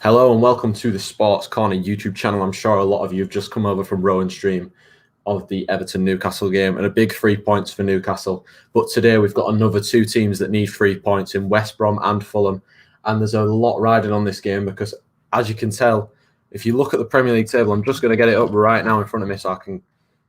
Hello and welcome to the Sports Corner YouTube channel. I'm sure a lot of you have just come over from Rowan stream of the Everton-Newcastle game and a big 3 points for Newcastle. But today we've got another two teams that need 3 points in West Brom and Fulham. And there's a lot riding on this game because, as you can tell, if you look at the Premier League table, I'm just going to get it up right now in front of me so I can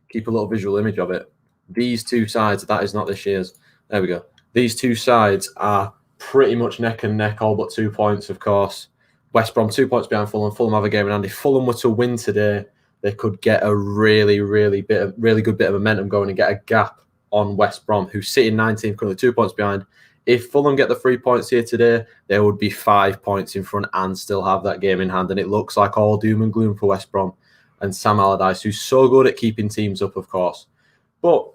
keep a little visual image of it. These two sides, that is not this year's. There we go. These two sides are pretty much neck and neck, all but 2 points, of course. West Brom 2 points behind Fulham. Fulham have a game in hand. If Fulham were to win today, they could get a really good bit of momentum going and get a gap on West Brom, who's sitting 19th, currently 2 points behind. If Fulham get the 3 points here today, they would be 5 points in front and still have that game in hand. And it looks like all doom and gloom for West Brom and Sam Allardyce, who's so good at keeping teams up, of course. But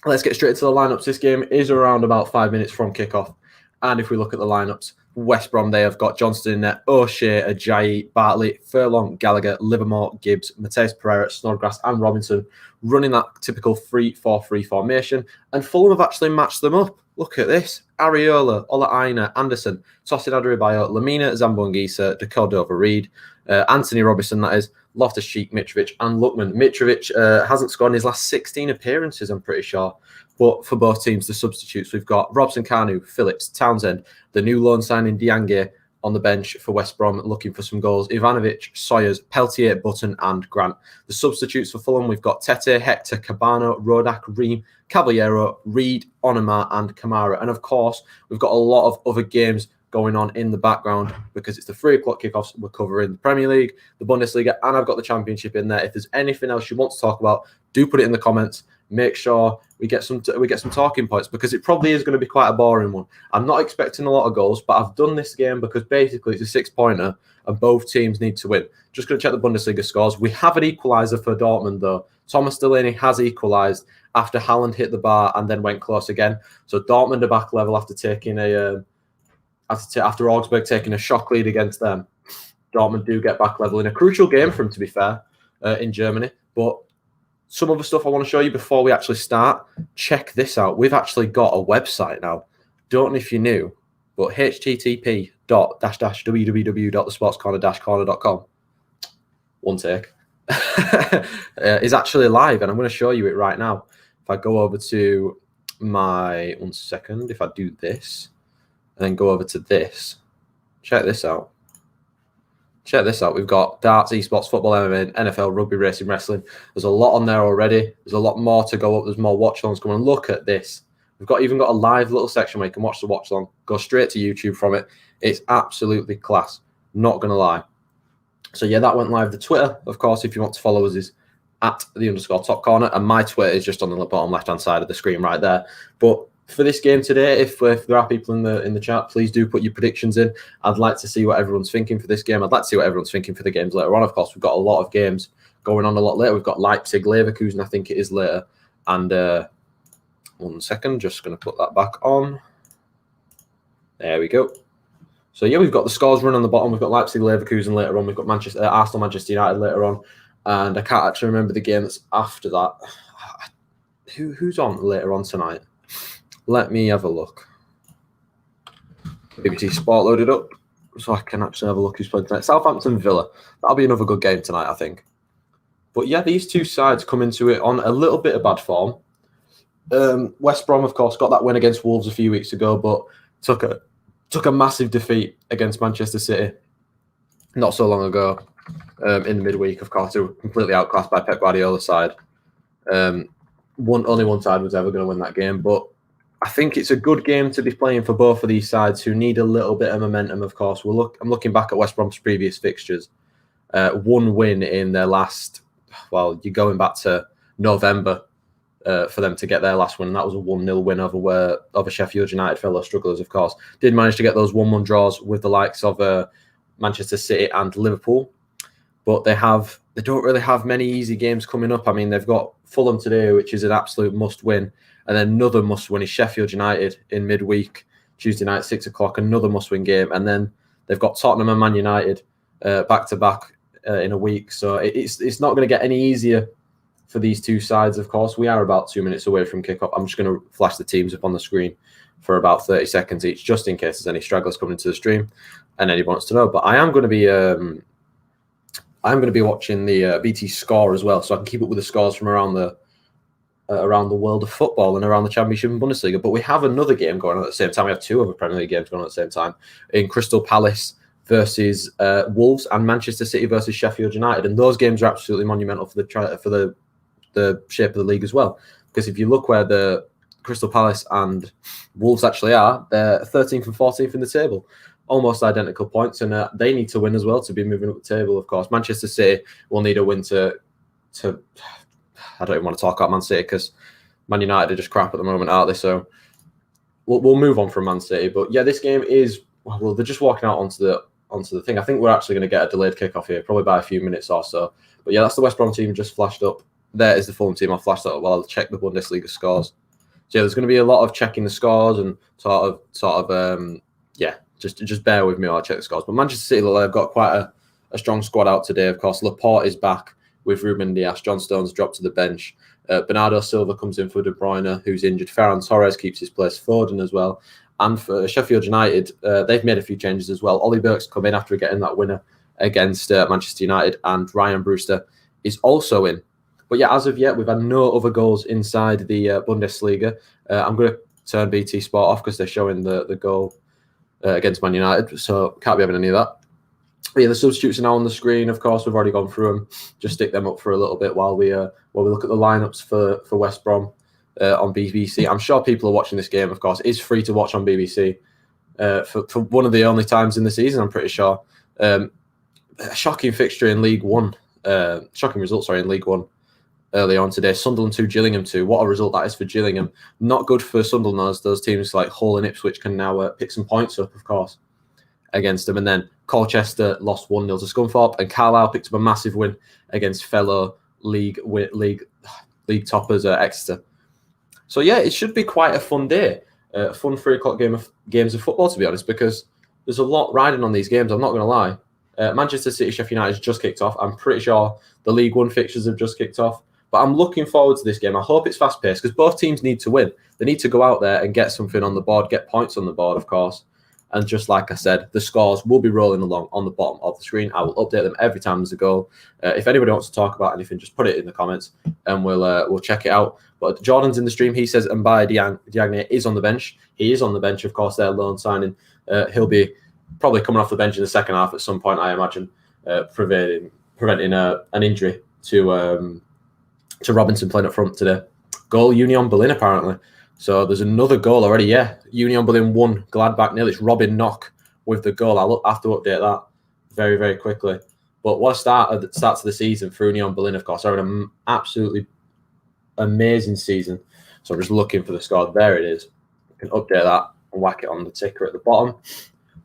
let's get straight to the lineups. This game is around about 5 minutes from kickoff. And if we look at the lineups, West Brom, they have got Johnston in net, O'Shea, Ajayi, Bartley, Furlong, Gallagher, Livermore, Gibbs, Mateus Pereira, Snodgrass and Robinson running that typical 3-4-3 formation. And Fulham have actually matched them up. Look at this. Areola, Ola Aina, Anderson, Tosin Adarabioyo, Lamina, Zambongisa, De Cordova-Reid, Anthony Robinson, that is, Loftus-Cheek, Mitrovic and Lookman. Mitrovic hasn't scored in his last 16 appearances, I'm pretty sure. But for both teams, the substitutes, we've got Robson Kanu, Phillips, Townsend, the new loan signing Diangue on the bench for West Brom looking for some goals, Ivanovic, Sawyers, Peltier, Button and Grant. The substitutes for Fulham, we've got Tete, Hector, Cabano, Rodak, Ream, Caballero, Reed, Onama and Kamara. And of course, we've got a lot of other games going on in the background because it's the 3 o'clock kickoffs. We're covering the Premier League, the Bundesliga, and I've got the Championship in there. If there's anything else you want to talk about, do put it in the comments. Make sure we get some talking points because it probably is going to be quite a boring one. I'm not expecting a lot of goals, but I've done this game because basically it's a 6-pointer and both teams need to win. Just going to check the Bundesliga scores. We have an equaliser for Dortmund though. Thomas Delaney has equalised after Haaland hit the bar and then went close again. So Dortmund are back level after taking after Augsburg taking a shock lead against them. Dortmund do get back level in a crucial game for them, to be fair, in Germany. But some other stuff I want to show you before we actually start. Check this out. We've actually got a website now. Don't know if you knew, but http://www.thesportscorner-corner.com. One take. Is actually live, and I'm going to show you it right now. If I go over to my... One second. If I do this, and then go over to this. Check this out. Check this out. We've got darts, esports, football, MMA, NFL, rugby, racing, wrestling. There's a lot on there already. There's a lot more to go up. There's more watch-alongs coming. Look at this. We've even got a live little section where you can watch the watch-along. Go straight to YouTube from it. It's absolutely class. Not going to lie. So, yeah, that went live. The Twitter, of course, if you want to follow us, is @_topcorner. And my Twitter is just on the bottom left-hand side of the screen right there. But for this game today, if there are people in the chat, please do put your predictions in. I'd like to see what everyone's thinking for this game. I'd like to see what everyone's thinking for the games later on. Of course, we've got a lot of games going on a lot later. We've got Leipzig, Leverkusen, I think it is later. And 1 second, just going to put that back on. There we go. So, yeah, we've got the scores run on the bottom. We've got Leipzig, Leverkusen later on. We've got Arsenal, Manchester United later on. And I can't actually remember the game that's after that. Who's on later on tonight? Let me have a look. BBC Sport loaded up so I can actually have a look who's playing tonight. Southampton Villa. That'll be another good game tonight, I think. But yeah, these two sides come into it on a little bit of bad form. West Brom, of course, got that win against Wolves a few weeks ago, but took a massive defeat against Manchester City not so long ago in the midweek. Of course, they were completely outclassed by Pep Guardiola's side. Only one side was ever going to win that game, but I think it's a good game to be playing for both of these sides who need a little bit of momentum, of course. I'm looking back at West Brom's previous fixtures. One win in their last... Well, you're going back to November for them to get their last win. And that was a 1-0 win over Sheffield United, fellow strugglers, of course. Did manage to get those 1-1 draws with the likes of Manchester City and Liverpool. But they don't really have many easy games coming up. I mean, they've got Fulham today, which is an absolute must-win. And then another must-win is Sheffield United in midweek, Tuesday night, 6 o'clock, another must-win game. And then they've got Tottenham and Man United back-to-back in a week. So it's not going to get any easier for these two sides, of course. We are about 2 minutes away from kickoff. I'm just going to flash the teams up on the screen for about 30 seconds each, just in case there's any stragglers coming into the stream and anyone wants to know. But I am going to be watching the BT score as well, so I can keep up with the scores from around the world of football and around the Championship and Bundesliga. But we have another game going on at the same time. We have 2 other Premier League games going on at the same time in Crystal Palace versus Wolves and Manchester City versus Sheffield United. And those games are absolutely monumental for the shape of the league as well. Because if you look where the Crystal Palace and Wolves actually are, they're 13th and 14th in the table. Almost identical points, and they need to win as well to be moving up the table, of course. Manchester City will need a win to I don't even want to talk about Man City because Man United are just crap at the moment, aren't they? So we'll move on from Man City. But yeah, this game is, well, they're just walking out onto the thing. I think we're actually going to get a delayed kickoff here, probably by a few minutes or so. But yeah, that's the West Brom team just flashed up. There is the Fulham team. I'll flash that up while I'll check the Bundesliga scores. So yeah, there's going to be a lot of checking the scores and sort of just bear with me while I check the scores. But Manchester City, they've got quite a strong squad out today, of course. Laporte is back with Ruben Dias. John Stones dropped to the bench. Bernardo Silva comes in for De Bruyne, who's injured. Ferran Torres keeps his place. Foden as well. And for Sheffield United, they've made a few changes as well. Ollie Burke's come in after getting that winner against Manchester United, and Ryan Brewster is also in. But yeah, as of yet, we've had no other goals inside the Bundesliga. I'm going to turn BT Sport off because they're showing the goal against Man United, so can't be having any of that. But yeah, the substitutes are now on the screen. Of course, we've already gone through them. Just stick them up for a little bit while we look at the lineups for West Brom on BBC. I'm sure people are watching this game. Of course, it's free to watch on BBC for one of the only times in the season. I'm pretty sure. A shocking fixture in League One. Shocking result, in League One. Earlier on today, Sunderland 2, Gillingham 2. What a result that is for Gillingham. Not good for Sunderland, as those teams like Hull and Ipswich can now pick some points up, of course, against them. And then Colchester lost 1-0 to Scunthorpe, and Carlisle picked up a massive win against fellow league toppers Exeter. So yeah, it should be quite a fun day, a fun 3 o'clock games of football, to be honest, because there's a lot riding on these games. I'm not going to lie. Manchester City, Sheffield United has just kicked off. I'm pretty sure the League One fixtures have just kicked off. But I'm looking forward to this game. I hope it's fast-paced because both teams need to win. They need to go out there and get something on the board, get points on the board, of course. And just like I said, the scores will be rolling along on the bottom of the screen. I will update them every time there's a goal. If anybody wants to talk about anything, just put it in the comments and we'll check it out. But Jordan's in the stream. He says Mbaya Diagne is on the bench. He is on the bench, of course, their loan signing. He'll be probably coming off the bench in the second half at some point, I imagine, preventing an injury to Robinson playing up front today. Goal, Union Berlin, apparently. So there's another goal already, yeah. Union Berlin 1, Gladbach 0. It's Robin Knock with the goal. I'll have to update that very, very quickly. But what a start to the season for Union Berlin, of course. They're having an absolutely amazing season. So I'm just looking for the score. There it is. I can update that and whack it on the ticker at the bottom.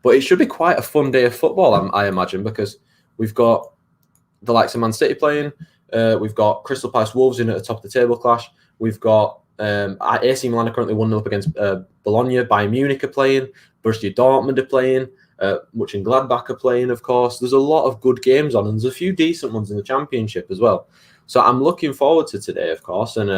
But it should be quite a fun day of football, I imagine, because we've got the likes of Man City playing. We've got Crystal Palace Wolves in at the top of the table clash. We've got AC Milan are currently 1-0 up against Bologna. Bayern Munich are playing. Borussia Dortmund are playing. Mönchengladbach are playing, of course. There's a lot of good games on, and there's a few decent ones in the Championship as well. So I'm looking forward to today, of course. And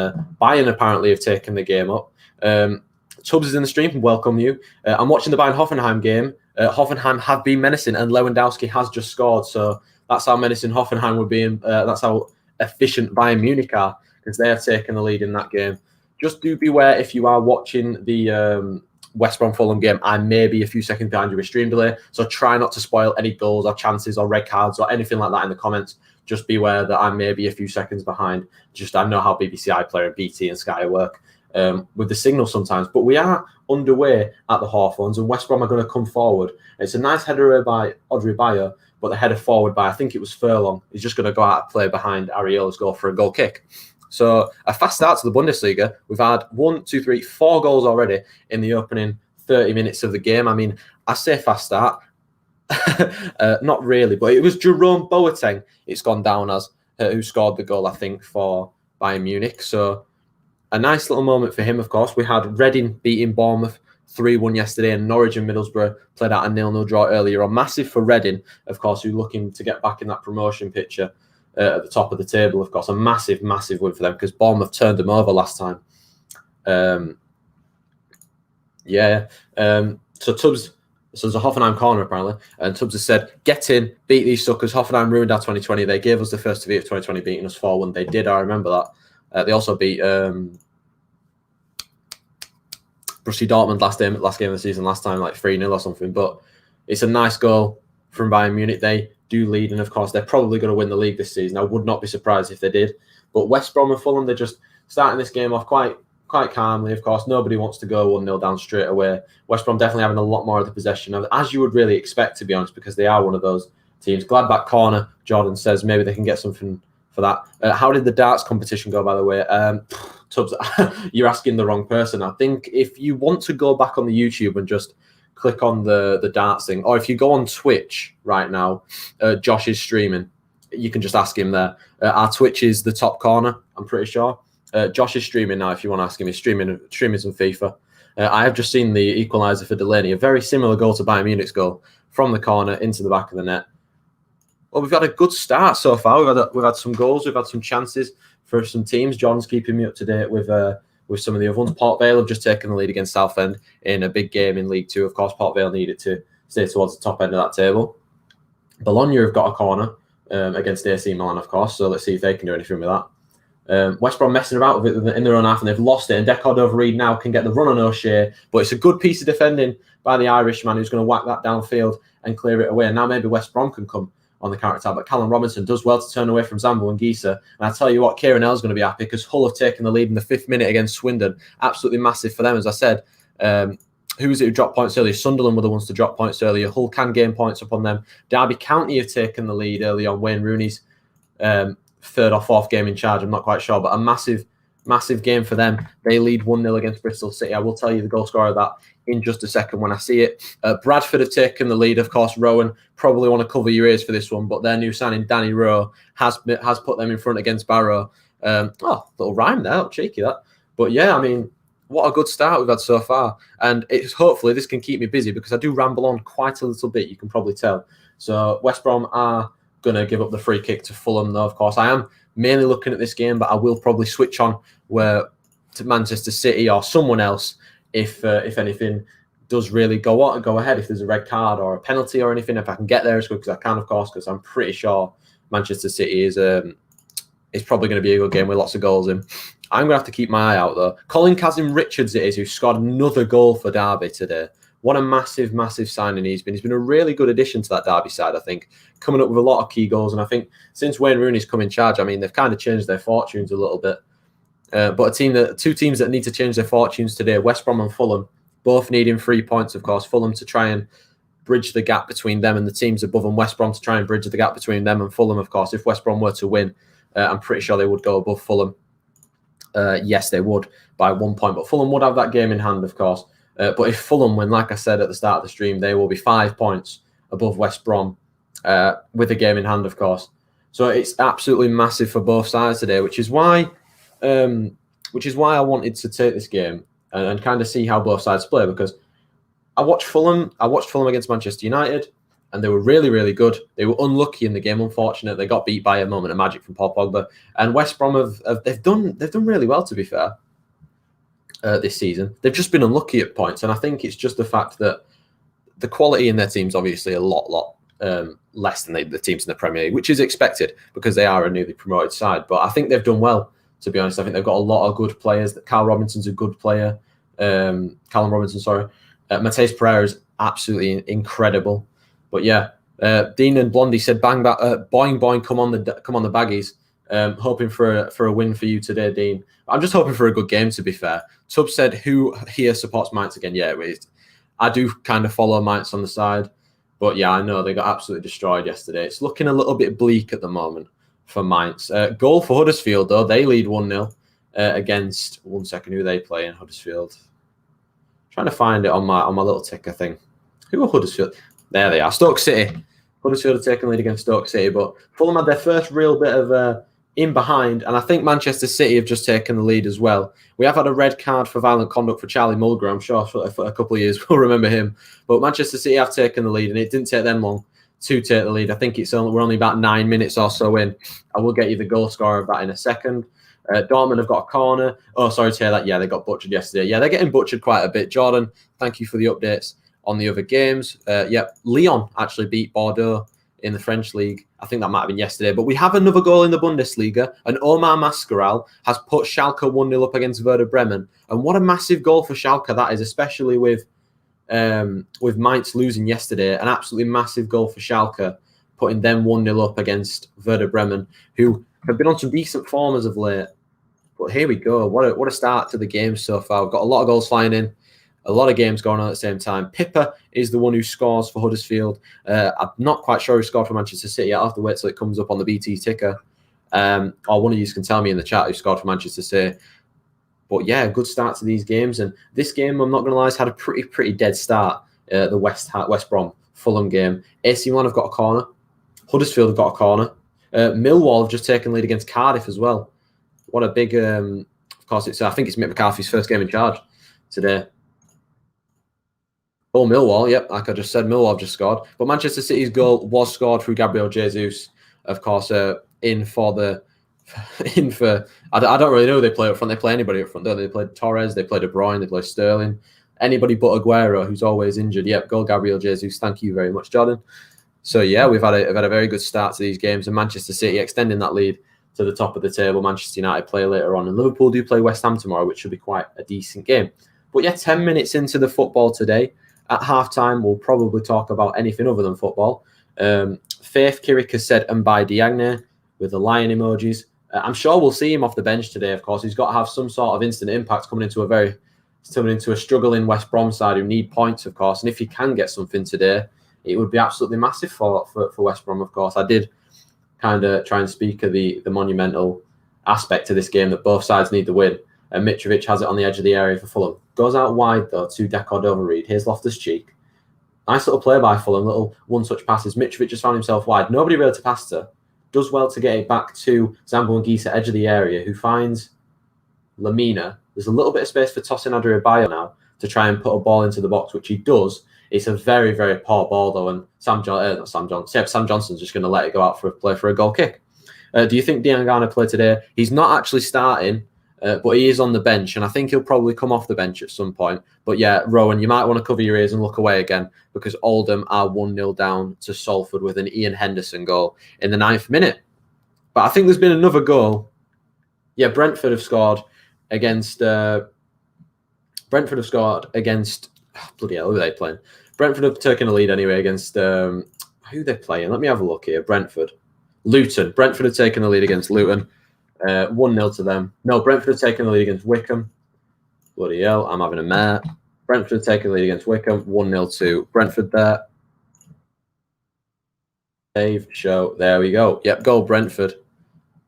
Bayern apparently have taken the game up. Tubbs is in the stream. Welcome you. I'm watching the Bayern-Hoffenheim game. Hoffenheim have been menacing, and Lewandowski has just scored. So that's how menacing Hoffenheim would be. That's how efficient Bayern Munich are, because they have taken the lead in that game. Just do beware if you are watching the West Brom Fulham game. I may be a few seconds behind you with stream delay, so try not to spoil any goals or chances or red cards or anything like that in the comments. Just beware that I may be a few seconds behind. I know how BBC iPlayer and BT and Sky work with the signal sometimes. But we are underway at the Hawthorns, and West Brom are going to come forward. It's a nice header by Audrey Bayer, but the header forward by, I think it was Furlong, is just going to go out and play behind Ariola's goal for a goal kick. So a fast start to the Bundesliga. We've had 4 goals already in the opening 30 minutes of the game. I mean, I say fast start. Not really, but it was Jerome Boateng, it's gone down as, who scored the goal, I think, for Bayern Munich. So a nice little moment for him, of course. We had Reading beating Bournemouth 3-1 yesterday, and Norwich and Middlesbrough played out a 0-0 draw earlier on. Massive for Reading, of course, who are looking to get back in that promotion picture at the top of the table, of course. A massive, massive win for them, because Bournemouth turned them over last time. Yeah. So Tubbs, so there's a Hoffenheim corner apparently, and Tubbs has said, "Get in, beat these suckers. Hoffenheim ruined our 2020. They gave us the first of 2020, beating us 4-1. They did. I remember that. They also beat Borussia Dortmund last game of the season, last time like 3-0 or something. But it's a nice goal from Bayern Munich. They do lead, and of course they're probably going to win the league this season. I would not be surprised if they did. But West Brom and Fulham, they're just starting this game off quite calmly. Of course, nobody wants to go 1-0 down straight away. West Brom definitely having a lot more of the possession, as you would really expect, to be honest, because they are one of those teams. Gladbach corner, Jordan says maybe they can get something for that. How did the darts competition go, by the way? Tubbs, you're asking the wrong person. I think if you want to go back on the YouTube and just click on the darts thing, or if you go on Twitch right now, Josh is streaming. You can just ask him there. Our Twitch is the top corner, I'm pretty sure. Josh is streaming now if you want to ask him. He's streaming some FIFA. I have just seen the equaliser for Delaney, a very similar goal to Bayern Munich's goal, from the corner into the back of the net. Well, we've had a good start so far. We've had some goals, we've had some chances for some teams. John's keeping me up to date with some of the other ones. Port Vale have just taken the lead against Southend in a big game in League Two. Of course, Port Vale needed to stay towards the top end of that table. Bologna have got a corner against AC Milan, of course, so let's see if they can do anything with that. West Brom messing about with it in their own half, and they've lost it. And Decordova-Reid now can get the run on O'Shea, but it's a good piece of defending by the Irishman, who's going to whack that downfield and clear it away. And now maybe West Brom can come on the counter-attack, but Callum Robinson does well to turn away from Zambo and Gisa. And I tell you what, Kieren D's going to be happy because Hull have taken the lead in the 5th minute against Swindon. Absolutely massive for them, as I said. Who was it who dropped points earlier? Sunderland were the ones to drop points earlier. Hull can gain points upon them. Derby County have taken the lead early on. Wayne Rooney's 3rd or 4th game in charge, I'm not quite sure, but a massive game for them. They lead 1-0 against Bristol City. I will tell you the goal scorer of that in just a second when I see it. Bradford have taken the lead, of course. Rowan, probably want to cover your ears for this one, but their new signing, Danny Rowe, has put them in front against Barrow. Little rhyme there, little cheeky that. But yeah, I mean, what a good start we've had so far. And it's hopefully this can keep me busy because I do ramble on quite a little bit, you can probably tell. So West Brom are going to give up the free kick to Fulham, though, of course. I am mainly looking at this game, but I will probably switch on to Manchester City or someone else if anything does really go ahead, if there's a red card or a penalty or anything, if I can get there as quick as I can, of course, because I'm pretty sure Manchester City is probably going to be a good game with lots of goals in. I'm going to have to keep my eye out, though. Colin Kazim Richards it is, who scored another goal for Derby today. What a massive, massive signing he's been. He's been a really good addition to that Derby side, I think, coming up with a lot of key goals. And I think since Wayne Rooney's come in charge, I mean, they've kind of changed their fortunes a little bit. But two teams that need to change their fortunes today, West Brom and Fulham, both needing 3 points, of course. Fulham to try and bridge the gap between them and the teams above, and West Brom to try and bridge the gap between them and Fulham, of course. If West Brom were to win, I'm pretty sure they would go above Fulham. Yes, they would by 1 point, but Fulham would have that game in hand, of course. But if Fulham win, like I said at the start of the stream, they will be 5 points above West Brom with the game in hand, of course. So it's absolutely massive for both sides today, which is why I wanted to take this game and kind of see how both sides play, because I watched Fulham against Manchester United, and they were really, really good. They were unlucky in the game, unfortunate. They got beat by a moment of magic from Paul Pogba. And West Brom they've done really well, to be fair. This season, they've just been unlucky at points, and I think it's just the fact that the quality in their team's obviously a lot less than the teams in the Premier League, which is expected because they are a newly promoted side. But I think they've done well, to be honest. I think they've got a lot of good players. Callum Robinson's a good player. Mateus Pereira is absolutely incredible. But yeah, Dean and Blondie said, "Bang, boing, boing, come on the baggies." Hoping for a win for you today, Dean. I'm just hoping for a good game, to be fair. Tubbs said, who here supports Mainz again? Yeah, I do kind of follow Mainz on the side. But yeah, I know they got absolutely destroyed yesterday. It's looking a little bit bleak at the moment for Mainz. Goal for Huddersfield, though. They lead 1-0 against, one second, who they play in Huddersfield. Trying to find it on my little ticker thing. Who are Huddersfield? There they are. Stoke City. Huddersfield have taken lead against Stoke City, but Fulham had their first real bit of in behind, and I think Manchester City have just taken the lead as well. We have had a red card for violent conduct for Charlie Mulgrew. I'm sure for a couple of years we'll remember him. But Manchester City have taken the lead, and it didn't take them long to take the lead. I think we're only about 9 minutes or so in. I will get you the goal scorer of that in a second. Dortmund have got a corner. Oh, sorry to hear that. Yeah, they got butchered yesterday. Yeah, they're getting butchered quite a bit. Jordan, thank you for the updates on the other games. Lyon actually beat Bordeaux in the French league. I think that might have been yesterday. But we have another goal in the Bundesliga, and Omar Mascaral has put Schalke 1-0 up against Werder Bremen. And what a massive goal for Schalke that is, especially with Mainz losing yesterday. An absolutely massive goal for Schalke, putting them 1-0 up against Werder Bremen, who have been on some decent form as of late. But here we go. What a start to the game so far. We've got a lot of goals flying in, a lot of games going on at the same time. Pippa is the one who scores for Huddersfield. I'm not quite sure who scored for Manchester City. I'll have to wait till it comes up on the BT ticker. Or one of you can tell me in the chat who scored for Manchester City. But yeah, good start to these games. And this game, I'm not going to lie, has had a pretty dead start. The West Brom Fulham game. AC Milan have got a corner. Huddersfield have got a corner. Millwall have just taken lead against Cardiff as well. What a big, of course, I think it's Mick McCarthy's first game in charge today. Oh, Millwall, yep, like I just said, Millwall have just scored. But Manchester City's goal was scored through Gabriel Jesus, of course, I don't really know who they play up front. They play anybody up front, don't they? They played Torres, they played De Bruyne, they play Sterling. Anybody but Aguero, who's always injured. Yep, goal Gabriel Jesus. Thank you very much, Jordan. So yeah, we've had a very good start to these games, and Manchester City extending that lead to the top of the table. Manchester United play later on, and Liverpool do play West Ham tomorrow, which should be quite a decent game. But yeah, 10 minutes into the football today. At halftime, we'll probably talk about anything other than football. Faith Kirik has said Mbaye Diagne with the lion emojis. I'm sure we'll see him off the bench today, of course. He's got to have some sort of instant impact coming into a struggling West Brom side who need points, of course. And if he can get something today, it would be absolutely massive for West Brom, of course. I did kind of try and speak of the monumental aspect to this game that both sides need the win. And Mitrovic has it on the edge of the area for Fulham. Goes out wide, though, to Cordova-Reid. Here's Loftus-Cheek. Nice little play by Fulham, little one-touch passes. Mitrovic just found himself wide. Nobody really to pass to. Does well to get it back to Zambo Anguissa, edge of the area, who finds Lamina. There's a little bit of space for Tosin Adarabioyo now to try and put a ball into the box, which he does. It's a very, very poor ball, though, and Sam Johnson's just going to let it go out for a play for a goal kick. Do you think Diangana played today? He's not actually starting, but he is on the bench, and I think he'll probably come off the bench at some point. But yeah, Rowan, you might want to cover your ears and look away again, because Oldham are 1-0 down to Salford with an Ian Henderson goal in the 9th minute. But I think there's been another goal. Yeah, Brentford have scored against... bloody hell, who are they playing? Brentford have taken a lead anyway against... who are they playing? Let me have a look here. Luton. Brentford have taken the lead against Luton. 1-0 to them. No, Brentford have taken the lead against Wickham. Bloody hell, I'm having a mare. Brentford have taken the lead against Wickham. 1-0 to Brentford there. Save, show. There we go. Yep, goal Brentford.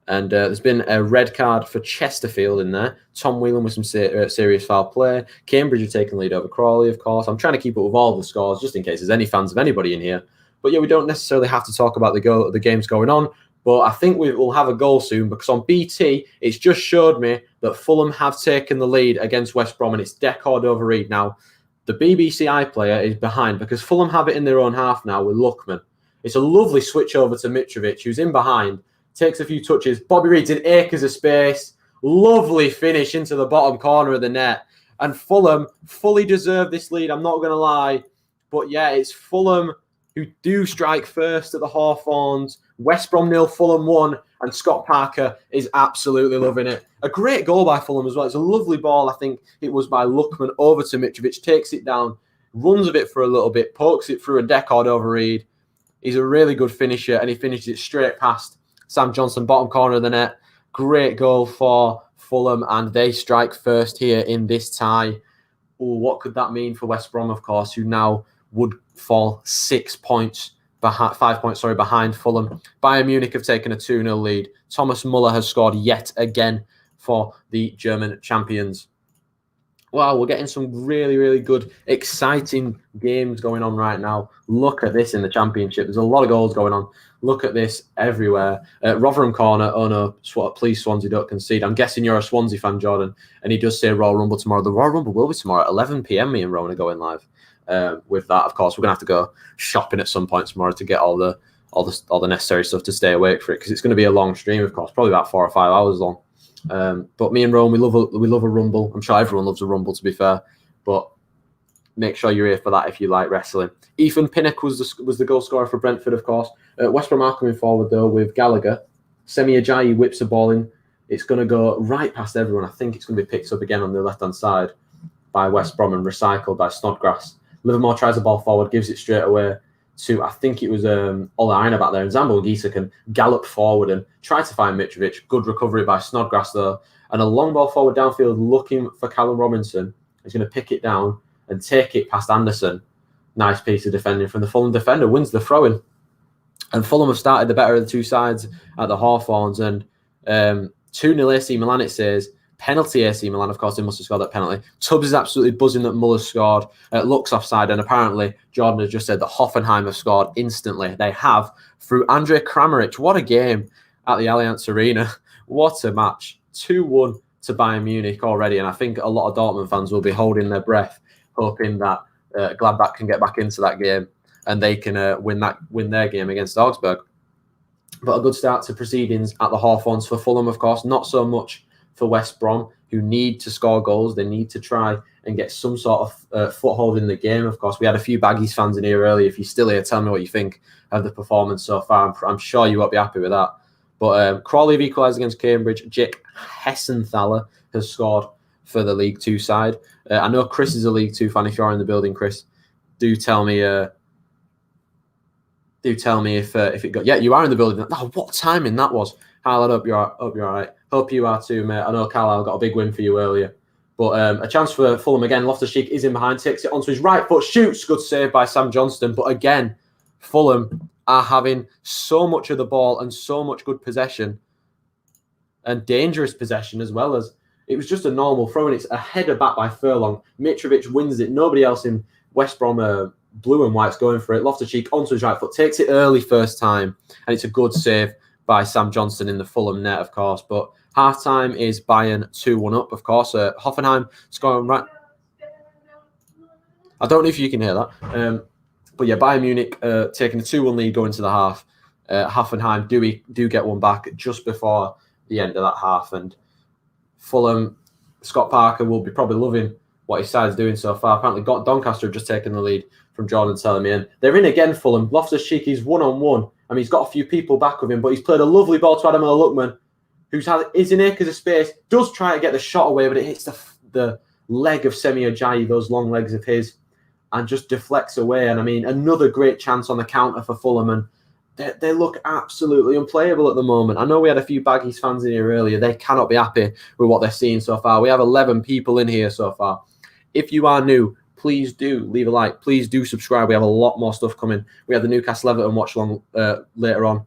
And there's been a red card for Chesterfield in there. Tom Whelan with some serious foul play. Cambridge have taken the lead over Crawley, of course. I'm trying to keep up with all the scores just in case there's any fans of anybody in here. But yeah, we don't necessarily have to talk about the games going on. But I think we will have a goal soon, because on BT, it's just showed me that Fulham have taken the lead against West Brom, and it's Cordova-Reid now. The BBC iPlayer is behind because Fulham have it in their own half now with Luckman. It's a lovely switch over to Mitrovic, who's in behind, takes a few touches. Bobby Reid's in acres of space. Lovely finish into the bottom corner of the net. And Fulham fully deserve this lead, I'm not going to lie. But yeah, it's Fulham who do strike first at the Hawthorns. West Brom 0, Fulham 1, and Scott Parker is absolutely loving it. A great goal by Fulham as well. It's a lovely ball, I think it was by Luckman, over to Mitrovic, takes it down, runs a bit for a little bit, pokes it through a Cordova-Reid. He's a really good finisher, and he finishes it straight past Sam Johnson, bottom corner of the net. Great goal for Fulham, and they strike first here in this tie. Ooh, what could that mean for West Brom, of course, who now would fall 5 points behind Fulham. Bayern Munich have taken a 2-0 lead. Thomas Muller has scored yet again for the German champions. Wow, we're getting some really, really good, exciting games going on right now. Look at this in the Championship. There's a lot of goals going on. Look at this everywhere. Rotherham corner. Oh no, please Swansea don't concede. I'm guessing you're a Swansea fan, Jordan. And he does say Royal Rumble tomorrow. The Royal Rumble will be tomorrow at 11 p.m. Me and Rowan are going live. With that, of course, we're gonna have to go shopping at some point tomorrow to get all the necessary stuff to stay awake for it, because it's going to be a long stream, of course, probably about 4 or 5 hours long. But me and Rowan, we love a rumble. I'm sure everyone loves a rumble, to be fair. But make sure you're here for that if you like wrestling. Ethan Pinnock was the goal scorer for Brentford, of course. West Brom are coming forward, though, with Gallagher. Semi Ajayi whips a ball in. It's going to go right past everyone. I think it's going to be picked up again on the left-hand side by West Brom and recycled by Snodgrass. Livermore tries the ball forward, gives it straight away to, I think it was Ola Aina back there. And Zambo Gisa can gallop forward and try to find Mitrovic. Good recovery by Snodgrass, though. And a long ball forward downfield looking for Callum Robinson. He's going to pick it down and take it past Anderson. Nice piece of defending from the Fulham defender. Wins the throw-in. And Fulham have started the better of the two sides at the Hawthorns. And 2-0 AC Milan, it says. Penalty AC Milan, of course, they must have scored that penalty. Tubbs is absolutely buzzing that Muller's scored. Looks offside, and apparently Jordan has just said that Hoffenheim have scored instantly. They have, through Andrej Kramaric. What a game at the Allianz Arena. What a match. 2-1 to Bayern Munich already, and I think a lot of Dortmund fans will be holding their breath, hoping that Gladbach can get back into that game and they can win their game against Augsburg. But a good start to proceedings at the Hawthorns for Fulham, of course. Not so much for West Brom, who need to score goals. They need to try and get some sort of foothold in the game, of course. We had a few Baggies fans in here earlier. If you're still here, tell me what you think of the performance so far. I'm sure you won't be happy with that. But Crawley have equalised against Cambridge. Jake Hessenthaler has scored for the League Two side. I know Chris is a League Two fan. If you're in the building, Chris, do tell me if it got... Yeah, you are in the building. Oh, what timing that was. Kyle, I hope you're all right. Hope you are too, mate. I know Carlisle got a big win for you earlier. But a chance for Fulham again. Loftus-Cheek is in behind, takes it onto his right foot, shoots. Good save by Sam Johnston. But again, Fulham are having so much of the ball and so much good possession and dangerous possession as well. As it was just a normal throw, and it's a header back by Furlong. Mitrovic wins it. Nobody else in West Brom blue and white's going for it. Loftus-Cheek onto his right foot, takes it early first time, and it's a good save by Sam Johnston in the Fulham net, of course. But half-time is Bayern 2-1 up, of course. Hoffenheim scoring right... I don't know if you can hear that. But yeah, Bayern Munich taking a 2-1 lead going to the half. Hoffenheim do get one back just before the end of that half. And Fulham, Scott Parker will be probably loving what his side's doing so far. Apparently Doncaster have just taken the lead from Jordan telling me. And they're in again, Fulham. Loftus-Cheek is one-on-one. I mean, he's got a few people back with him, but he's played a lovely ball to Adam Lookman, is in acres of space, does try to get the shot away, but it hits the leg of Semi Ajayi, those long legs of his, and just deflects away. And I mean, another great chance on the counter for Fulham, and they look absolutely unplayable at the moment. I know we had a few Baggies fans in here earlier. They cannot be happy with what they're seeing so far. We have 11 people in here so far. If you are new, please do leave a like. Please do subscribe. We have a lot more stuff coming. We have the Newcastle Everton watch-along earlier on,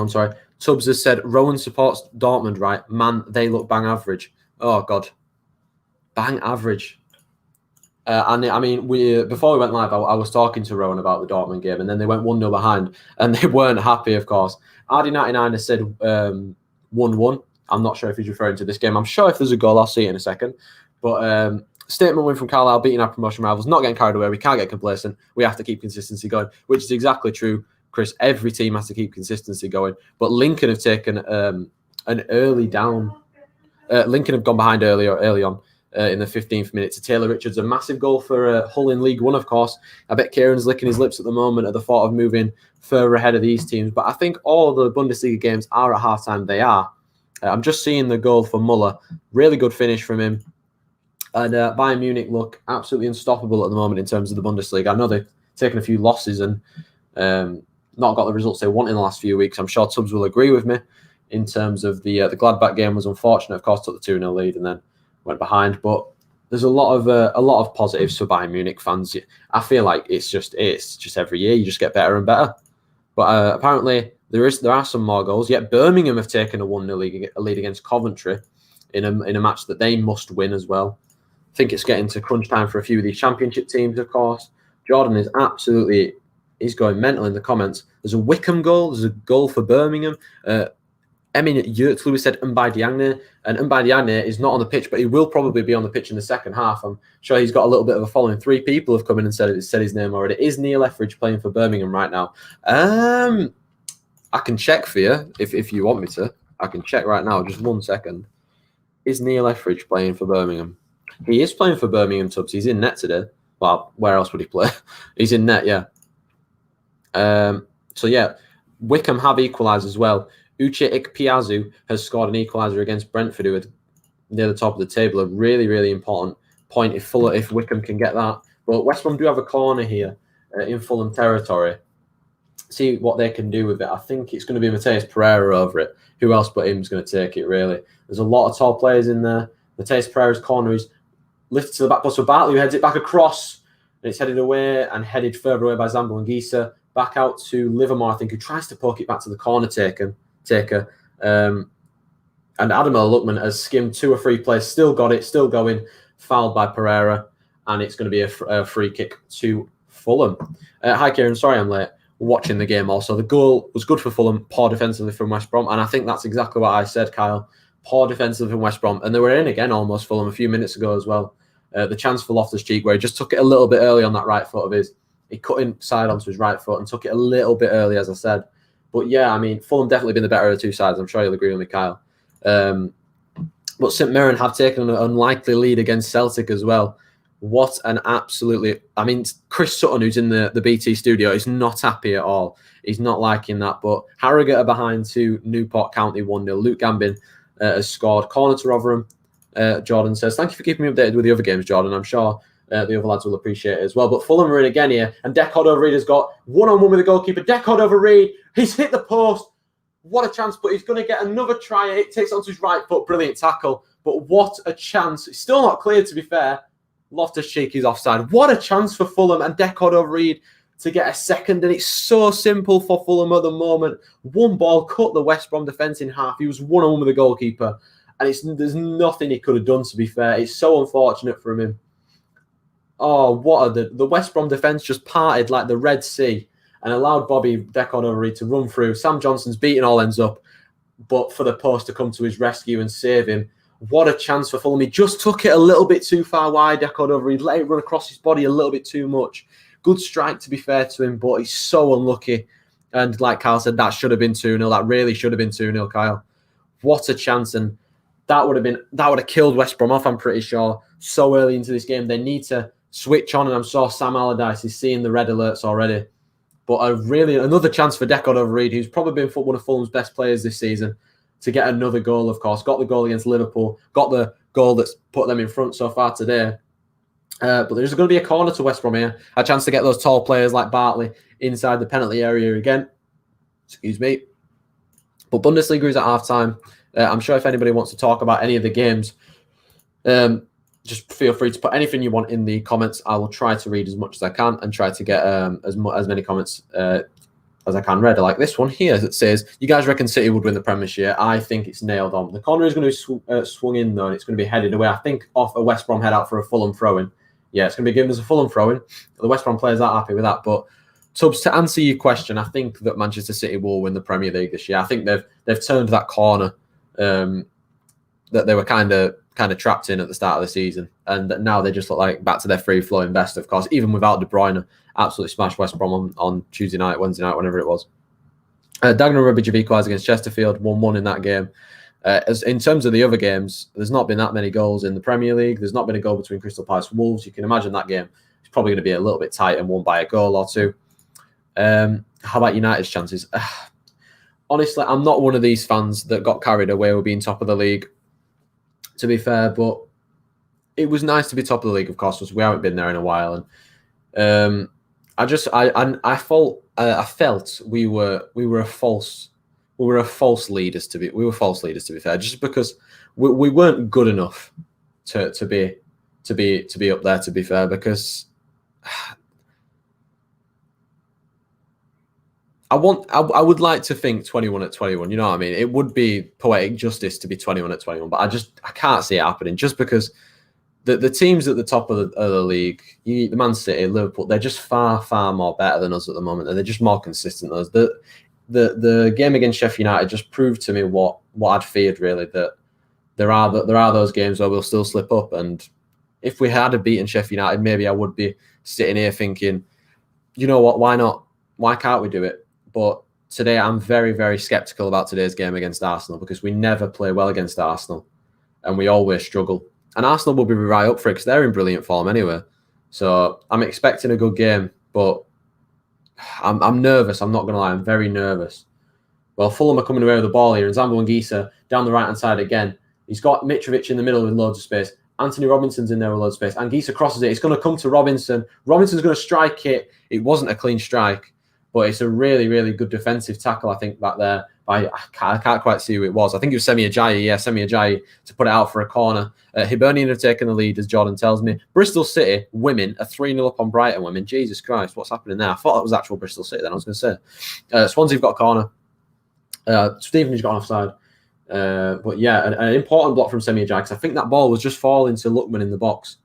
sorry. Tubbs has said, Rowan supports Dortmund, right? Man, they look bang average. Oh, God. Bang average. And I mean, before we went live, I was talking to Rowan about the Dortmund game, and then they went 1-0 behind, and they weren't happy, of course. RD99 has said 1-1. I'm not sure if he's referring to this game. I'm sure if there's a goal, I'll see it in a second. But statement win from Carlisle, beating our promotion rivals, not getting carried away. We can't get complacent. We have to keep consistency going, which is exactly true, Chris. Every team has to keep consistency going. But Lincoln have taken an early down. Lincoln have gone behind early on in the 15th minute to Taylor Richards. A massive goal for Hull in League One, of course. I bet Kieran's licking his lips at the moment at the thought of moving further ahead of these teams. But I think all the Bundesliga games are at halftime. They are. I'm just seeing the goal for Muller. Really good finish from him. And Bayern Munich look absolutely unstoppable at the moment in terms of the Bundesliga. I know they've taken a few losses and not got the results they want in the last few weeks. I'm sure Tubbs will agree with me in terms of the Gladbach game was unfortunate. Of course, took the 2-0 lead and then went behind. But there's a lot of positives for Bayern Munich fans. I feel like it's just every year you just get better and better. But apparently there are some more goals. Yet Birmingham have taken a 1-0 lead against Coventry in a match that they must win as well. I think it's getting to crunch time for a few of these championship teams, of course. Jordan is he's going mental in the comments. There's a Wickham goal. There's a goal for Birmingham. Emin Yurtlu said Mbai Diagne, and Mbai Diagne is not on the pitch, but he will probably be on the pitch in the second half. I'm sure he's got a little bit of a following. 3 people have come in and said his name already. Is Neil Etheridge playing for Birmingham right now? I can check for you if you want me to. I can check right now. Just 1 second. Is Neil Etheridge playing for Birmingham? He is playing for Birmingham, Tubbs. He's in net today. Well, where else would he play? He's in net, yeah. So, yeah, Wickham have equalised as well. Uche Ikpeazu has scored an equaliser against Brentford, who are near the top of the table. A really, really important point if Wickham can get that. But West Brom do have a corner here in Fulham territory. See what they can do with it. I think it's going to be Mateus Pereira over it. Who else but him is going to take it, really? There's a lot of tall players in there. Mateus Pereira's corner is lifted to the back post for Bartley, who heads it back across. And it's headed away and headed further away by Zambo and Gisa. Back out to Livermore, I think, who tries to poke it back to the corner taker. And Adama Luckman has skimmed 2 or 3 plays, still got it, still going, fouled by Pereira. And it's going to be a free kick to Fulham. Hi, Kieren. Sorry I'm late. Watching the game also. The goal was good for Fulham, poor defensively from West Brom. And I think that's exactly what I said, Kyle. Poor defensively from West Brom. And they were in again almost, Fulham, a few minutes ago as well. The chance for Loftus-Cheek where he just took it a little bit early on that right foot of his. He cut inside onto his right foot and took it a little bit early, as I said. But yeah, I mean, Fulham definitely been the better of the two sides. I'm sure you'll agree with me, Kyle. But St Mirren have taken an unlikely lead against Celtic as well. What an absolutely... I mean, Chris Sutton, who's in the BT studio, is not happy at all. He's not liking that. But Harrogate are behind to Newport County 1-0. Luke Gambin has scored. Corner to Rotherham. Jordan says, thank you for keeping me updated with the other games, Jordan. I'm sure the other lads will appreciate it as well. But Fulham are in again here. And Deckard Over Reed has got one-on-one with the goalkeeper. Deckard Over Reed. He's hit the post. What a chance. But he's going to get another try. It takes onto his right foot. Brilliant tackle. But what a chance. It's still not clear, to be fair. Loftus-Cheek is offside. What a chance for Fulham and Deckard Over Reed to get a second. And it's so simple for Fulham at the moment. One ball cut the West Brom defence in half. He was one-on-one with the goalkeeper. And there's nothing he could have done, to be fair. It's so unfortunate for him. Oh, what are the West Brom defence just parted like the Red Sea and allowed Bobby Deckard Over Reed to run through. Sam Johnson's beating all ends up, but for the post to come to his rescue and save him. What a chance for Fulham. He just took it a little bit too far wide, Deckard Over Reed. Let it run across his body a little bit too much. Good strike, to be fair to him, but he's so unlucky. And like Kyle said, that should have been 2-0. That really should have been 2-0, Kyle. What a chance. And that would have killed West Brom off, I'm pretty sure. So early into this game, they need to switch on. And I'm sure Sam Allardyce is seeing the red alerts already. But another chance for Deckard Over Reed, who's probably been one of Fulham's best players this season, to get another goal, of course. Got the goal against Liverpool. Got the goal that's put them in front so far today. But there's going to be a corner to West Brom here. A chance to get those tall players like Bartley inside the penalty area again. Excuse me. But Bundesliga is at half-time. I'm sure if anybody wants to talk about any of the games, just feel free to put anything you want in the comments. I will try to read as much as I can and try to get as many comments as I can read. Like this one here that says, you guys reckon City would win the Premiership? I think it's nailed on. The corner is going to be swung in, though, and it's going to be headed away. I think off a West Brom head out for a Fulham throw-in. Yeah, it's going to be given as a Fulham throw-in. The West Brom players aren't happy with that. But, Tubbs, to answer your question, I think that Manchester City will win the Premier League this year. I think they've turned that corner that they were kind of trapped in at the start of the season. And now they just look like back to their free-flowing best, of course. Even without De Bruyne, absolutely smashed West Brom on Tuesday night, Wednesday night, whenever it was. Dagenham Rugby have equalised against Chesterfield, 1-1 in that game. In terms of the other games, there's not been that many goals in the Premier League. There's not been a goal between Crystal Palace and Wolves. You can imagine that game is probably going to be a little bit tight and won by a goal or two. How about United's chances? Honestly, I'm not one of these fans that got carried away with being top of the league, to be fair, but it was nice to be top of the league, of course, because we haven't been there in a while. And I felt we were false leaders to be fair, just because we weren't good enough to be up there, to be fair, because I would like to think 21 at 21. You know what I mean? It would be poetic justice to be 21 at 21, but I can't see it happening, just because the teams at the top of the league, the Man City, Liverpool, they're just far, far more better than us at the moment, and they're just more consistent than us. The game against Sheffield United just proved to me what I'd feared, really, that there are those games where we'll still slip up. And if we had beaten Sheffield United, maybe I would be sitting here thinking, you know what, why not? Why can't we do it? But today I'm very, very sceptical about today's game against Arsenal because we never play well against Arsenal and we always struggle. And Arsenal will be right up for it because they're in brilliant form anyway. So I'm expecting a good game, but I'm nervous. I'm not going to lie. I'm very nervous. Well, Fulham are coming away with the ball here, and Zambo Anguissa down the right-hand side again. He's got Mitrovic in the middle with loads of space. Anthony Robinson's in there with loads of space. Anguissa crosses it. It's going to come to Robinson. Robinson's going to strike it. It wasn't a clean strike, but it's a really, really good defensive tackle, I think, back there. I can't quite see who it was. I think it was Semi Ajayi. Yeah, Semi Ajayi to put it out for a corner. Hibernian have taken the lead, as Jordan tells me. Bristol City, women, are 3-0 up on Brighton women. Jesus Christ, what's happening there? I thought it was actual Bristol City then, I was going to say. Swansea have got a corner. Stevenage got an offside. But yeah, an important block from Semi Ajayi because I think that ball was just falling to Lookman in the box.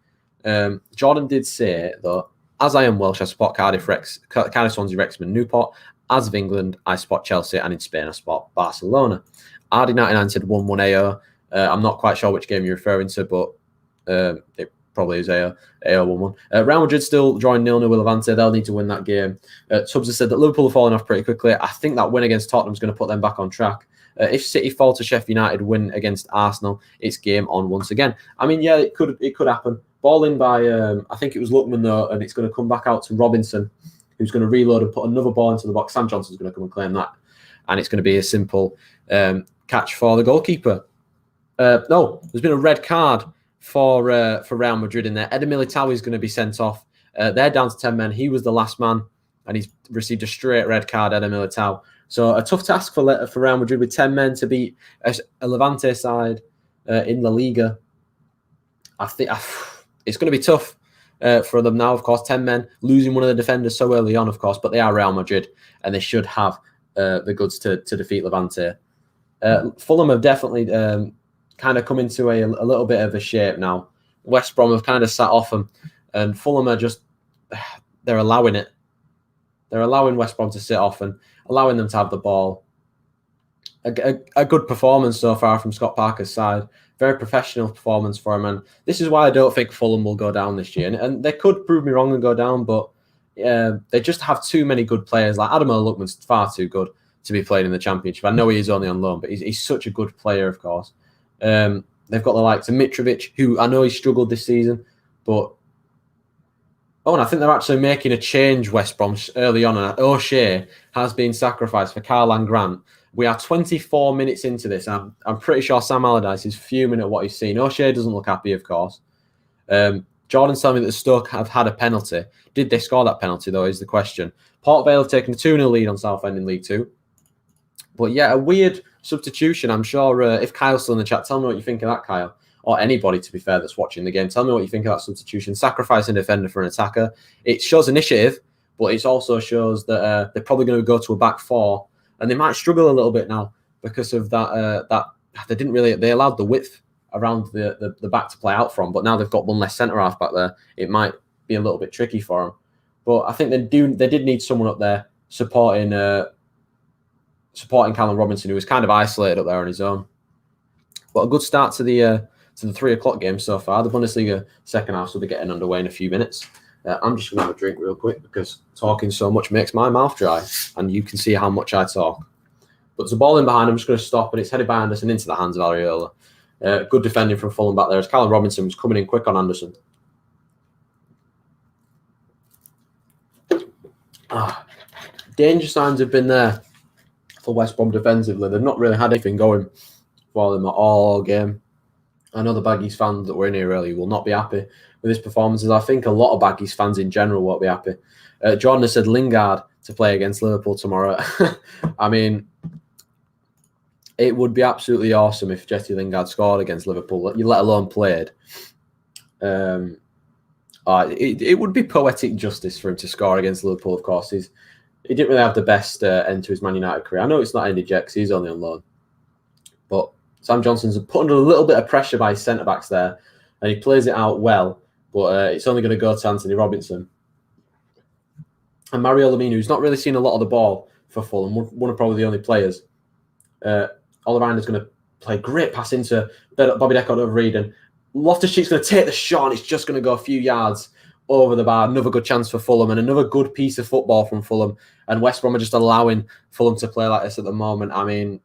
Jordan did say, though, as I am Welsh, I support Cardiff, Swansea, Wrexham, Newport. As of England, I spot Chelsea, and in Spain, I spot Barcelona. RD99 said 1-1 AO. I'm not quite sure which game you're referring to, but it probably is AO 1-1. Real Madrid still drawing 0-0 with Levante. They'll need to win that game. Tubbs has said that Liverpool are falling off pretty quickly. I think that win against Tottenham is going to put them back on track. If City fall to Sheffield United, win against Arsenal, it's game on once again. I mean, yeah, it could happen. Ball in by, I think it was Lookman, though, and it's going to come back out to Robinson, who's going to reload and put another ball into the box. Sam Johnson's going to come and claim that. And it's going to be a simple catch for the goalkeeper. No, there's been a red card for Real Madrid in there. Eder Militao is going to be sent off. They're down to 10 men. He was the last man, and he's received a straight red card, Eder Militao. So a tough task for Real Madrid with 10 men to beat a Levante side in La Liga. I think it's going to be tough. For them now, of course, 10 men, losing one of the defenders so early on, of course, but they are Real Madrid and they should have the goods to defeat Levante. Fulham have definitely kind of come into a little bit of a shape now. West Brom have kind of sat off them, and Fulham are just, they're allowing it. They're allowing West Brom to sit off and allowing them to have the ball. A good performance so far from Scott Parker's side. Very professional performance for him. And this is why I don't think Fulham will go down this year. And they could prove me wrong and go down, but they just have too many good players. Like Adam Lookman's far too good to be playing in the Championship. I know he is only on loan, but he's such a good player, of course. They've got the likes of Mitrovic, who I know he struggled this season, but and I think they're actually making a change, West Brom, early on. And O'Shea has been sacrificed for Karlan Grant. We are 24 minutes into this. I'm pretty sure Sam Allardyce is fuming at what he's seen. O'Shea doesn't look happy, of course. Jordan's telling me that Stoke have had a penalty. Did they score that penalty, though, is the question. Port Vale have taken a 2-0 lead on Southend in League 2. But yeah, a weird substitution. I'm sure if Kyle's still in the chat, tell me what you think of that, Kyle. Or anybody, to be fair, that's watching the game. Tell me what you think of that substitution. Sacrificing a defender for an attacker. It shows initiative, but it also shows that they're probably going to go to a back four. And they might struggle a little bit now because of that. That they allowed the width around the back to play out from, but now they've got one less centre half back there. It might be a little bit tricky for them. But I think they did need someone up there supporting Callum Robinson, who was kind of isolated up there on his own. But a good start to the 3 o'clock game so far. The Bundesliga second half will be getting underway in a few minutes. I'm just going to have a drink real quick because talking so much makes my mouth dry, and you can see how much I talk. But there's a ball in behind. I'm just going to stop, and it's headed by Anderson into the hands of Areola. Good defending from Fulham back there as Callum Robinson was coming in quick on Anderson. Danger signs have been there for West Brom defensively. They've not really had anything going for them at all game. I know the Baggies fans that were in here earlier will not be happy with his performances. I think a lot of Baggies fans in general won't be happy. Jordan has said Lingard to play against Liverpool tomorrow. I mean, it would be absolutely awesome if Jesse Lingard scored against Liverpool, let alone played. It would be poetic justice for him to score against Liverpool, of course. He didn't really have the best end to his Man United career. I know it's not ended yet because he's only on loan. But Sam Johnson's put under a little bit of pressure by his centre-backs there, and he plays it out well, but it's only going to go to Anthony Robinson. And Mario Lamine, who's not really seen a lot of the ball for Fulham, one of probably the only players. Allardyce is going to play a great pass into Bobby Deckard over Eden. Loftus-Cheek's going to take the shot, and it's just going to go a few yards over the bar. Another good chance for Fulham and another good piece of football from Fulham. And West Brom are just allowing Fulham to play like this at the moment. I mean,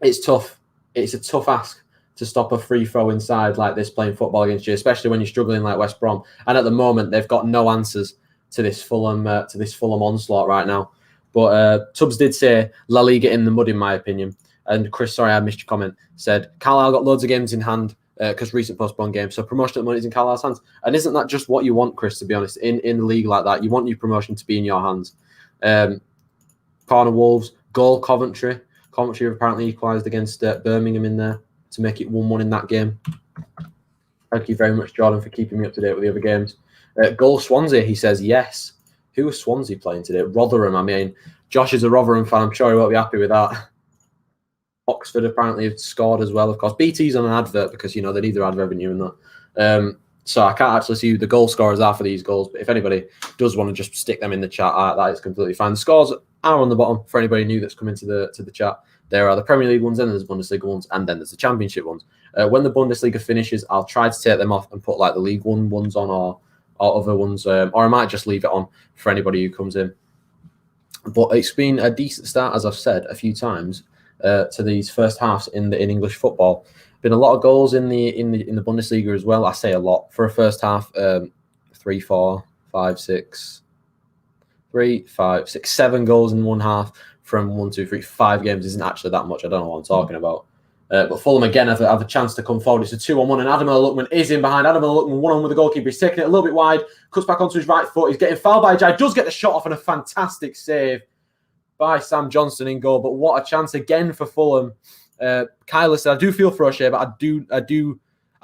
it's tough. It's a tough ask to stop a free throw inside like this playing football against you, especially when you're struggling like West Brom. And at the moment, they've got no answers to this Fulham onslaught right now. But Tubbs did say La Liga in the mud, in my opinion. And Chris, sorry I missed your comment, said Carlisle got loads of games in hand because recent postponed games. So promotion at the moment is in Carlisle's hands. And isn't that just what you want, Chris, to be honest, in the league like that? You want your promotion to be in your hands. Corner Wolves, goal Coventry. Coventry have apparently equalised against Birmingham in there to make it 1-1 in that game. Thank you very much, Jordan, for keeping me up to date with the other games. Goal Swansea, he says, yes. Who was Swansea playing today? Rotherham. I mean, Josh is a Rotherham fan. I'm sure he won't be happy with that. Oxford apparently have scored as well, of course. BT's on an advert because, they need their ad revenue and that. So I can't actually see who the goal scorers are for these goals. But if anybody does want to just stick them in the chat, that is completely fine. The scores are on the bottom for anybody new that's come into the chat. There are the Premier League ones, and there's the Bundesliga ones, and then there's the Championship ones. When the Bundesliga finishes, I'll try to take them off and put like the League One ones on or other ones, or I might just leave it on for anybody who comes in. But it's been a decent start, as I've said a few times, to these first halves in English football. Been a lot of goals in the Bundesliga as well. I say a lot for a first half. 3, 4, 5, 6, 3, 5, 6, 7 goals in one half from 1, 2, 3, 5 games isn't actually that much. I don't know what I'm talking about. But Fulham again have a chance to come forward. It's a 2-on-1, and Adam Lookman is in behind. Adam Lookman 1-on-1 with the goalkeeper. He's taking it a little bit wide, cuts back onto his right foot. He's getting fouled by Ajay. Does get the shot off, and a fantastic save by Sam Johnson in goal. But what a chance again for Fulham. Kyler said, I do feel for O'Shea, but I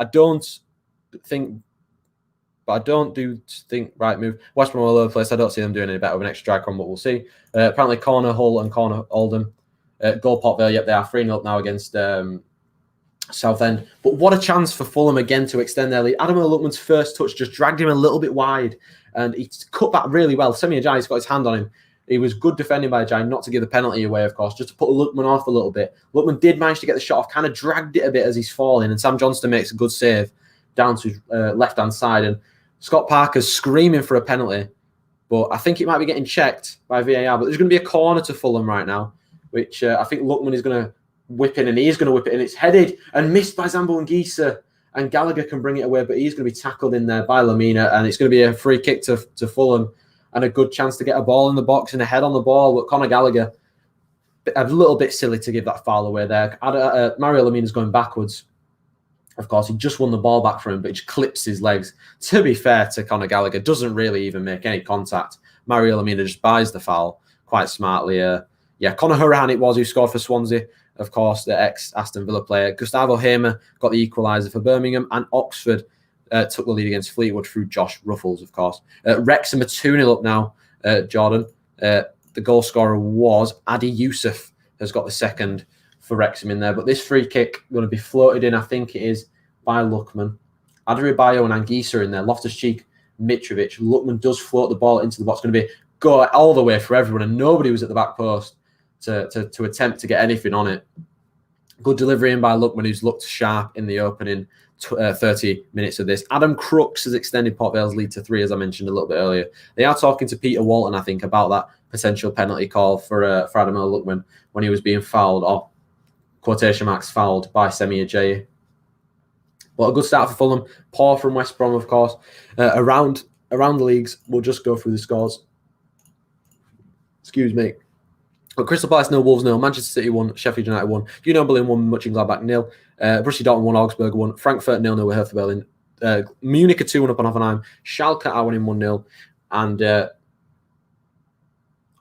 don't think right move. West Brom all over the place. I don't see them doing any better with an extra strike on, but we'll see. Apparently corner Hull and corner Oldham. Goal Port Vale, yep, they are 3-0 up now against Southend. But what a chance for Fulham again to extend their lead. Adam Lookman's first touch just dragged him a little bit wide, and he cut back really well. Semi Ajayi's got his hand on him. He was good defending by Ajayi, not to give the penalty away, of course, just to put Lookman off a little bit. Lookman did manage to get the shot off, kind of dragged it a bit as he's falling, and Sam Johnston makes a good save down to his left-hand side. And Scott Parker's screaming for a penalty, but I think it might be getting checked by VAR. But there's going to be a corner to Fulham right now, which I think Lookman is going to whip in, and he is going to whip it in. It's headed and missed by Zambo Anguissa, and Gallagher can bring it away, but he's going to be tackled in there by Lamina, and it's going to be a free kick to Fulham and a good chance to get a ball in the box and a head on the ball. But Conor Gallagher, a little bit silly to give that foul away there. Mario Lamina's going backwards. Of course, he just won the ball back from him, but he just clips his legs. To be fair to Conor Gallagher, doesn't really even make any contact. Mario Lamina just buys the foul quite smartly. Conor Hurahan it was who scored for Swansea, of course, the ex-Aston Villa player. Gustavo Hamer got the equaliser for Birmingham, and Oxford took the lead against Fleetwood through Josh Ruffles, of course. Wrexham are 2-0 up now, Jordan. The goal scorer was Adi Youssef, has got the second for Wrexham in there. But this free kick going to be floated in, I think it is, by Lookman. Adarabioyo and Anguissa in there. Loftus-Cheek, Mitrovic. Lookman does float the ball into the box. Going to be go all the way for everyone, and nobody was at the back post to attempt to get anything on it. Good delivery in by Lookman, who's looked sharp in the opening 30 minutes of this. Adam Crooks has extended Port Vale's lead to 3, as I mentioned a little bit earlier. They are talking to Peter Walton, I think, about that potential penalty call for Adam Lookman when he was being fouled, or quotation marks fouled, by Semi Ajayi. But a good start for Fulham. Poor from West Brom, of course. Around the leagues, we'll just go through the scores. Excuse me. But Crystal Palace 0, Wolves 0, Manchester City 1, Sheffield United 1, Union Berlin 1, Mönchengladbach 0, Borussia Dortmund 1, Augsburg 1, Frankfurt 0-0 with Hertha Berlin, Munich are 2-1 up on Hoffenheim, Schalke are winning 1-0, and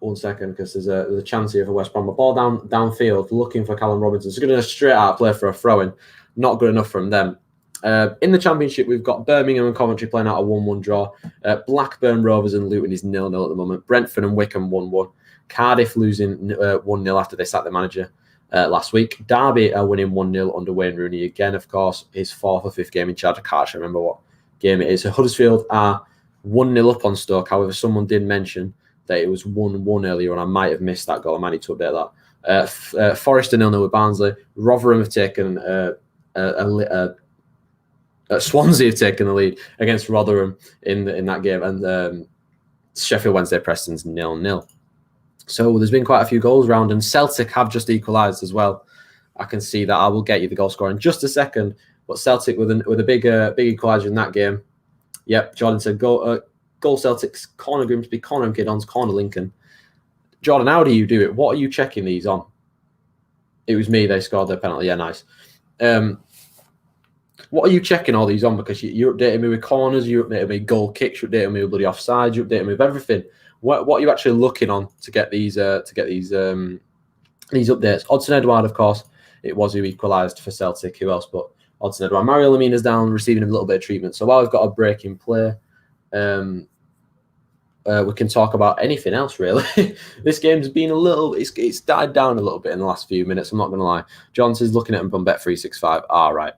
1 second, because there's a chance here for West Brom. A ball downfield, looking for Callum Robinson. So going to straight out play for a throw-in. Not good enough from them. In the Championship, we've got Birmingham and Coventry playing out a 1-1 draw. Blackburn Rovers and Luton is 0-0 at the moment. Brentford and Wickham 1-1. Cardiff losing 1-0 after they sacked the manager last week. Derby are winning 1-0 under Wayne Rooney again, of course. His 4th or 5th game in charge. I can't actually remember what game it is. So Huddersfield are 1-0 up on Stoke. However, someone did mention that it was 1-1 earlier, and I might have missed that goal. I might need to update that. Forest are 0-0 with Barnsley. Rotherham have taken a Swansea have taken the lead against Rotherham in that game, and Sheffield Wednesday Preston's 0-0. So there's been quite a few goals round, and Celtic have just equalised as well. I can see that. I will get you the goal score in just a second. But Celtic with a big equaliser in that game. Yep, Jordan said goal Celtics, corner Grimsby, corner MK Dons, corner Lincoln. Jordan, how do you do it? What are you checking these on? It was me. They scored their penalty. Yeah, nice. What are you checking all these on? Because you're updating me with corners, you're updating me with goal kicks, you're updating me with bloody offsides, you're updating me with everything. What are you actually looking on to get these updates? Odson Edouard, of course, it was who equalised for Celtic. Who else? But Odson Edouard. Mario Lemina's down, receiving a little bit of treatment. So while we've got a break in play, we can talk about anything else really. This game's been it's died down a little bit in the last few minutes. I'm not going to lie. Johnson's looking at him on Bet365. All right.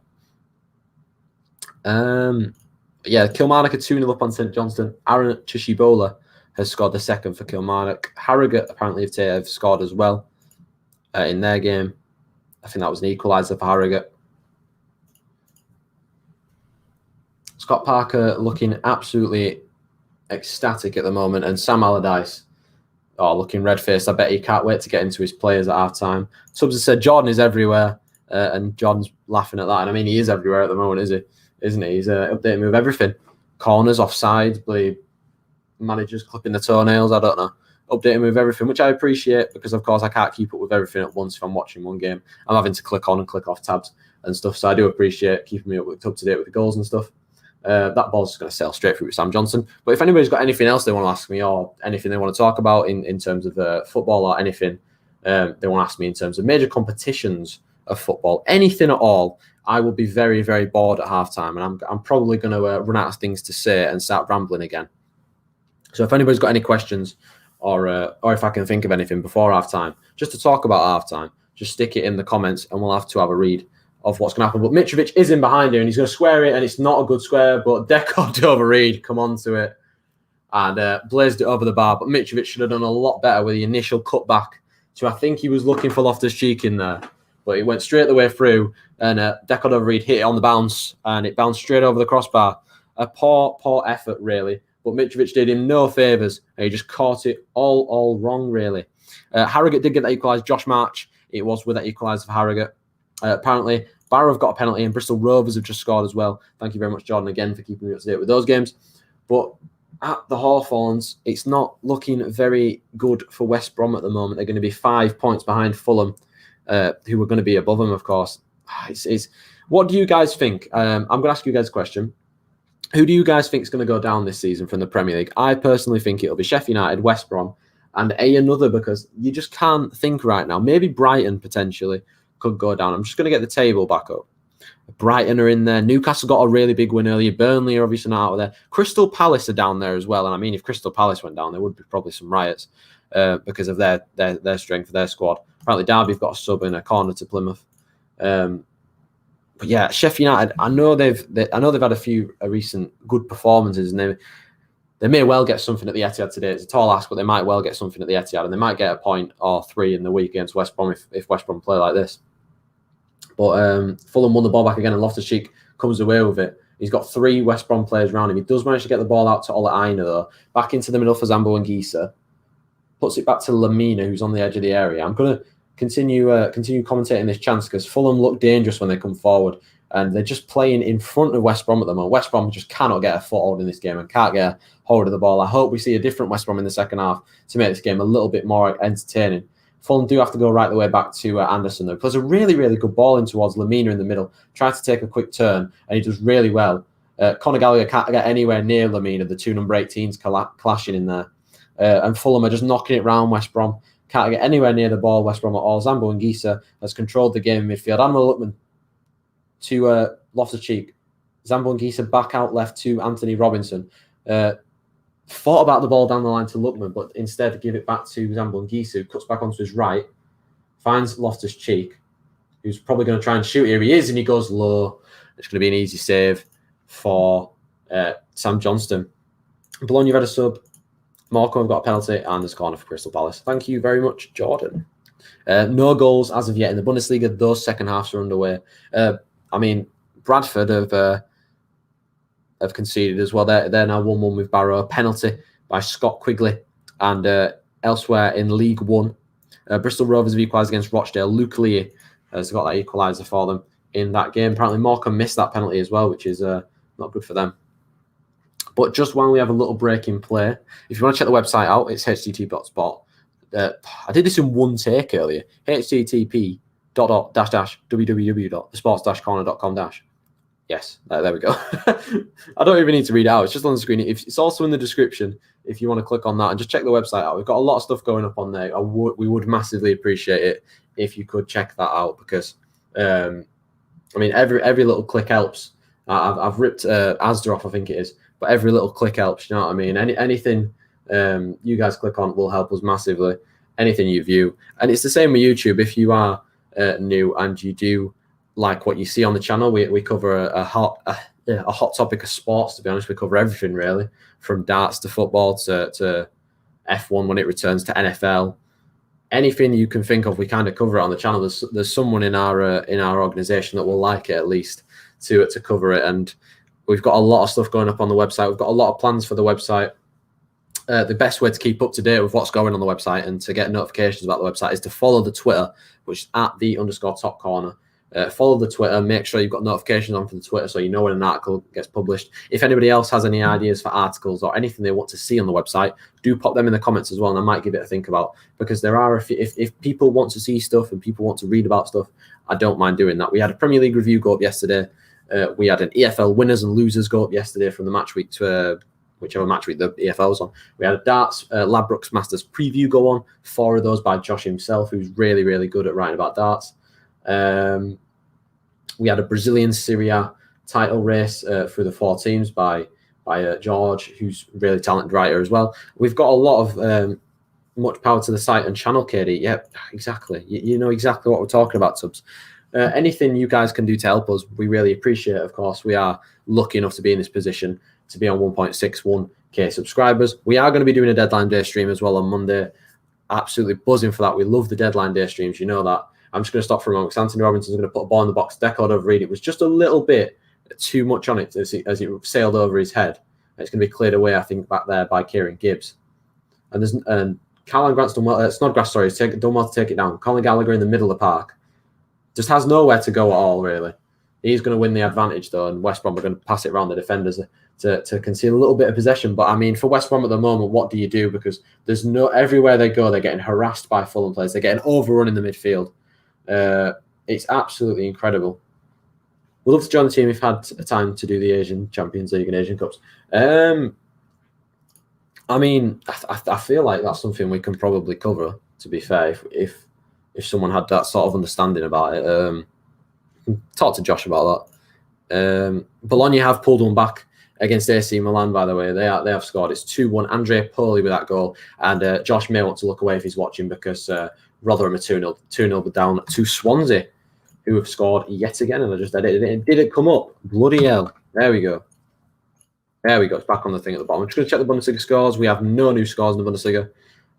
Yeah, Kilmarnock are 2-0 up on St Johnstone. Aaron Chishibola has scored the second for Kilmarnock. Harrogate apparently have scored as well in their game. I think that was an equaliser for Harrogate. Scott Parker looking absolutely ecstatic at the moment, and Sam Allardyce looking red-faced. I bet he can't wait to get into his players at half-time. Tubbs has said Jordan is everywhere, and Jordan's laughing at that. And I mean, he is everywhere at the moment, isn't he? He's updating me with everything. Corners, offsides, bloody managers clipping the toenails, I don't know. Updating me with everything, which I appreciate because, of course, I can't keep up with everything at once if I'm watching one game. I'm having to click on and click off tabs and stuff, so I do appreciate keeping me up to date with the goals and stuff. That ball's just going to sail straight through with Sam Johnson. But if anybody's got anything else they want to ask me or anything they want to talk about in terms of football or anything they want to ask me in terms of major competitions of football, anything at all, I will be very, very bored at halftime, and I'm probably going to run out of things to say and start rambling again. So if anybody's got any questions or if I can think of anything before halftime, just to talk about halftime, just stick it in the comments and we'll have to have a read of what's going to happen. But Mitrovic is in behind here and he's going to square it, and it's not a good square, but Deco did overread, come on to it, and blazed it over the bar. But Mitrovic should have done a lot better with the initial cutback. So I think he was looking for Loftus-Cheek in there, but he went straight the way through, and Deco overread hit it on the bounce, and it bounced straight over the crossbar. A poor effort, really. But Mitrovic did him no favours, and he just caught it all wrong, really. Harrogate did get that equalised. Josh March, it was with that equaliser for Harrogate. Apparently, Barrow have got a penalty, and Bristol Rovers have just scored as well. Thank you very much, Jordan, again, for keeping me up to date with those games. But at the Hawthorns, it's not looking very good for West Brom at the moment. They're going to be 5 points behind Fulham, who are going to be above them, of course. What do you guys think? I'm going to ask you guys a question. Who do you guys think is going to go down this season from the Premier League? I personally think it'll be Sheffield United, West Brom, and another, because you just can't think right now. Maybe Brighton potentially could go down. I'm just going to get the table back up. Brighton are in there. Newcastle got a really big win earlier. Burnley are obviously not out of there. Crystal Palace are down there as well. And I mean, if Crystal Palace went down, there would be probably some riots because of their strength of their squad. Apparently, Derby have got a sub in a corner to Plymouth. But yeah, Sheffield United, I know they've had a few recent good performances, and they may well get something at the Etihad today. It's a tall ask, but they might well get something at the Etihad, and they might get a point or three in the week against West Brom if West Brom play like this. But Fulham won the ball back again, and Loftus-Cheek comes away with it. He's got 3 West Brom players around him. He does manage to get the ball out to Ola Aina, though. Back into the middle for Zambo and Gisa. Puts it back to Lamina, who's on the edge of the area. I'm going to continue commentating this chance because Fulham look dangerous when they come forward, and they're just playing in front of West Brom at the moment. West Brom just cannot get a foothold in this game and can't get a hold of the ball. I hope we see a different West Brom in the second half to make this game a little bit more entertaining. Fulham do have to go right the way back to Anderson, though. There's a really, really good ball in towards Lamina in the middle. Tries to take a quick turn, and he does really well. Conor Gallagher can't get anywhere near Lamina. The 2 number 18s clashing in there. And Fulham are just knocking it round West Brom. Can't get anywhere near the ball, West Brom at all. Zambo and Gisa has controlled the game in midfield. Admiral Luckman to Loftus-Cheek. Zambo and Gisa back out left to Anthony Robinson. Thought about the ball down the line to Luckman, but instead give it back to Zambo and Gisa, who cuts back onto his right, finds Loftus-Cheek, who's probably going to try and shoot. Here he is, and he goes low. It's going to be an easy save for Sam Johnston. Bologna have had a sub. Marco have got a penalty, and there's a corner for Crystal Palace. Thank you very much, Jordan. No goals as of yet in the Bundesliga. Those second halves are underway. I mean, Bradford have have conceded as well. They're now 1-1 with Barrow. A penalty by Scott Quigley. And elsewhere in League One, Bristol Rovers have equalised against Rochdale. Luke Lee has got that equaliser for them in that game. Apparently Morecambe missed that penalty as well, which is not good for them. But just while we have a little break in play, if you want to check the website out, it's htt.spot. I did this in one take earlier. http://www.thesports-corner.com. Yes, there we go. I don't even need to read it out. It's just on the screen. It's also in the description if you want to click on that and just check the website out. We've got a lot of stuff going up on there. We would massively appreciate it if you could check that out because, I mean, every little click helps. I've ripped Asda off, I think it is, but every little click helps. You know what I mean? Anything you guys click on will help us massively. Anything you view, and it's the same with YouTube. If you are new and you do like what you see on the channel, we cover a hot topic of sports. To be honest, we cover everything really, from darts to football to F1 when it returns to NFL. Anything you can think of, we kind of cover it on the channel. There's someone in our organization that will like it at least to cover it, and we've got a lot of stuff going up on the website. We've got a lot of plans for the website. The best way to keep up to date with what's going on the website and to get notifications about the website is to follow the Twitter, which is at @the_top-corner. Follow the Twitter. Make sure you've got notifications on for the Twitter so you know when an article gets published. If anybody else has any ideas for articles or anything they want to see on the website, do pop them in the comments as well, and I might give it a think about, because there are if people want to see stuff and people want to read about stuff, I don't mind doing that. We had a Premier League review go up yesterday. We had an EFL winners and losers go up yesterday from the match week to whichever match week the EFL was on. We had a darts Ladbrokes Masters preview go on, 4 of those by Josh himself, who's really, really good at writing about darts. We had a Brazilian Serie A title race through the 4 teams by George, who's a really talented writer as well. We've got a lot of much power to the site and channel, KD. Yep, exactly. You know exactly what we're talking about, Tubbs. Anything you guys can do to help us, we really appreciate it. Of course, we are lucky enough to be in this position to be on 1.61k subscribers. We are going to be doing a deadline day stream as well on Monday. Absolutely buzzing for that. We love the deadline day streams. You know that. I'm just going to stop for a moment because Anthony Robinson's going to put a ball in the box. Decord overread. It was just a little bit too much on it as it sailed over his head. It's going to be cleared away, I think, back there by Kieran Gibbs. And there's Caroline Grant's done well. Snodgrass, sorry, done well to take it down. Colin Gallagher in the middle of the park just has nowhere to go at all, really. He's going to win the advantage, though, and West Brom are going to pass it around the defenders to conceal a little bit of possession. But, I mean, for West Brom at the moment, what do you do? Because there's everywhere they go, they're getting harassed by Fulham players. They're getting overrun in the midfield. It's absolutely incredible. We'd love to join the team if had time to do the Asian Champions League and Asian Cups. I mean, I feel like that's something we can probably cover, to be fair, if someone had that sort of understanding about it. Talk to Josh about that. Bologna have pulled one back against AC Milan, by the way. They have scored. It's 2-1. Andrea Poli with that goal. And Josh may want to look away if he's watching because Rotherham are 2-0 down to Swansea, who have scored yet again. And I just edited it. Did it come up? Bloody hell. There we go. It's back on the thing at the bottom. I'm just going to check the Bundesliga scores. We have no new scores in the Bundesliga.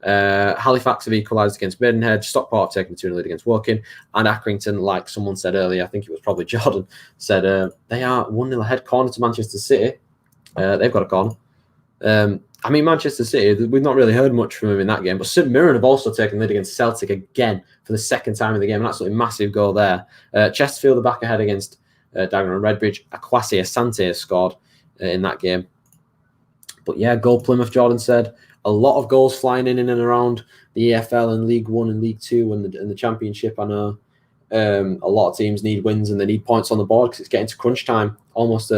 Halifax have equalised against Maidenhead. Stockport have taken the 2-0 lead against Woking. And Accrington, like someone said earlier, I think it was probably Jordan, said they are 1-0 ahead, corner to Manchester City. They've got a corner. I mean, Manchester City, we've not really heard much from them in that game, but St Mirren have also taken the lead against Celtic again for the second time in the game. An absolutely massive goal there. Chesterfield are back ahead against Dagenham and Redbridge. Akwasi Asante has scored in that game. But yeah, goal Plymouth, Jordan said. A lot of goals flying in and around the EFL and League One and League Two and the Championship. I know a lot of teams need wins and they need points on the board because it's getting to crunch time, almost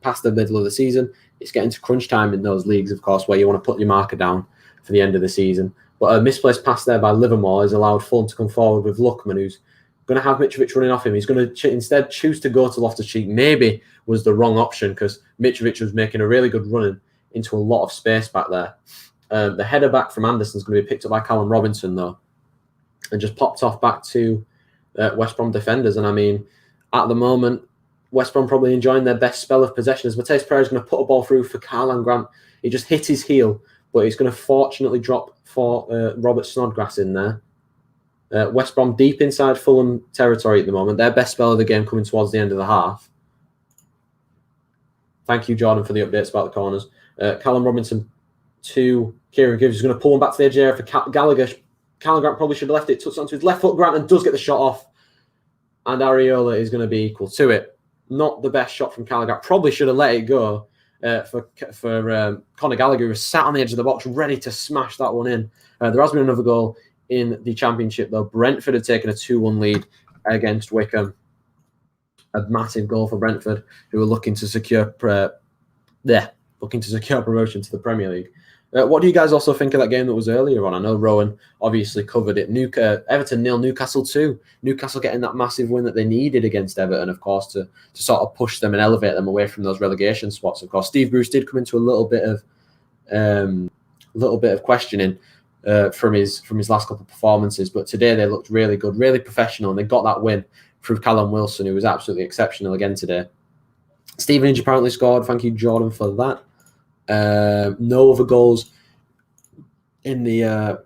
past the middle of the season. It's getting to crunch time in those leagues, of course, where you want to put your marker down for the end of the season. But a misplaced pass there by Livermore has allowed Fulham to come forward with Luckman, who's going to have Mitrovic running off him. He's going to instead choose to go to Loftus-Cheek. Maybe was the wrong option because Mitrovic was making a really good run into a lot of space back there. The header back from Anderson's going to be picked up by Callum Robinson, though, and just popped off back to West Brom defenders. And I mean, at the moment, West Brom probably enjoying their best spell of possession as Mateus Pereira is going to put a ball through for Caroline Grant. He just hit his heel, but he's going to fortunately drop for Robert Snodgrass in there. West Brom deep inside Fulham territory at the moment. Their best spell of the game coming towards the end of the half. Thank you, Jordan, for the updates about the corners. Callum Robinson to Kieren Gibbs is going to pull him back to the edge area for Gallagher. Callum Grant probably should have left it, touched onto his left foot. Grant and does get the shot off. And Areola is going to be equal to it. Not the best shot from Callum Grant. Probably should have let it go for Conor Gallagher, who was sat on the edge of the box, ready to smash that one in. There has been another goal in the Championship, though. Brentford had taken a 2-1 lead against Wickham. A massive goal for Brentford, who are looking to secure promotion to the Premier League. What do you guys also think of that game that was earlier on? I know Rowan obviously covered it. Everton 0, Newcastle 2. Newcastle getting that massive win that they needed against Everton, of course, to sort of push them and elevate them away from those relegation spots. Of course, Steve Bruce did come into a little bit of questioning from his last couple of performances, but today they looked really good, really professional, and they got that win through Callum Wilson, who was absolutely exceptional again today. Stevenage apparently scored. Thank you, Jordan, for that. No other goals in the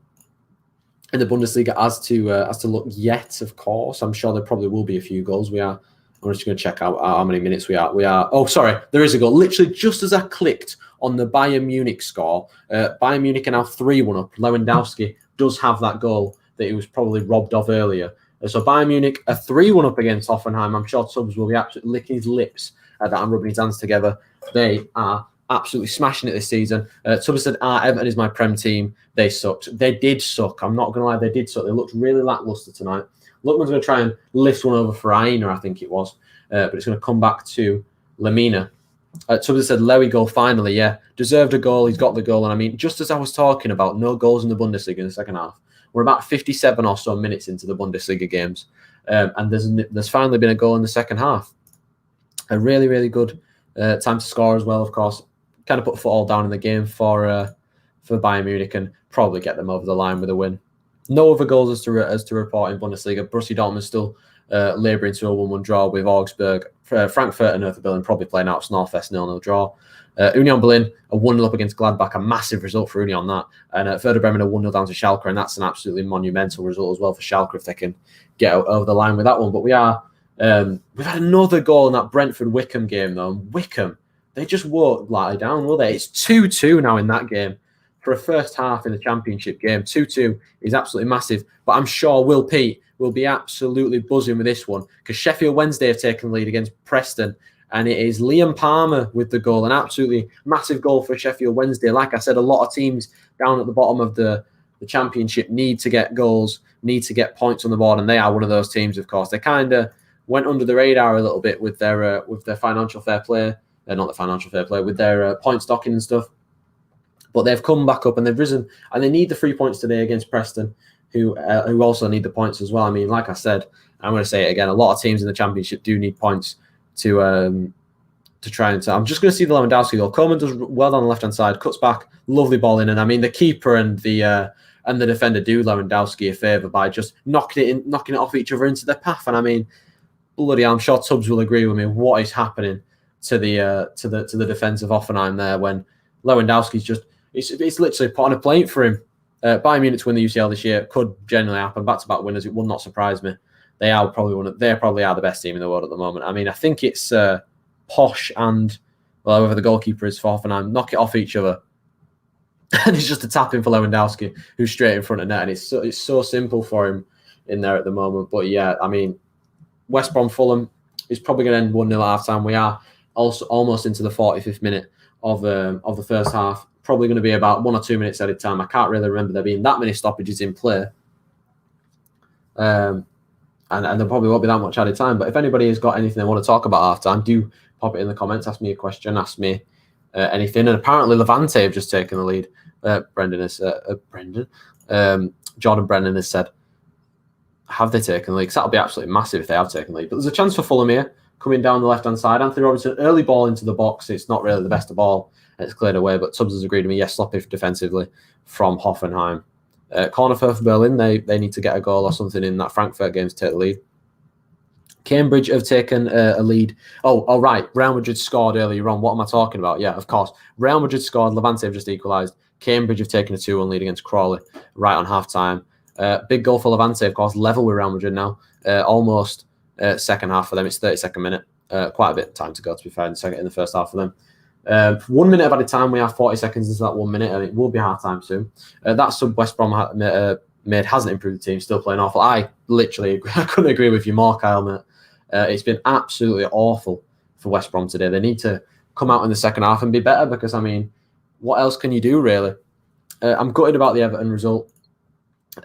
Bundesliga as to look yet. Of course, I'm sure there probably will be a few goals. I'm just going to check out how many minutes we are. Oh, sorry, there is a goal. Literally, just as I clicked on the Bayern Munich score, Bayern Munich are now 3-1 up. Lewandowski does have that goal that he was probably robbed of earlier. So Bayern Munich are 3-1 up against Hoffenheim. I'm sure Tubbs will be absolutely licking his lips at that and rubbing his hands together. They are absolutely smashing it this season. Tubbs said, Everton is my Prem team. They sucked. They did suck. I'm not going to lie. They did suck. They looked really lacklustre tonight. Lookman's going to try and lift one over for Aina, I think it was. But it's going to come back to Lamina. Tubbs said, Lewy goal finally. Yeah, deserved a goal. He's got the goal. And I mean, just as I was talking about no goals in the Bundesliga in the second half, we're about 57 or so minutes into the Bundesliga games. And there's finally been a goal in the second half. A really, really good time to score as well, of course. Kind of put a foot all down in the game for Bayern Munich and probably get them over the line with a win. No other goals as to report in Bundesliga. Borussia Dortmund still labouring to a 1-1 draw with Augsburg. Frankfurt and Hertha Berlin probably playing out Snorfest 0-0 draw. Union Berlin a 1-0 up against Gladbach, a massive result for Union that. And Werder Bremen a 1-0 down to Schalke, and that's an absolutely monumental result as well for Schalke if they can get over the line with that one. But we've had another goal in that Brentford-Wickham game though. And Wickham, they just won't lie down, will they? It's 2-2 now in that game. For a first half in the Championship game, 2-2 is absolutely massive. But I'm sure Will Pete will be absolutely buzzing with this one because Sheffield Wednesday have taken the lead against Preston. And it is Liam Palmer with the goal, an absolutely massive goal for Sheffield Wednesday. Like I said, a lot of teams down at the bottom of the Championship need to get goals, need to get points on the board, and they are one of those teams, of course. They kind of went under the radar a little bit with their financial fair play, not the financial fair play, with their point stocking and stuff. But they've come back up and they've risen, and they need the 3 points today against Preston, who also need the points as well. I mean, like I said, I'm going to say it again, a lot of teams in the Championship do need points to try and... I'm just going to see the Lewandowski goal. Coleman does well on the left-hand side, cuts back, lovely ball in, and I mean, the keeper and the defender do Lewandowski a favour by just knocking it off each other into their path. And I mean, bloody, I'm sure Tubbs will agree with me. What is happening to the defence of Hoffenheim there when Lewandowski's just... It's literally put on a plate for him. Bayern Munich to win the UCL this year could generally happen. Back-to-back winners, it would not surprise me. They probably are the best team in the world at the moment. I mean, I think it's Posh and whoever the goalkeeper is for Hoffenheim knock it off each other, and it's just a tap in for Lewandowski, who's straight in front of net, and it's so simple for him in there at the moment. But yeah, I mean, West Brom Fulham is probably going to end 1-0 at half time. We are also almost into the 45th minute of the first half. Probably going to be about 1 or 2 minutes at a time. I can't really remember there being that many stoppages in play. And there probably won't be that much added time. But if anybody has got anything they want to talk about halftime, do pop it in the comments. Ask me a question. Ask me anything. And apparently Levante have just taken the lead. Jordan Brennan has said, have they taken the lead? 'Cause that'll be absolutely massive if they have taken the lead. But there's a chance for Fulham here, coming down the left-hand side. Anthony Robinson, early ball into the box. It's not really the best of ball. It's cleared away. But Tubbs has agreed with me. Yes, sloppy defensively from Hoffenheim. Corner for Berlin, they need to get a goal or something in that Frankfurt game to take the lead. Cambridge have taken a lead. Oh, right. Real Madrid scored earlier on. What am I talking about? Yeah, of course. Real Madrid scored. Levante have just equalised. Cambridge have taken a 2-1 lead against Crawley right on half-time. Big goal for Levante, of course. Level with Real Madrid now. Almost second half for them. It's 32nd minute. Quite a bit of time to go, to be fair, in the first half for them. 1 minute of added time, we have 40 seconds into that 1 minute, and it will be half time soon. That sub West Brom made hasn't improved the team, still playing awful. I couldn't agree with you more, Kyle, mate. It's been absolutely awful for West Brom today. They need to come out in the second half and be better because, I mean, what else can you do, really? I'm gutted about the Everton result.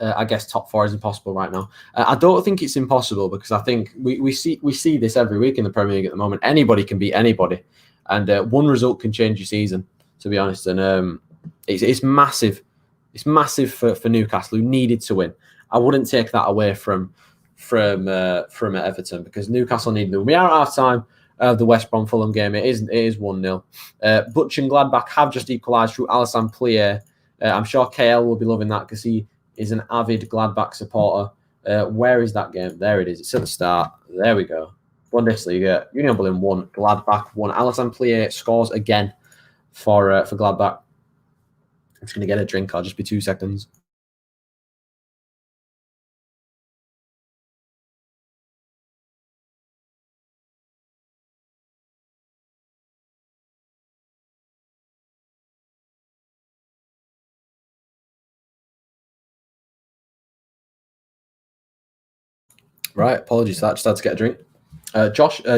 I guess top 4 is impossible right now. I don't think it's impossible because I think we see this every week in the Premier League at the moment. Anybody can beat anybody, and one result can change your season, to be honest. And it's massive. It's massive for Newcastle, who needed to win. I wouldn't take that away from Everton because Newcastle needed to win. We are at half time of the West Brom Fulham game. It is 1-0. Butch and Gladbach have just equalised through Alassane Plie. I'm sure KL will be loving that because he is an avid Gladbach supporter. Where is that game? There it is. It's at the start. There we go. Bundesliga. Union Berlin 1, Gladbach 1. Alassane Plie scores again for Gladbach. I'm just going to get a drink. I'll just be 2 seconds. Right, apologies for that. Just had to get a drink.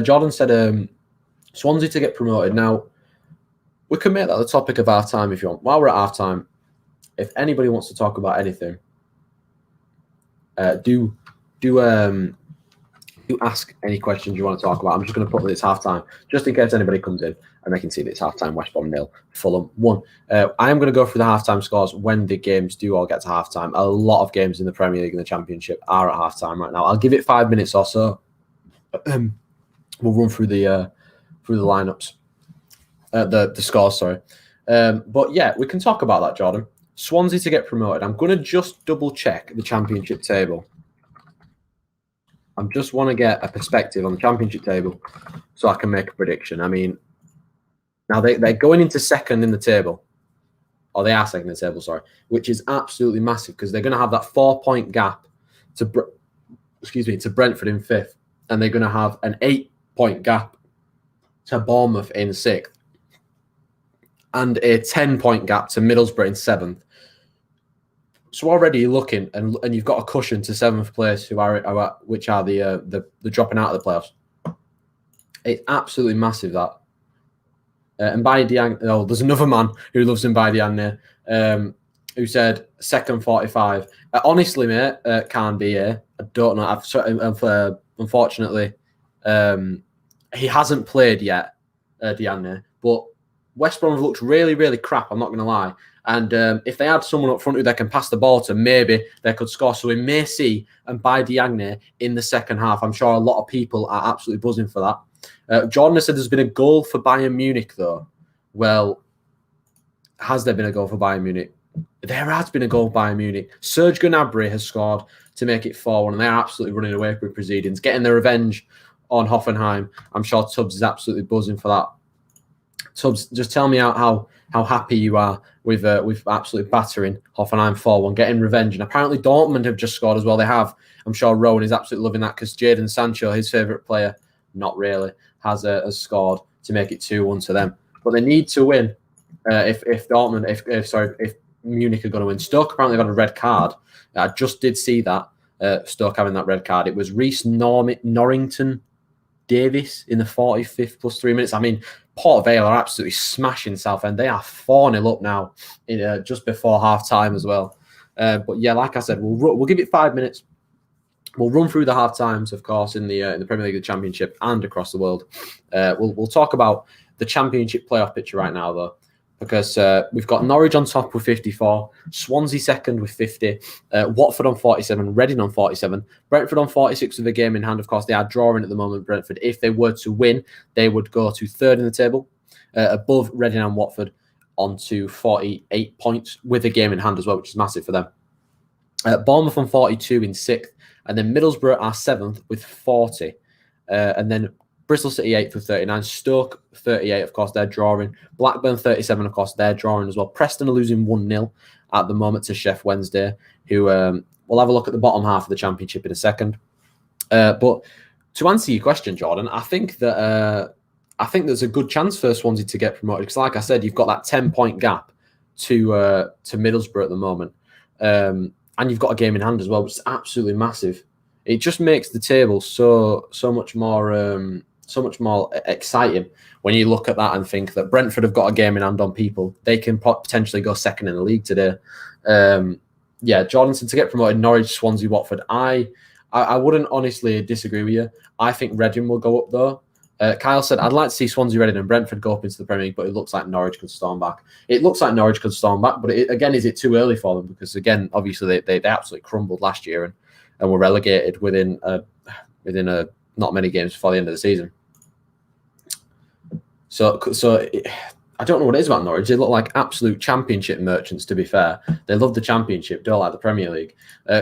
Jordan said Swansea to get promoted. Now, we can make that the topic of half time if you want. While we're at half time, if anybody wants to talk about anything, do ask any questions you want to talk about. I'm just going to put that it's half time, just in case anybody comes in and they can see that it's half time. West Brom 0, Fulham 1. I am going to go through the half time scores when the games do all get to half time. A lot of games in the Premier League and the Championship are at half time right now. I'll give it 5 minutes or so. We'll run through the lineups, the scores. Sorry, but yeah, we can talk about that, Jordan. Swansea to get promoted. I'm going to just double check the Championship table. I just want to get a perspective on the Championship table so I can make a prediction. I mean, now they're going into second in the table, or they are second in the table, sorry, which is absolutely massive because they're going to have that 4-point gap to Brentford in 5th, and they're going to have an 8-point gap to Bournemouth in 6th, and a 10-point gap to Middlesbrough in 7th. So already you're looking, and you've got a cushion to 7th place, which are the dropping out of the playoffs. It's absolutely massive, that. And Mbaye Diagne, there's another man who loves Mbaye Diagne, who said second 45. Honestly, mate, can't be here. I don't know. Unfortunately, he hasn't played yet, Diagne, but West Brom have looked really, really crap, I'm not going to lie. And if they had someone up front who they can pass the ball to, maybe they could score. So we may see Mbaye Diagne in the second half. I'm sure a lot of people are absolutely buzzing for that. Jordan has said there's been a goal for Bayern Munich, though. Well, has there been a goal for Bayern Munich? There has been a goal for Bayern Munich. Serge Gnabry has scored to make it 4-1, and they're absolutely running away with proceedings, getting their revenge on Hoffenheim. I'm sure Tubbs is absolutely buzzing for that. Tubbs, just tell me how happy you are with absolutely battering Hoffenheim 4-1, getting revenge. And apparently Dortmund have just scored as well. They have. I'm sure Rowan is absolutely loving that because Jadon Sancho, his favourite player, not really, has scored to make it 2-1 to them. But they need to win if Munich are going to win. Stoke apparently got a red card. I just did see that, Stoke having that red card. It was Reece Norrington Davis in the 45th plus 3 minutes. I mean, Port Vale are absolutely smashing Southend. They are 4-0 up now, just before half time as well. But yeah, like I said, we'll give it 5 minutes. We'll run through the half times, of course, in the Premier League, the Championship, and across the world. We'll talk about the Championship playoff picture right now, though, because we've got Norwich on top with 54, Swansea second with 50, Watford on 47, Reading on 47, Brentford on 46 with a game in hand. Of course, they are drawing at the moment, Brentford. If they were to win, they would go to third in the table, above Reading and Watford, onto 48 points with a game in hand as well, which is massive for them. Bournemouth on 42 in 6th, and then Middlesbrough are 7th with 40, and then Bristol City 8th with 39, Stoke 38, of course, they're drawing. Blackburn 37, of course, they're drawing as well. Preston are losing 1-0 at the moment to Sheff Wednesday, who we'll have a look at the bottom half of the Championship in a second. But to answer your question, Jordan, I think that I think there's a good chance for Swansea to get promoted because, like I said, you've got that 10-point gap to Middlesbrough at the moment, and you've got a game in hand as well, which is absolutely massive. It just makes the table so much more exciting when you look at that and think that Brentford have got a game in hand on people. They can potentially go second in the league today. Jordanson to get promoted, Norwich, Swansea, Watford. I wouldn't honestly disagree with you. I think Reading will go up though. Kyle said, I'd like to see Swansea, Reading and Brentford go up into the Premier League, but it looks like Norwich could storm back. It looks like Norwich could storm back, but again, is it too early for them? Because again, obviously they absolutely crumbled last year and were relegated within not many games before the end of the season. So I don't know what it is about Norwich. They look like absolute championship merchants, to be fair. They love the championship, don't like the Premier League.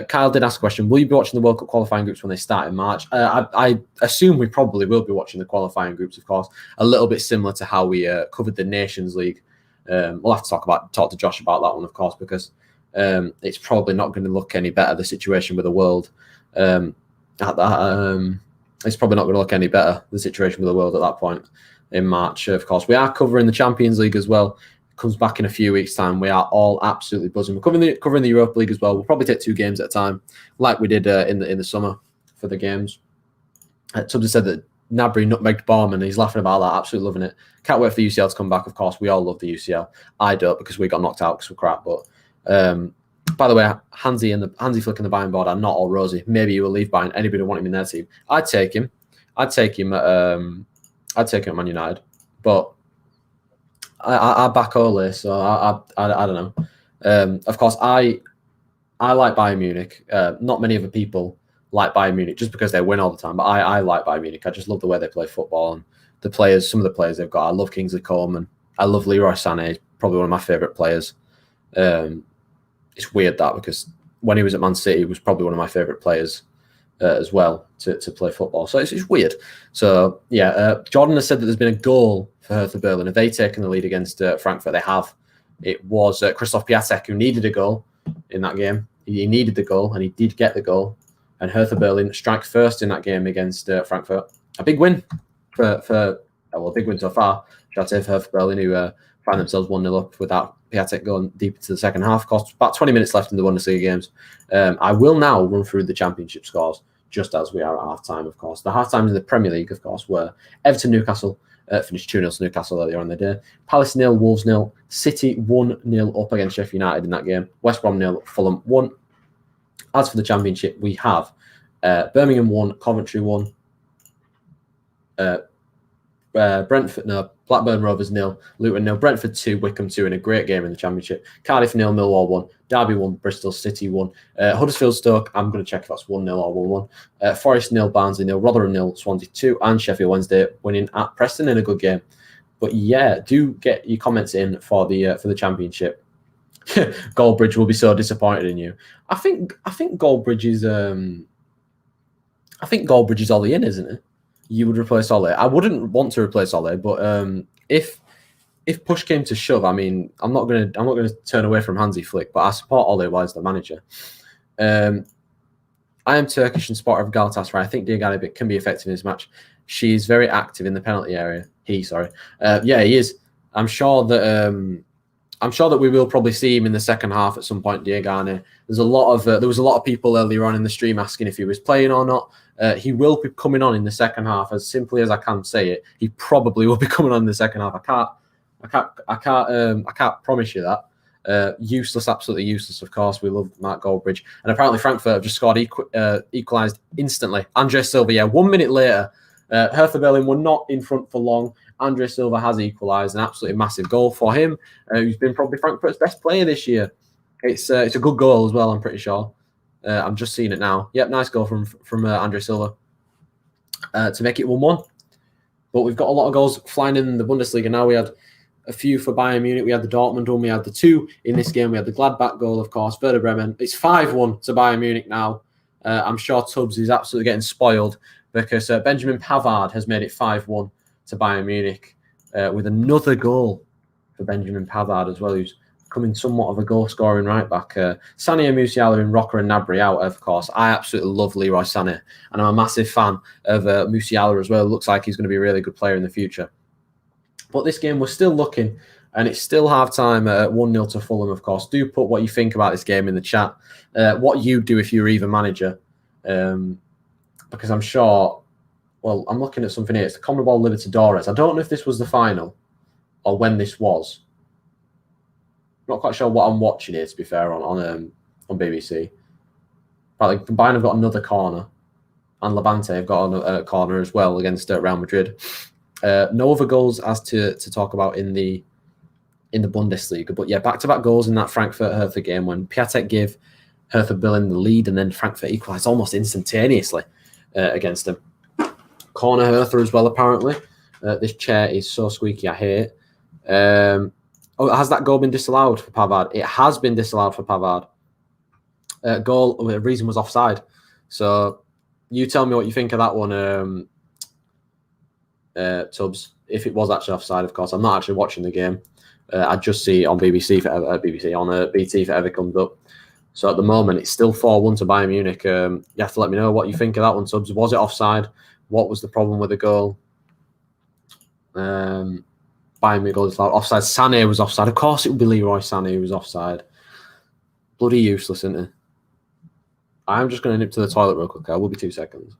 Kyle did ask a question, will you be watching the World Cup qualifying groups when they start in March? I assume we probably will be watching the qualifying groups, of course, a little bit similar to how we covered the Nations League. We'll have to talk to Josh about that one, of course, because it's probably not going to look any better, the situation with the world. It's probably not going to look any better, the situation with the world at that point. In March, of course. We are covering the Champions League as well. It comes back in a few weeks' time. We are all absolutely buzzing. We're covering the Europa League as well. We'll probably take 2 games at a time, like we did in the summer for the games. Somebody said that Nabry nutmegged Brom, and he's laughing about that. Absolutely loving it. Can't wait for the UCL to come back. Of course, we all love the UCL. I don't, because we got knocked out because we're crap. But by the way, Hansi Flick and the Bayern board are not all rosy. Maybe he will leave Bayern. Anybody want him in their team? I'd take him. I'd take him at Man United, but I back Ole, so I don't know. Of course, I like Bayern Munich. Not many other people like Bayern Munich just because they win all the time, but I like Bayern Munich. I just love the way they play football and the players. Some of the players they've got. I love Kingsley Coman. I love Leroy Sané. Probably one of my favourite players. It's weird that because when he was at Man City, he was probably one of my favourite players. As well to play football. So it's weird. So, Jordan has said that there's been a goal for Hertha Berlin. Have they taken the lead against Frankfurt? They have. It was Christoph Piatek who needed a goal in that game. He needed the goal, and he did get the goal. And Hertha Berlin strike first in that game against Frankfurt. A big win a big win so far. Shout out to Hertha Berlin, who find themselves 1-0 up without Piatek going deep into the second half. Cost about 20 minutes left in the Bundesliga games. I will now run through the championship scores, just as we are at half-time, of course. The half-times in the Premier League, of course, were Everton-Newcastle, finished 2-0 to Newcastle earlier on the day. Palace 0, Wolves 0. City 1-0 up against Sheffield United in that game. West Brom 0, Fulham 1. As for the championship, we have Birmingham 1, Coventry 1. Blackburn Rovers 0, Luton 0, Brentford 2, Wycombe 2 in a great game in the Championship. Cardiff 0, Millwall 1, Derby 1, Bristol City 1, Huddersfield Stoke, I'm going to check if that's 1-0 or 1-1. Forest 0, Barnsley 0, Rotherham 0, Swansea 2, and Sheffield Wednesday winning at Preston in a good game. But yeah, do get your comments in for the Championship. Goldbridge will be so disappointed in you. I think Goldbridge is Ollie in, isn't it? You would replace Ole. I wouldn't want to replace Ole, but if push came to shove, I mean, I'm not gonna turn away from Hansi Flick, but I support Ole while he's the manager. I am Turkish and supporter of Galatasaray. I think Diagne can be effective in this match. She's very active in the penalty area. He is. I'm sure that we will probably see him in the second half at some point, Diagne. There was a lot of people earlier on in the stream asking if he was playing or not. He will be coming on in the second half, as simply as I can say it. He probably will be coming on in the second half. I can't promise you that. Useless, absolutely useless. Of course, we love Mark Goldbridge, and apparently Frankfurt have just scored equalised instantly. Andre Silva, 1 minute later, Hertha Berlin were not in front for long. Andre Silva has equalised, an absolutely massive goal for him. Who's been probably Frankfurt's best player this year. It's a good goal as well, I'm pretty sure. I'm just seeing it now. Yep, nice goal from Andre Silva to make it 1-1. But we've got a lot of goals flying in the Bundesliga now. We had a few for Bayern Munich. We had the Dortmund one. We had the 2 in this game. We had the Gladbach goal, of course. Werder Bremen. It's 5-1 to Bayern Munich now. I'm sure Tubbs is absolutely getting spoiled because Benjamin Pavard has made it 5-1 to Bayern Munich with another goal for Benjamin Pavard as well, who's becoming somewhat of a goal-scoring right-back. Sané and Musiala and Rocker and Gnabry out, of course. I absolutely love Leroy Sané, and I'm a massive fan of Musiala as well. Looks like he's going to be a really good player in the future. But this game, we're still looking, and it's still half-time at 1-0 to Fulham, of course. Do put what you think about this game in the chat. What you'd do if you were either manager. Because I'm sure... Well, I'm looking at something here. It's the CONMEBOL Libertadores. I don't know if this was the final or when this was. Not quite sure what I'm watching here, to be fair, on BBC. But Bayern have got another corner, and Levante have got a corner as well against Real Madrid. No other goals as to talk about in the Bundesliga, but yeah, back-to-back goals in that Frankfurt-Hertha game when Piatek gave Hertha Berlin the lead, and then Frankfurt equalised almost instantaneously against them. Corner Hertha as well, apparently. This chair is so squeaky, I hate it. Has that goal been disallowed for Pavard? It has been disallowed for Pavard. Goal, the reason was offside. So you tell me what you think of that one, Tubbs. If it was actually offside, of course. I'm not actually watching the game. I just see it on BBC, on BT if it ever comes up. So at the moment, it's still 4-1 to Bayern Munich. You have to let me know what you think of that one, Tubbs. Was it offside? What was the problem with the goal? Bayern Munich goal is offside. Sané was offside. Of course, it would be Leroy Sané who was offside. Bloody useless, isn't it? I'm just going to nip to the toilet real quick. I will be 2 seconds.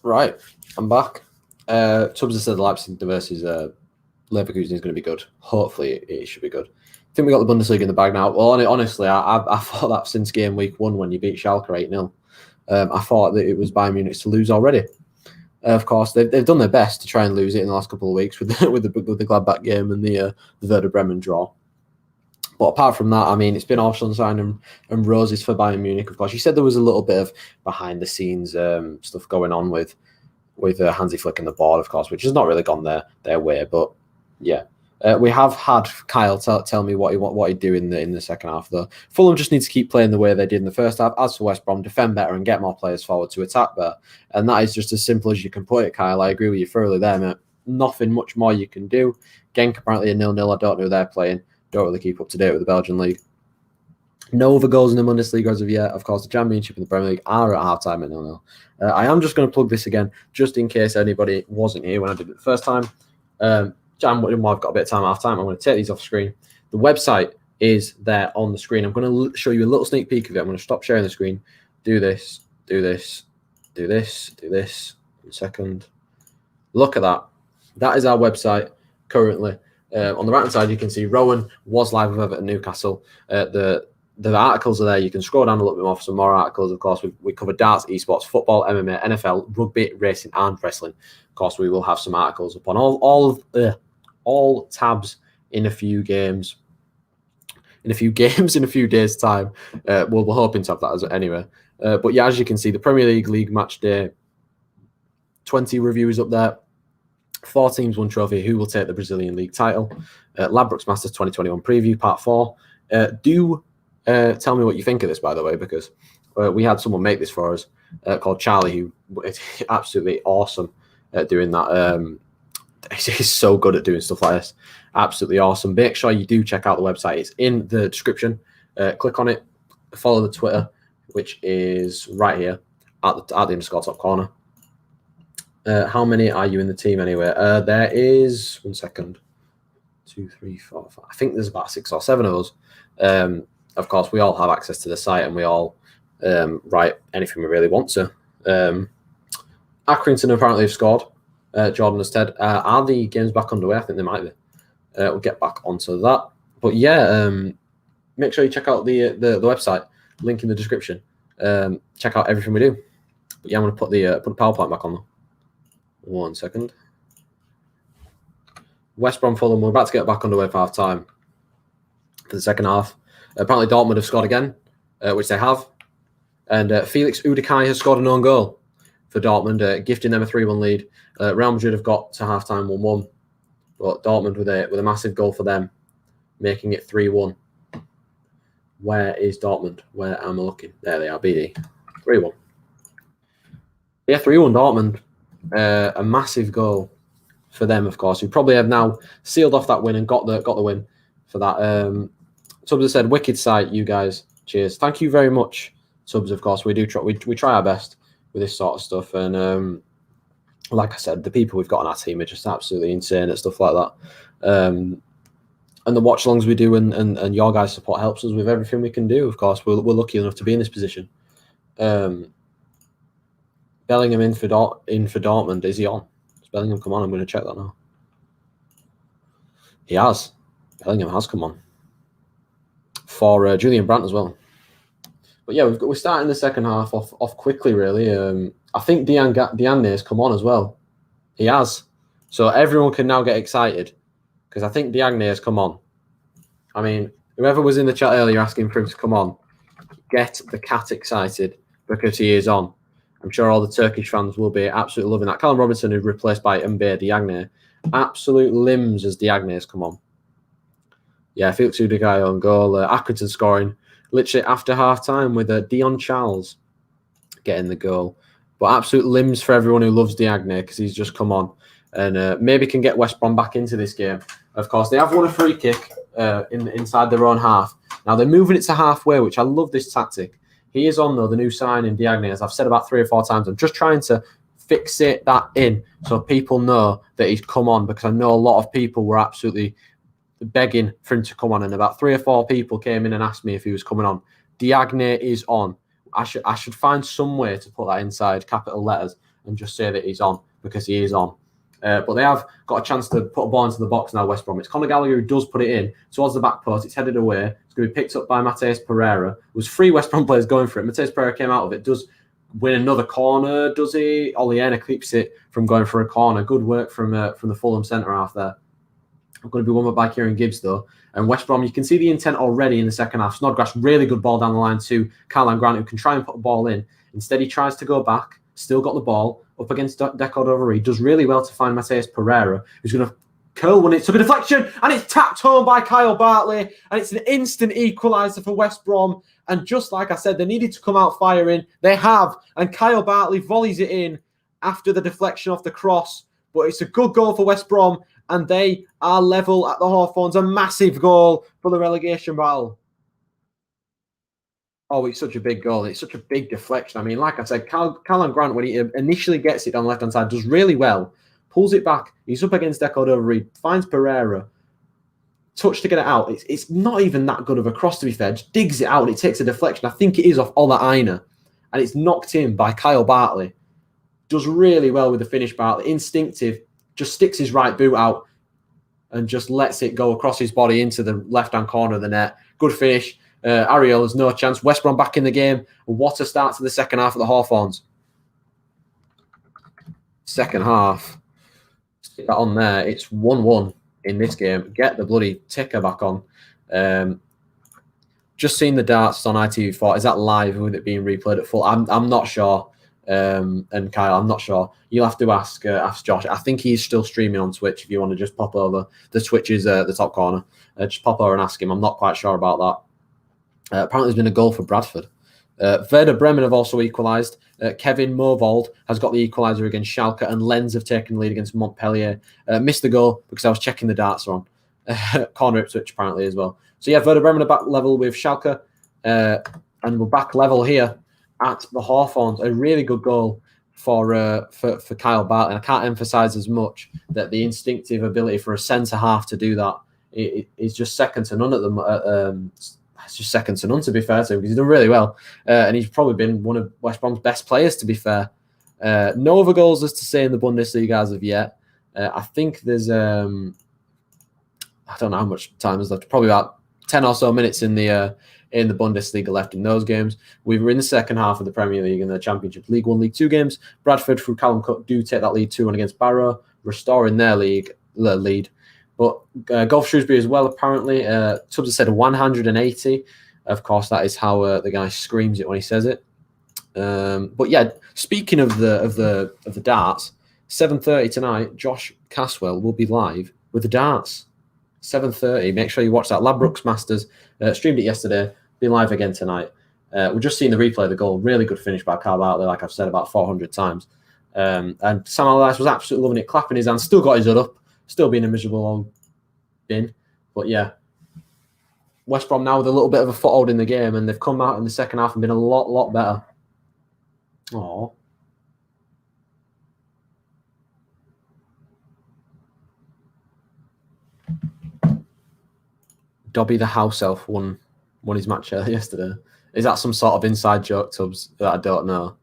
Right, I'm back. Tubbs has said Leipzig versus Leverkusen is going to be good. Hopefully, it should be good. I think we got the Bundesliga in the bag now. Well, honestly, I thought that since game week 1 when you beat Schalke 8-0, I thought that it was Bayern Munich to lose already. Of course, they've done their best to try and lose it in the last couple of weeks with the Gladbach game and the Werder Bremen draw. But apart from that, I mean, it's been all sunshine and roses for Bayern Munich, of course. You said there was a little bit of behind-the-scenes stuff going on with Hansi Flick and the board, of course, which has not really gone their way. But, yeah. We have had Kyle tell me what he'd do in the second half, though. Fulham just need to keep playing the way they did in the first half. As for West Brom, defend better and get more players forward to attack better. And that is just as simple as you can put it, Kyle. I agree with you thoroughly there, mate. Nothing much more you can do. Genk apparently a 0-0. I don't know who they're playing. Don't really keep up to date with the Belgian league. No other goals in the Bundesliga as of yet. Of course, the Championship and the Premier League are at half-time at 0-0. I am just going to plug this again, just in case anybody wasn't here when I did it the first time. I've got a bit of time at half-time. I'm going to take these off screen. The website is there on the screen. I'm going to show you a little sneak peek of it. I'm going to stop sharing the screen. Do this. 1 second. Look at that. That is our website currently. On the right-hand side, you can see Rowan was live with Everton Newcastle. The articles are there. You can scroll down a little bit more for some more articles. Of course, we cover darts, esports, football, MMA, NFL, rugby, racing, and wrestling. Of course, we will have some articles upon all tabs in a few games. In a few days' time. We're hoping to have that anyway. But yeah, as you can see, the Premier League match day, 20 reviews up there. 4 teams, 1 trophy. Who will take the Brazilian League title? Ladbrokes Masters 2021 preview, part 4. Do tell me what you think of this, by the way, because we had someone make this for us called Charlie, who is absolutely awesome at doing that. He's so good at doing stuff like this. Absolutely awesome. Make sure you do check out the website. It's in the description. Click on it. Follow the Twitter, which is right here at the underscore top corner. How many are you in the team anyway? There is 1 second. 2, 3, 4, 5. I think there's about 6 or 7 of us. Of course, we all have access to the site and we all write anything we really want to. Accrington apparently have scored. Jordan has said, are the games back underway? I think they might be. We'll get back onto that. But yeah, make sure you check out the website. Link in the description. Check out everything we do. But yeah, I'm going to put the PowerPoint back on though. 1 second. West Brom Fulham, we're about to get back underway for half time for the second half. Apparently Dortmund have scored again, which they have. And Felix Udikai has scored an own goal for Dortmund, gifting them a 3-1 lead. Real Madrid have got to half time 1-1. But Dortmund with a massive goal for them, making it 3-1. Where is Dortmund? Where am I looking? There they are, BD. 3-1. Yeah, 3-1 Dortmund. A massive goal for them, of course, who probably have now sealed off that win and got the win for that. Tubbs has said, wicked sight, you guys. Cheers. Thank you very much, Tubbs, of course. We do try, we try our best with this sort of stuff. And like I said, the people we've got on our team are just absolutely insane at stuff like that. And the watch-alongs we do and your guys' support helps us with everything we can do, of course. We're lucky enough to be in this position. Bellingham in for Dortmund. Is he on? Does Bellingham come on? I'm going to check that now. He has. Bellingham has come on. For Julian Brandt as well. But yeah, we're starting the second half off quickly, really. I think Diagne has come on as well. He has. So everyone can now get excited because I think Diagne has come on. I mean, whoever was in the chat earlier asking for him to come on, get the cat excited because he is on. I'm sure all the Turkish fans will be absolutely loving that. Callum Robinson, who's replaced by Mbaye Diagne. Absolute limbs as Diagne has come on. Yeah, Felix Udigai on goal. Accrington scoring literally after half-time with Dion Charles getting the goal. But absolute limbs for everyone who loves Diagne because he's just come on. And maybe can get West Brom back into this game. Of course, they have won a free kick inside their own half. Now, they're moving it to halfway, which I love this tactic. He is on, though, the new signing, Diagne, as I've said about 3 or 4 times. I'm just trying to fixate that in so people know that he's come on because I know a lot of people were absolutely begging for him to come on. And about 3 or 4 people came in and asked me if he was coming on. Diagne is on. I should find some way to put that inside capital letters and just say that he's on because he is on. But they have got a chance to put a ball into the box now, West Brom. It's Conor Gallagher who does put it in towards the back post. It's headed away. It's going to be picked up by Mateus Pereira. It was 3 West Brom players going for it. Mateus Pereira came out of it. Does win another corner, does he? Oliena keeps it from going for a corner. Good work from the Fulham centre-half there. I'm going to be won up by Kieren Gibbs, though. And West Brom, you can see the intent already in the second half. Snodgrass, really good ball down the line to Caroline Grant, who can try and put the ball in. Instead, he tries to go back. Still got the ball up against Deco Doveri. Does really well to find Mateus Pereira, who's going to curl when it took a deflection, and it's tapped home by Kyle Bartley, and it's an instant equaliser for West Brom. And just like I said, they needed to come out firing. They have, and Kyle Bartley volleys it in after the deflection off the cross. But it's a good goal for West Brom, and they are level at the Hawthorns. A massive goal for the relegation battle. Oh, it's such a big goal. It's such a big deflection. I mean, like I said, Callum Grant, when he initially gets it on the left-hand side, does really well. Pulls it back. He's up against Deco Doveri. Finds Pereira. Touch to get it out. It's not even that good of a cross, to be fair. Just digs it out and it takes a deflection. I think it is off Ola Aina. And it's knocked in by Kyle Bartley. Does really well with the finish, Bartley. Instinctive. Just sticks his right boot out and just lets it go across his body into the left-hand corner of the net. Good finish. Ariel has no chance. West Brom back in the game. What a start to the second half of the Hawthorns. Second half. Stick that on there. It's 1-1 in this game. Get the bloody ticker back on. Just seen the darts on ITV4. Is that live with it being replayed at full? I'm not sure. And Kyle, I'm not sure. You'll have to ask Josh. I think he's still streaming on Twitch if you want to just pop over. The Twitch is the top corner. Just pop over and ask him. I'm not quite sure about that. Apparently there's been a goal for Bradford. Werder Bremen have also equalised. Kevin Movold has got the equaliser against Schalke, and Lens have taken the lead against Montpellier. Missed the goal because I was checking the darts on. Corner Ipswich apparently as well. So yeah, Werder Bremen are back level with Schalke, and we're back level here at the Hawthorns. A really good goal for Kyle Bartley. And I can't emphasise as much that the instinctive ability for a centre half to do that is just second to none at the it's just second to none, to be fair to him, because he's done really well. And he's probably been one of West Brom's best players, to be fair. No other goals as to say in the Bundesliga as of yet. I think there's, I don't know how much time is left, probably about 10 or so minutes in the Bundesliga left in those games. We were in the second half of the Premier League and the Championship, League 1, League 2 games. Bradford, through Callum Cook, do take that lead 2-1 against Barrow, restoring their lead. But Golf Shrewsbury as well, apparently. Tubbs has said 180. Of course, that is how the guy screams it when he says it. But yeah, speaking of the darts, 7:30 tonight, Josh Caswell will be live with the darts. 7:30. Make sure you watch that. Ladbrokes Masters streamed it yesterday. Be live again tonight. We've just seen the replay of the goal. Really good finish by Carl Bartley, like I've said about 400 times. And Sam Allardyce was absolutely loving it, clapping his hands. Still got his hood up. Still being a miserable old bin. But yeah, West Brom now with a little bit of a foothold in the game, and they've come out in the second half and been a lot better. Oh. Dobby the house elf won his match yesterday. Is that some sort of inside joke, Tubbs, that I don't know?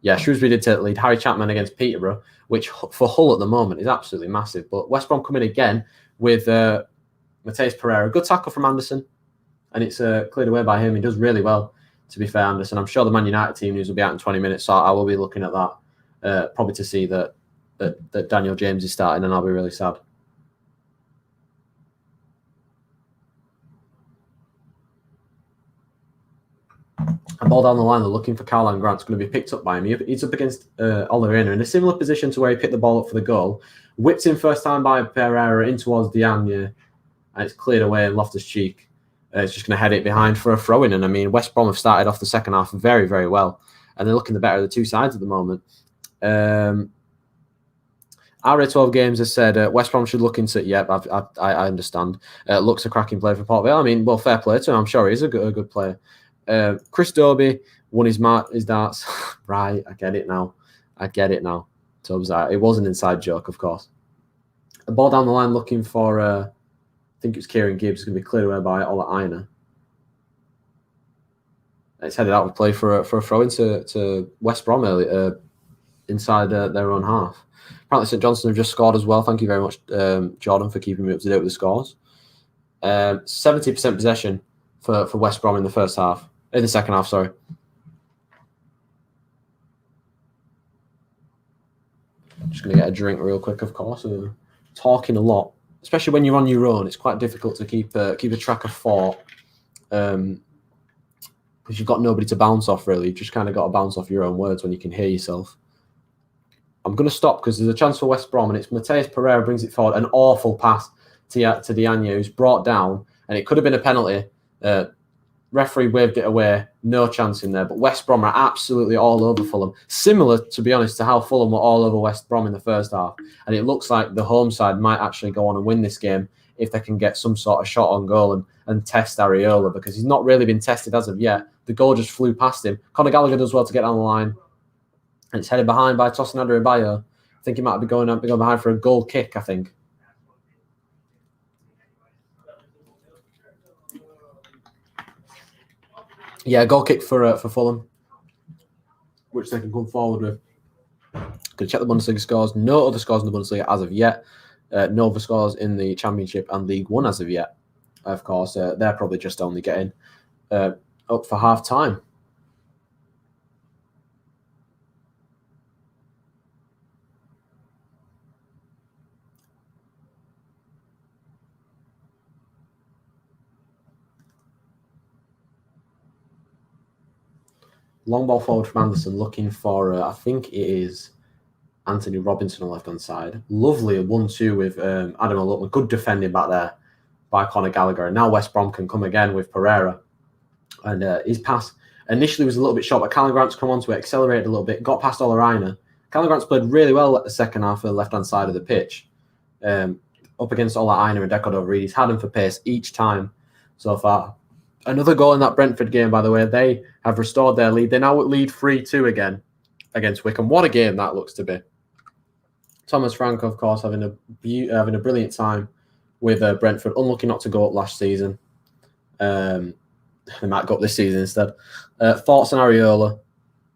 Yeah, Shrewsbury did take the lead. Harry Chapman against Peterborough, which for Hull at the moment is absolutely massive. But West Brom come in again with Mateus Pereira. Good tackle from Anderson, and it's cleared away by him. He does really well, to be fair, Anderson. I'm sure the Man United team news will be out in 20 minutes, so I will be looking at that, probably to see that Daniel James is starting, and I'll be really sad. A ball down the line, they're looking for Karlan Grant's going to be picked up by him. He's up against Oliver in a similar position to where he picked the ball up for the goal. Whipped in first time by Pereira in towards Diagne, and it's cleared away and Loftus-Cheek. It's just going to head it behind for a throw-in. And I mean, West Brom have started off the second half very, very well, and they're looking the better of the two sides at the moment. RA12 Games has said West Brom should look into it. Yep, I understand. Looks a cracking player for Port Vale. I mean, well, fair play to him. I'm sure he's a good player. Chris Dobie won his darts. Right, I get it now. So it was an inside joke, of course. A ball down the line looking for, I think it was Kieran Gibbs, going to be cleared away by Ola Aina. It's headed out of play for a throw into West Brom early, inside their own half. Apparently St Johnstone have just scored as well. Thank you very much, Jordan, for keeping me up to date with the scores. 70% possession for West Brom in the second half, sorry. Just going to get a drink real quick, of course. Talking a lot, especially when you're on your own. It's quite difficult to keep a track of thought because you've got nobody to bounce off, really. You've just kind of got to bounce off your own words when you can hear yourself. I'm going to stop because there's a chance for West Brom, and it's Mateus Pereira brings it forward. An awful pass to Diagne, who's brought down, and it could have been a penalty. Referee waved it away. No chance in there. But West Brom are absolutely all over Fulham. Similar, to be honest, to how Fulham were all over West Brom in the first half. And it looks like the home side might actually go on and win this game if they can get some sort of shot on goal and test Areola, because he's not really been tested as of yet. The goal just flew past him. Conor Gallagher does well to get down the line. And it's headed behind by Tosinada Ibayo. I think he might be going behind for a goal kick, I think. Yeah, goal kick for Fulham, which they can come forward with. Going to check the Bundesliga scores. No other scores in the Bundesliga as of yet. No other scores in the Championship and League 1 as of yet. Of course, they're probably just only getting up for half time. Long ball forward from Anderson, looking for, I think it is Anthony Robinson on the left-hand side. Lovely 1-2 with Adam O'Loughlin. Good defending back there by Conor Gallagher. And now West Brom can come again with Pereira. And his pass initially was a little bit short, but Karlan Grant's come on to it, accelerated a little bit, got past Ola Aina. Karlan Grant's played really well at the second half of the left-hand side of the pitch. Up against Ola Aina and Deco Reed. He's had him for pace each time so far. Another goal in that Brentford game, by the way. They have restored their lead. They now lead 3-2 again against Wycombe. What a game that looks to be. Thomas Frank, of course, having a brilliant time with Brentford. Unlucky not to go up last season. they might go up this season instead. Thoughts on Areola?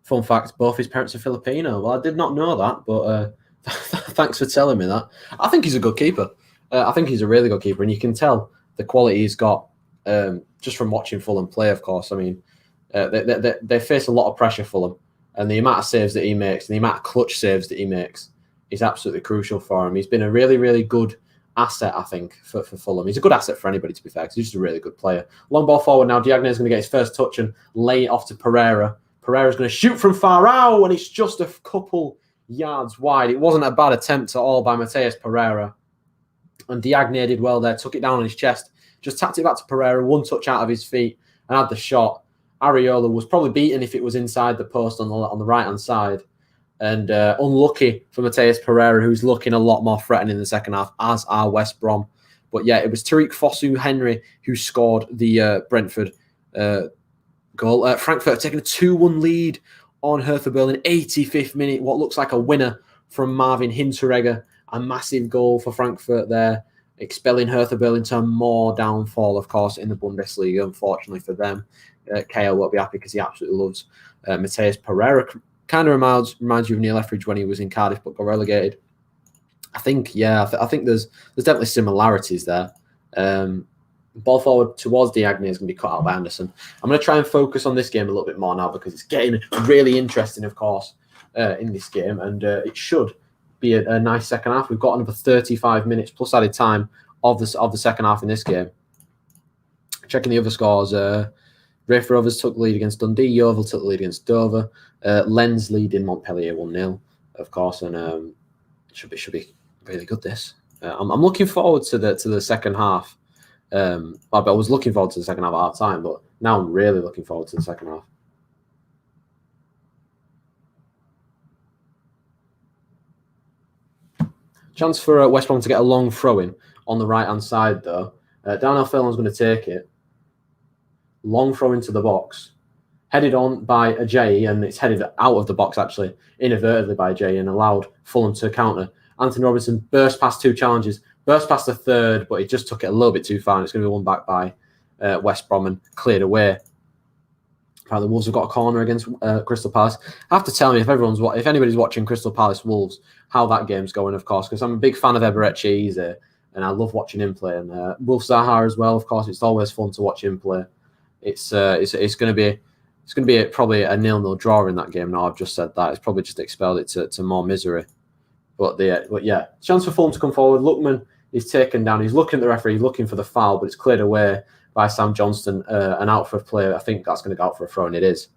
Fun fact, both his parents are Filipino. Well, I did not know that, but thanks for telling me that. I think he's a good keeper. I think he's a really good keeper, and you can tell the quality he's got just from watching Fulham play, of course. I mean, they face a lot of pressure, Fulham, and the amount of saves that he makes and the amount of clutch saves that he makes is absolutely crucial for him. He's been a really, really good asset, I think, for Fulham. He's a good asset for anybody, to be fair, because he's just a really good player. Long ball forward now. Diagne is going to get his first touch and lay it off to Pereira. Pereira's going to shoot from far out, and it's just a couple yards wide. It wasn't a bad attempt at all by Mateus Pereira. And Diagne did well there, took it down on his chest, just tapped it back to Pereira, one touch out of his feet, and had the shot. Areola was probably beaten if it was inside the post on the right-hand side. And unlucky for Mateus Pereira, who's looking a lot more threatening in the second half, as are West Brom. But yeah, it was Tariq Fosu-Henry who scored the Brentford goal. Frankfurt taking a 2-1 lead on Hertha Berlin, 85th minute, what looks like a winner from Marvin Hinteregger. A massive goal for Frankfurt there, expelling Hertha Berlin to more downfall, of course, in the Bundesliga, unfortunately for them. KO won't be happy because he absolutely loves Mateus Pereira. Kind of reminds you of Neil Etheridge when he was in Cardiff but got relegated. I think, I think there's definitely similarities there. Ball forward towards Diagne is going to be cut out by Anderson. I'm going to try and focus on this game a little bit more now because it's getting really interesting, of course, in this game, and it should be a nice second half. We've got another 35 minutes plus added time of the second half in this game. Checking the other scores, Rafe Rovers took the lead against Dundee. Yeovil took the lead against Dover. Lens leading Montpellier 1-0, of course, and should be really good. This I'm looking forward to the second half. I was looking forward to the second half at half time, but now I'm really looking forward to the second half. Chance for West Brom to get a long throw-in on the right-hand side, though. Darnell Phelan's going to take it. Long throw into the box. Headed on by Ajayi, and it's headed out of the box, actually, inadvertently by Ajayi, and allowed Fulham to counter. Anthony Robinson burst past two challenges, burst past the third, but he just took it a little bit too far, and it's going to be won back by West Brom and cleared away. The Wolves have got a corner against Crystal Palace. I have to tell me if anybody's watching Crystal Palace Wolves, how that game's going, of course, because I'm a big fan of Eberechi Eze, and I love watching him play. And Wolf Zaha as well, of course. It's always fun to watch him play. It's going to be probably a 0-0 draw in that game. Now I've just said that, it's probably just expelled it to more misery. But yeah, chance for Fulham to come forward. Lookman is taken down. He's looking at the referee, looking for the foul, but it's cleared away by Sam Johnston, and out for a play. I think that's going to go out for a throw, and it is.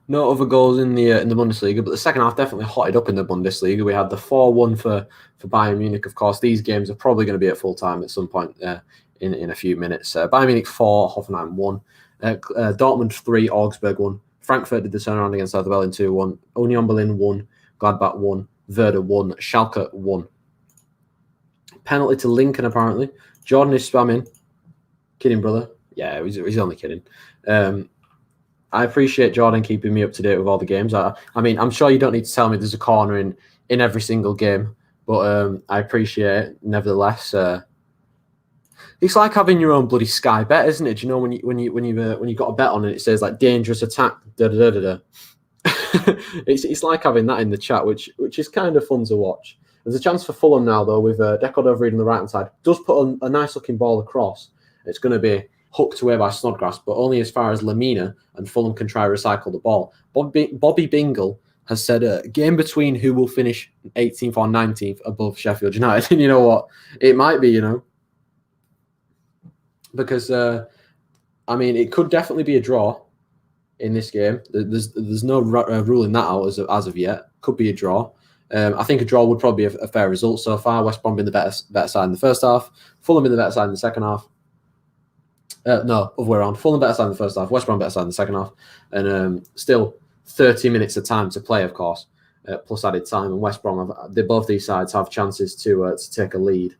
No other goals in the Bundesliga, but the second half definitely hotted up in the Bundesliga. We had the 4-1 for Bayern Munich. Of course, these games are probably going to be at full time at some point in a few minutes. Bayern Munich 4, Hoffenheim 1, Dortmund 3, Augsburg 1. Frankfurt did the turnaround against Hertha Berlin 2-1. Union Berlin 1, Gladbach 1, Werder 1, Schalke 1. Penalty to Lincoln, apparently. Jordan is spamming. Kidding, brother. Yeah, he's only kidding. I appreciate Jordan keeping me up to date with all the games. I mean, I'm sure you don't need to tell me there's a corner in every single game, but I appreciate it nevertheless. It's like having your own bloody Sky bet, isn't it? Do you know when you got a bet on and it says like dangerous attack, da da da da. It's like having that in the chat, which is kind of fun to watch. There's a chance for Fulham now though with Deco Overeed on the right hand side. Does put a nice looking ball across. It's going to be hooked away by Snodgrass, but only as far as Lamina, and Fulham can try to recycle the ball. Bobby Bingle has said a game between who will finish 18th or 19th above Sheffield United. And you know what? It might be, because, I mean, it could definitely be a draw in this game. There's no ruling that out as of yet. Could be a draw. I think a draw would probably be a fair result so far. West Brom being the better side in the first half. Fulham being the better side in the second half. No, other way around. Fulham better side in the first half. West Brom better side in the second half. And still 30 minutes of time to play, of course, plus added time. And West Brom, both these sides have chances to take a lead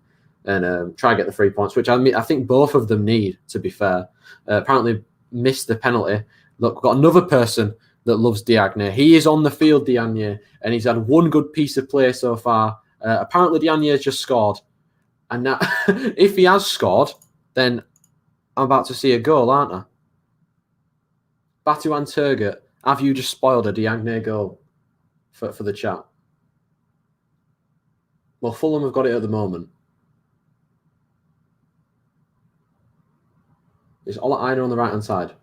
and try and get the 3 points, which I think both of them need, to be fair. Apparently missed the penalty. Look, we've got another person that loves Diagne. He is on the field, Diagne, and he's had one good piece of play so far. Apparently, Diagne has just scored. And now, if he has scored, then I'm about to see a goal, aren't I? Batu and Turgut, have you just spoiled a Diagne goal for the chat? Well, Fulham have got it at the moment. It's Ola on the right-hand side.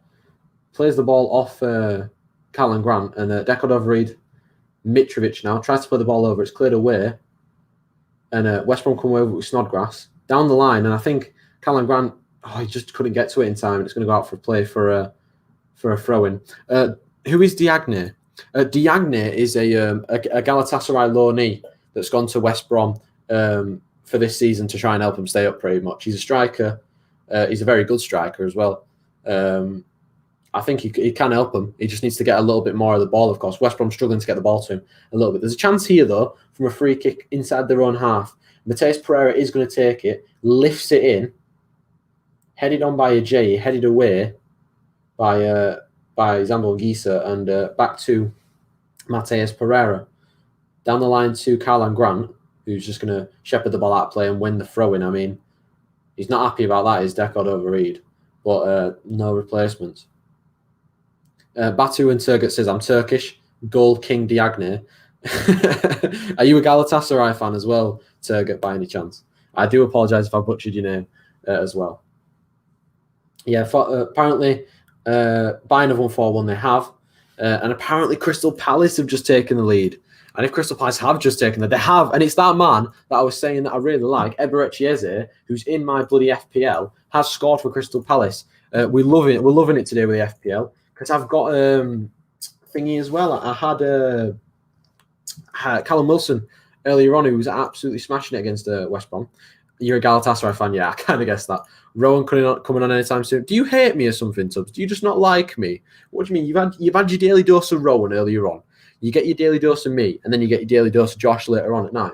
Plays the ball off Callan Grant, and Deco Overeed, Mitrovic now tries to play the ball over. It's cleared away, and West Brom come over with Snodgrass down the line, and I think Callan Grant, he just couldn't get to it in time. It's going to go out for a play for a throw-in. Who is Diagne? Diagne is a Galatasaray loanee that's gone to West Brom for this season to try and help him stay up pretty much. He's a striker. He's a very good striker as well. I think he can help him. He just needs to get a little bit more of the ball, of course. West Brom struggling to get the ball to him a little bit. There's a chance here, though, from a free kick inside their own half. Mateus Pereira is going to take it, lifts it in, headed on by Ajayi, headed away by Zambo Gisa, and back to Mateus Pereira. Down the line to Callan Grant, who's just going to shepherd the ball out of play and win the throw-in. I mean, he's not happy about that. He's Deco Overeed, but no replacements. Batu and Turgut says, I'm Turkish. Gold King Diagne. Are you a Galatasaray fan as well, Turgut, by any chance? I do apologise if I butchered your name as well. Yeah, apparently Bayern have won 4-1. They have. And apparently Crystal Palace have just taken the lead. And if Crystal Palace have just taken it, they have. And it's that man that I was saying that I really like, Eberechi Eze, who's in my bloody FPL, has scored for Crystal Palace. We're loving it today with the FPL. Because I've got thingy as well. I had Callum Wilson earlier on, who was absolutely smashing it against West Brom. You're a Galatasaray fan, yeah, I kind of guessed that. Rowan coming on anytime soon. Do you hate me or something, Tubbs? Do you just not like me? What do you mean? You've had your daily dose of Rowan earlier on. You get your daily dose of me, and then you get your daily dose of Josh later on at night.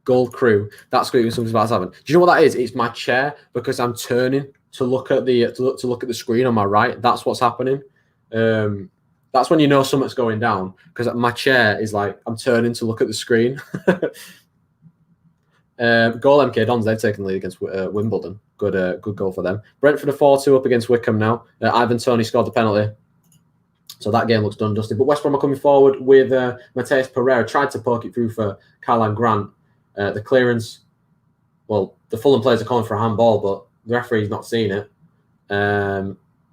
Gold Crew. That's great when something's about to happen. Do you know what that is? It's my chair because I'm turning to look at the screen on my right. That's what's happening. That's when you know something's going down, because my chair is like I'm turning to look at the screen. Goal MK Dons, they've taken the lead against Wimbledon. Good goal for them. Brentford are 4-2 up against Wickham now. Ivan Toney scored the penalty. So that game looks done, dusted. But West Brom are coming forward with Mateus Pereira. Tried to poke it through for Callan Grant. The clearance, well, the Fulham players are calling for a handball, but the referee's not seen it.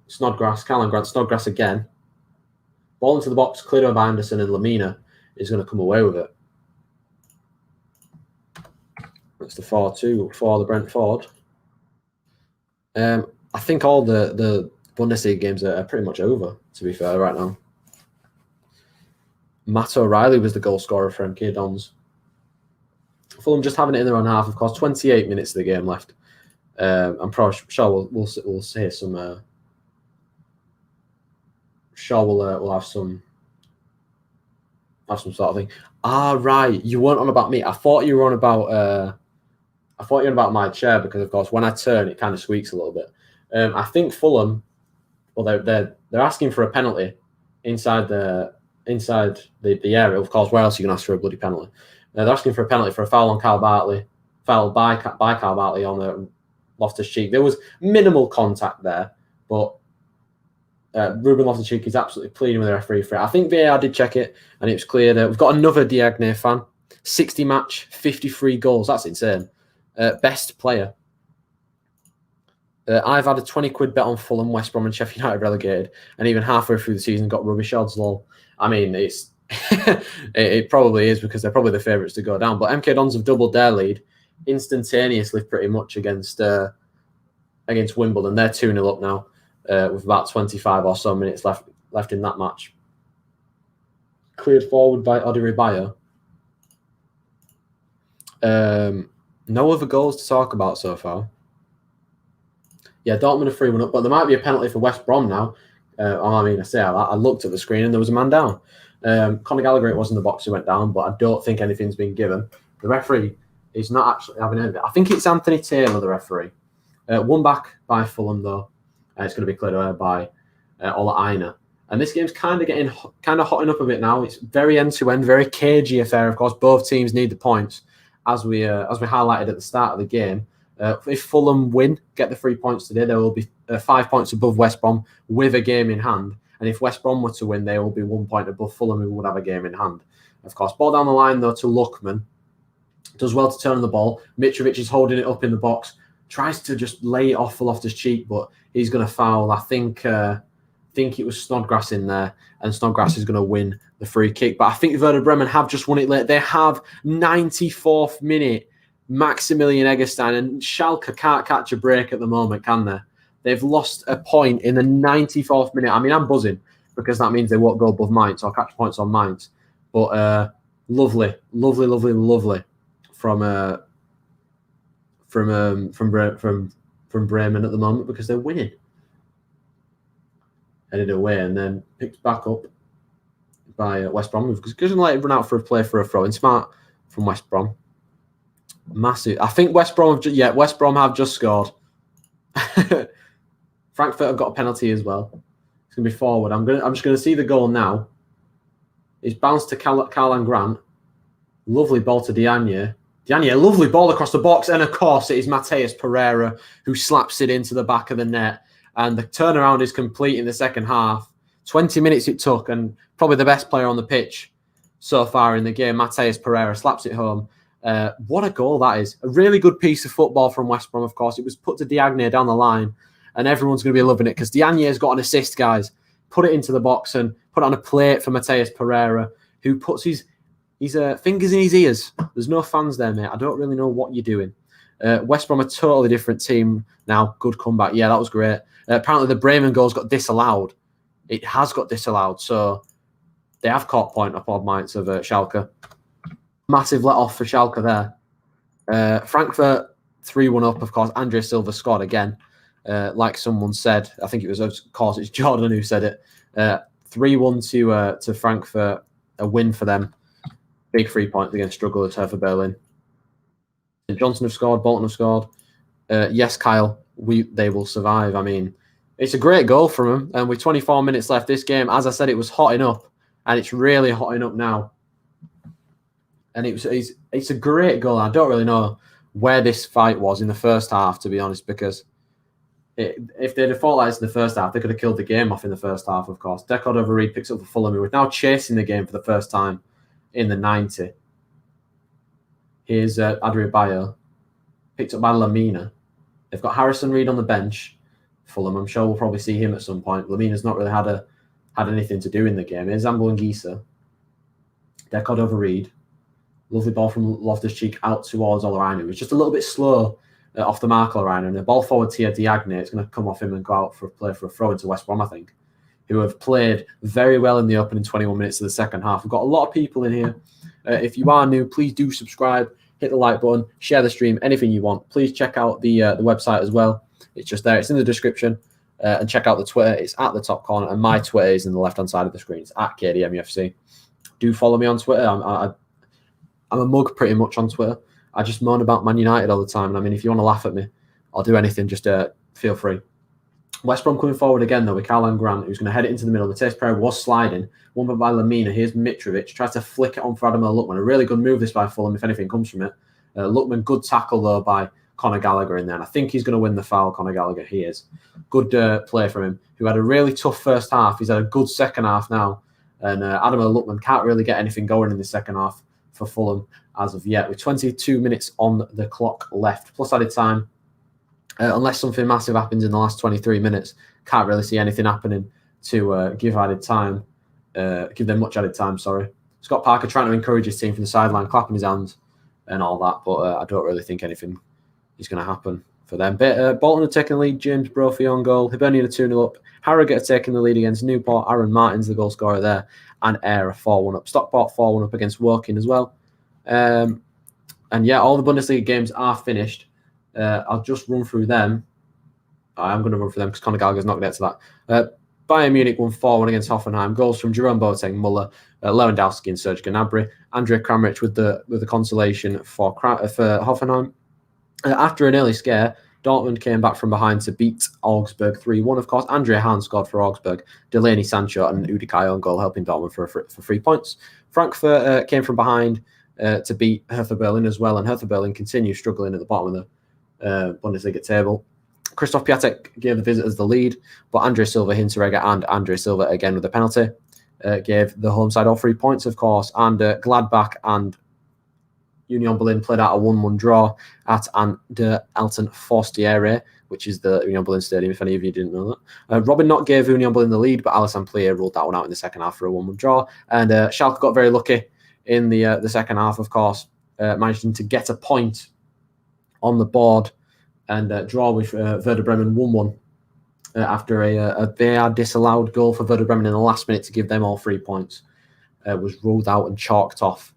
Snodgrass, Callan Grant, Snodgrass again. Ball into the box, cleared by Anderson, and Lamina is going to come away with it. That's the 4-2 for the Brentford. I think all the Bundesliga games are pretty much over, to be fair, right now. Matt O'Reilly was the goal scorer for MK Dons. Fulham just having it in their own half, of course. 28 minutes of the game left. I'm probably sure we'll see some. Sure, we'll have some sort of thing. Right, you weren't on about me. I thought you were on about. I thought you were on about my chair because, of course, when I turn, it kind of squeaks a little bit. I think Fulham, well, they're asking for a penalty inside the area. Of course, where else are you going to ask for a bloody penalty? They're asking for a penalty for a foul on Kyle Bartley, foul by Kyle Bartley on the Loftus-Cheek. There was minimal contact there, but Ruben Loftus-Cheek is absolutely pleading with the referee for it. I think VAR did check it, and it was cleared. We've got another Diagne fan. 60 match, 53 goals. That's insane. Best player. I've had a 20 quid bet on Fulham, West Brom, and Sheffield United relegated, and even halfway through the season got rubbish odds. Lol. I mean, it's it probably is because they're probably the favourites to go down. But MK Dons have doubled their lead instantaneously, pretty much against Wimbledon. They're 2-0 up now, with about 25 or so minutes left in that match. Cleared forward by Odiri Bayo. No other goals to talk about so far. Yeah, Dortmund are 3-1 up, but there might be a penalty for West Brom now. I looked at the screen and there was a man down. Conor Gallagher, it was in the box who went down, but I don't think anything's been given. The referee is not actually having any of it. I think it's Anthony Taylor, the referee. One back by Fulham, though. It's going to be cleared away by Ola Aina. And this game's kind of hotting up a bit now. It's very end-to-end, very cagey affair. Of course, both teams need the points, as we highlighted at the start of the game. If Fulham win, get the 3 points today, they will be 5 points above West Brom with a game in hand. And if West Brom were to win, they will be 1 point above Fulham, who would have a game in hand. Of course, ball down the line, though, to Luckman. Does well to turn on the ball. Mitrovic is holding it up in the box. Tries to just lay it off for Loftus-Cheek, but he's going to foul. I think it was Snodgrass in there, and Snodgrass is going to win the free kick. But I think Werder Bremen have just won it late. They have 94th minute Maximilian Eggestein, and Schalke can't catch a break at the moment, can they? They've lost a point in the 94th minute. I mean, I'm buzzing because that means they won't go above Mainz or catch points on Mainz. But lovely from Bremen at the moment because they're winning. Headed away and then picked back up by West Brom. Because doesn't let it run out for a play for a throw-in. Smart from West Brom. Massive. I think West Brom have just scored. Frankfurt have got a penalty as well. It's gonna be forward. I'm just gonna see the goal now. It's bounced to Karlan Grant. Lovely ball to Diagne. Diagne, lovely ball across the box, and of course it is Mateus Pereira who slaps it into the back of the net. And the turnaround is complete in the second half. 20 minutes it took, and probably the best player on the pitch so far in the game, Mateus Pereira, slaps it home. What a goal that is. A really good piece of football from West Brom, of course. It was put to Diagne down the line, and everyone's going to be loving it because Diagne's got an assist, guys. Put it into the box and put it on a plate for Mateus Pereira, who puts his fingers in his ears. There's no fans there, mate. I don't really know what you're doing. West Brom a totally different team now. Good comeback. Yeah, that was great. Apparently the Bremen goals got disallowed. It has got disallowed, so they have caught point upon Mainz of Schalke. Massive let off for Schalke there. Frankfurt 3-1 up, of course. Andre Silva scored again. Like someone said, I think it was, of course, it's Jordan who said it. 3-1 to Frankfurt, a win for them. Big 3 points against strugglers Hertha Berlin. Johnson have scored, Bolton have scored. Yes, Kyle, they will survive. I mean, it's a great goal from them. And with 24 minutes left, this game, as I said, it was hotting up, and it's really hotting up now. And it's a great goal. I don't really know where this fight was in the first half, to be honest, because if they'd have fought like this in the first half, they could have killed the game off in the first half, of course. Decod over Reed picks up for Fulham, who are now chasing the game for the first time in the 90. Here's Adria Bayo, picked up by Lamina. They've got Harrison Reed on the bench. Fulham, I'm sure we'll probably see him at some point. Lamina's not really had anything to do in the game. Here's Zambo and Gisa. Decod over Reed. Lovely ball from Loftus-Cheek out towards Olorine. It was just a little bit slow off the mark, Olorine. And the ball forward to Diagne. It's going to come off him and go out for a play for a throw into West Brom, I think, who have played very well in the opening 21 minutes of the second half. We've got a lot of people in here. If you are new, please do subscribe, hit the like button, share the stream, anything you want. Please check out the website as well. It's just there. It's in the description. And check out the Twitter. It's at the top corner. And my Twitter is in the left-hand side of the screen. It's at KDMUFC. Do follow me on Twitter. I'm a mug pretty much on Twitter. I just moan about Man United all the time. And I mean, if you want to laugh at me, I'll do anything. Just feel free. West Brom coming forward again, though, with Karlan Grant, who's going to head it into the middle. Mateus Pereira was sliding. One by Lamina. Here's Mitrovic. Tries to flick it on for Adama Luckman. A really good move this by Fulham, if anything comes from it. Luckman, good tackle, though, by Conor Gallagher in there. And I think he's going to win the foul, Conor Gallagher. He is. Good play from him, who had a really tough first half. He's had a good second half now. And Adama Luckman can't really get anything going in the second half for Fulham as of yet, with 22 minutes on the clock left, plus added time. Unless something massive happens in the last 23 minutes, can't really see anything happening to give added time, give them much added time, sorry. Scott Parker trying to encourage his team from the sideline, clapping his hands and all that, but I don't really think anything is going to happen for them. But Bolton are taking the lead, James Brophy on goal, Hibernian are 2-0 up, Harrogate are taking the lead against Newport, Aaron Martin's the goal scorer there, and Ayr are 4-1 up. Stockport 4-1 up against Woking as well. And yeah, all the Bundesliga games are finished. I'll just run through them. I'm going to run through them because Conor Gallagher's not going to get to that. Bayern Munich won 4-1 against Hoffenheim. Goals from Jerome Boateng, Muller, Lewandowski and Serge Gnabry. Andrea Kramaric with the consolation for Hoffenheim. After an early scare, Dortmund came back from behind to beat Augsburg 3-1, of course. Andre Hahn scored for Augsburg. Delaney Sancho and Udikai on goal, helping Dortmund for 3 points. Frankfurt came from behind to beat Hertha Berlin as well, and Hertha Berlin continues struggling at the bottom of the Bundesliga table. Christoph Piatek gave the visitors the lead, but Andre Silva, Hinteregger, and Andre Silva again with a penalty gave the home side all 3 points, of course. And Gladbach and Union Berlin played out a 1-1 draw at Der Alten Forstiere, which is the Union Berlin stadium, if any of you didn't know that. Robin Knott gave Union Berlin the lead, but Alassane Plie ruled that one out in the second half for a 1-1 draw. And Schalke got very lucky in the second half, of course, managing to get a point on the board and draw with Werder Bremen 1-1 after a VAR disallowed goal for Werder Bremen in the last minute to give them all 3 points. Was ruled out and chalked off.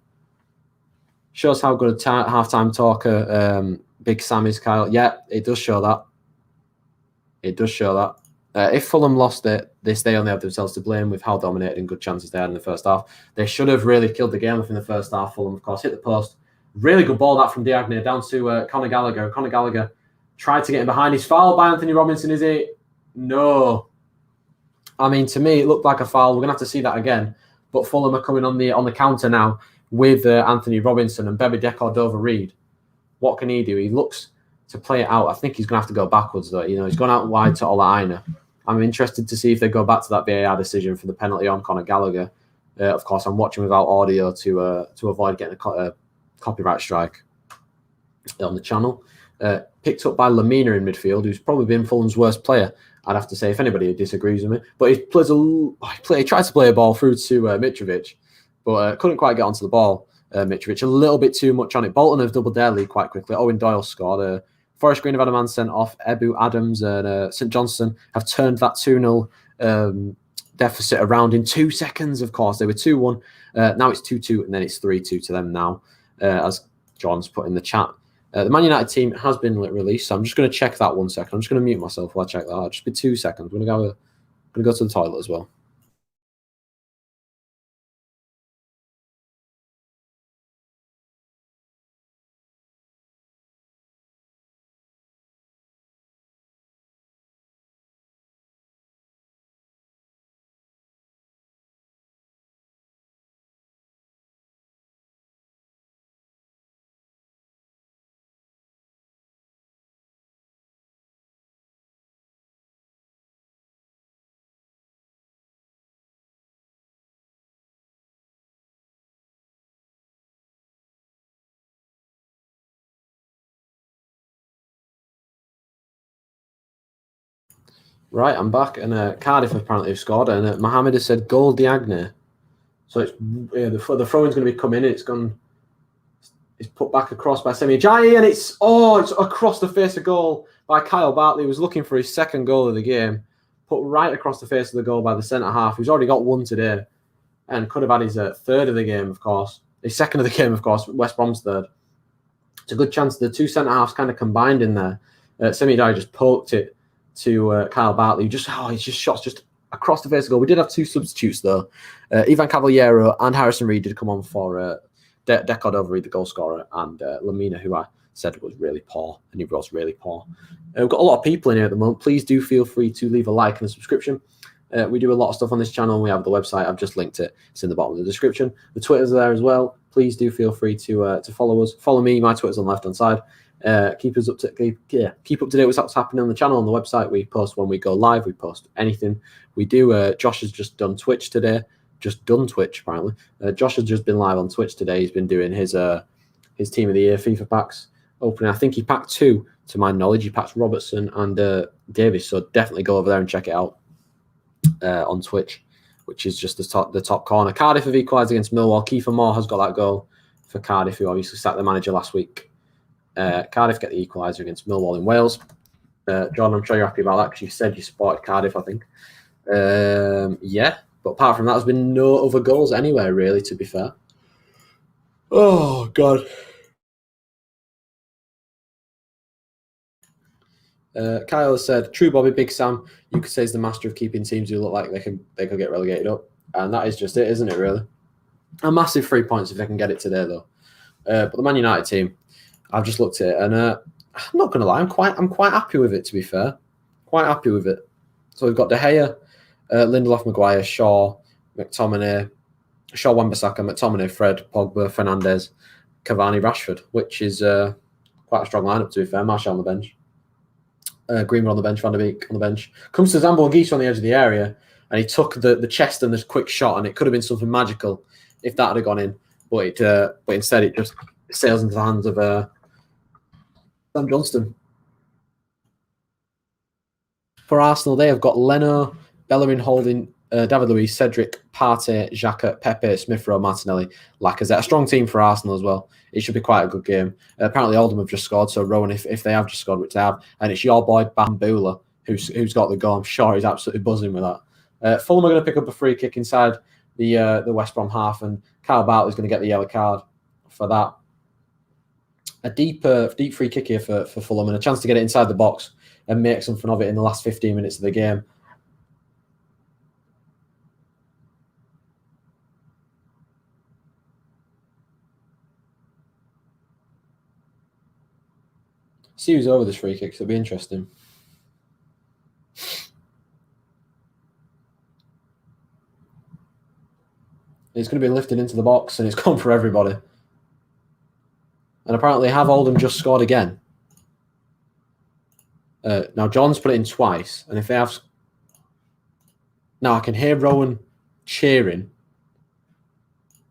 Shows how good a half-time talker Big Sam is, Kyle. Yeah, it does show that. It does show that. If Fulham lost it, they only have themselves to blame with how dominated and good chances they had in the first half. They should have really killed the game off in the first half. Fulham, of course, hit the post. Really good ball that from Diagne down to Conor Gallagher. Conor Gallagher tried to get him behind. He's fouled by Anthony Robinson, is he? No. I mean, to me, it looked like a foul. We're going to have to see that again. But Fulham are coming on the counter now with Anthony Robinson and Bebe Decordova-Reid. What can he do? He looks to play it out. I think he's going to have to go backwards, though. He's gone out wide to Ola Aina. I'm interested to see if they go back to that VAR decision for the penalty on Conor Gallagher. Of course, I'm watching without audio to avoid getting a copyright strike on the channel. Picked up by Lamina in midfield, who's probably been Fulham's worst player, I'd have to say, if anybody disagrees with me. But he tried to play a ball through to Mitrovic, but couldn't quite get onto the ball. Mitrovic, a little bit too much on it. Bolton have doubled their lead quite quickly. Owen Doyle scored. Forest Green have had a man sent off. Ebu Adams and St Johnstone have turned that 2-0 deficit around in 2 seconds, of course. They were 2-1. Now it's 2-2, and then it's 3-2 to them now, as John's put in the chat. The Man United team has been released, so I'm just going to check that 1 second. I'm just going to mute myself while I check that out. Just be 2 seconds. I'm going to go to the toilet as well. Right, I'm back, and Cardiff apparently have scored, and Mohamed has said goal Diagne. So it's the throw-in's going to be coming in. It's put back across by Semi Ajayi, and it's across the face of goal by Kyle Bartley, who was looking for his second goal of the game. Put right across the face of the goal by the centre half, who's already got one today, and could have had his third of the game, of course. His second of the game, of course, West Brom's third. It's a good chance the two centre halves kind of combined in there. Semi Ajayi just poked it to Kyle Bartley. He's just shots just across the face of goal. We did have two substitutes though. Ivan Cavallero and Harrison Reed did come on for Decordova-Reid, the goal scorer, and Lamina, who I said was really poor, and he was really poor. We've got a lot of people in here at the moment. Please do feel free to leave a like and a subscription. We do a lot of stuff on this channel. We have the website. I've just linked it. It's in the bottom of the description. The Twitter's are there as well. Please do feel free to follow us. Follow me. My Twitter's on the left-hand side. Keep up to date with what's happening on the channel, on the website. We post when we go live. We post anything we do. Josh has just done Twitch today. Just done Twitch apparently. Josh has just been live on Twitch today. He's been doing his team of the year FIFA packs opening. I think he packed 2 to my knowledge. He packed Robertson and Davis. So definitely go over there and check it out on Twitch, which is just the top corner. Cardiff have equalised against Millwall. Kiefer Moore has got that goal for Cardiff, who obviously sacked the manager last week. Cardiff get the equaliser against Millwall in Wales. John, I'm sure you're happy about that because you said you supported Cardiff, I think. Yeah, but apart from that, there's been no other goals anywhere, really, to be fair. Oh, God. Kyle has said, true Bobby, Big Sam, you could say is the master of keeping teams who look like they could get relegated up. And that is just it, isn't it, really? A massive 3 points if they can get it today, though. But the Man United team, I've just looked at it, and I'm not going to lie, I'm quite happy with it, to be fair. Quite happy with it. So we've got De Gea, Lindelof, Maguire, Shaw, McTominay, Shaw, Wan-Bissaka, McTominay, Fred, Pogba, Fernandes, Cavani, Rashford, which is quite a strong lineup, to be fair. Martial on the bench. Greenwood on the bench, Van der Beek on the bench. Comes to Zambo Anguissa on the edge of the area, and he took the chest and this quick shot, and it could have been something magical if that had gone in. But instead it just sails into the hands of Sam Johnston. For Arsenal, they have got Leno, Bellerin, Holding, David Luiz, Cedric, Partey, Xhaka, Pepe, Smith Rowe, Martinelli, Lacazette. A strong team for Arsenal as well. It should be quite a good game. Apparently, Oldham have just scored, so Rowan, if they have just scored, which they have, and it's your boy Bambula who's got the goal. I'm sure he's absolutely buzzing with that. Fulham are going to pick up a free kick inside the West Brom half, and Kyle Bartley's going to get the yellow card for that. A deep free kick here for Fulham, and a chance to get it inside the box and make something of it in the last 15 minutes of the game. See who's over this free kick, so it'll be interesting. It's going to be lifted into the box, and it's gone for everybody. And apparently, have Oldham just scored again? Now, John's put it in twice, and if they have... Now, I can hear Rowan cheering.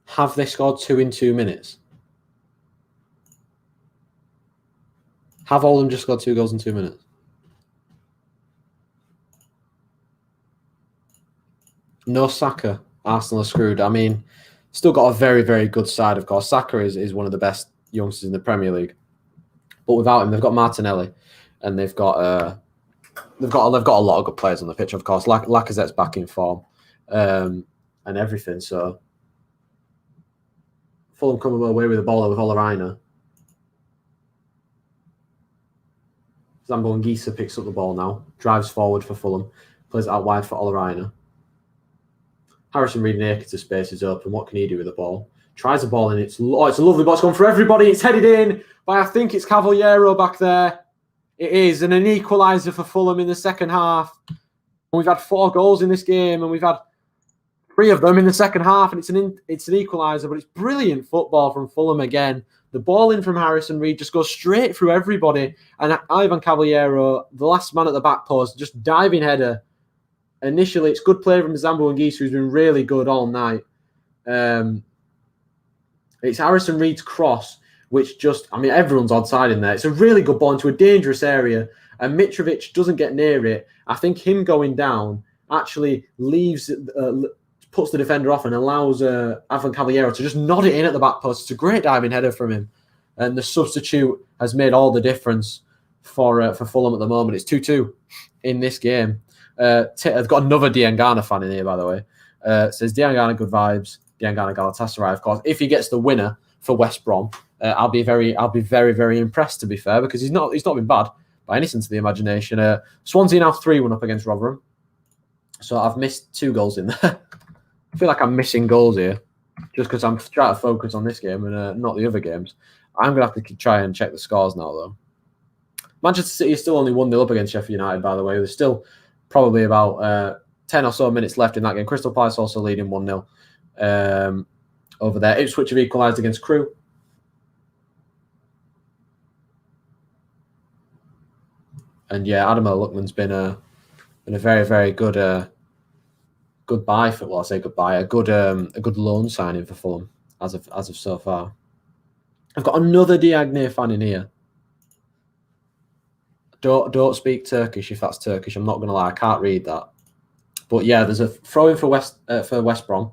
Have they scored 2 in 2 minutes? Have Oldham just scored 2 goals in 2 minutes? No Saka. Arsenal are screwed. I mean, still got a very, very good side, of course. Saka is one of the best youngsters in the Premier League. But without him, they've got Martinelli, and they've got a lot of good players on the pitch, of course. Lacazette's back in form, and everything. So Fulham come away with the ball with Olaraina. Zambo Anguissa picks up the ball now, drives forward for Fulham, plays it out wide for Olaraina. Harrison Reed naked to space is open. What can he do with the ball? Tries the ball, and it's a lovely ball. It's gone for everybody. It's headed in by, I think it's Cavallero back there. It is, and an equaliser for Fulham in the second half. And we've had 4 goals in this game, and we've had 3 of them in the second half, and it's an equaliser, but it's brilliant football from Fulham again. The ball in from Harrison Reed just goes straight through everybody, and Ivan Cavallero, the last man at the back post, just diving header. Initially, it's good play from Zambo Anguissa, who's been really good all night. It's Harrison Reed's cross, which just, I mean, everyone's onside in there. It's a really good ball into a dangerous area, and Mitrovic doesn't get near it. I think him going down actually leaves, puts the defender off and allows Ivan Cavallero to just nod it in at the back post. It's a great diving header from him, and the substitute has made all the difference for Fulham at the moment. It's 2-2 in this game. I've got another Diangana fan in here, by the way. Says Diangana, good vibes. Diangana Galatasaray, of course. If he gets the winner for West Brom, I'll be very, very impressed. To be fair, because he's not been bad by any sense of the imagination. Swansea now 3-1 up against Rotherham. So I've missed 2 goals in there. I feel like I'm missing goals here, just because I'm trying to focus on this game and not the other games. I'm gonna have to try and check the scores now, though. Manchester City is still only 1-0 up against Sheffield United, by the way. There's still probably about 10 or so minutes left in that game. Crystal Palace also leading 1-0 over there. Ipswich have equalised against Crewe. And yeah, Adam Luckman's been a very, very good goodbye for, well, I say goodbye, a good loan signing for Fulham as of so far. I've got another Diagne fan in here. Don't speak Turkish if that's Turkish. I'm not going to lie, I can't read that. But yeah, there's a throw in for West Brom.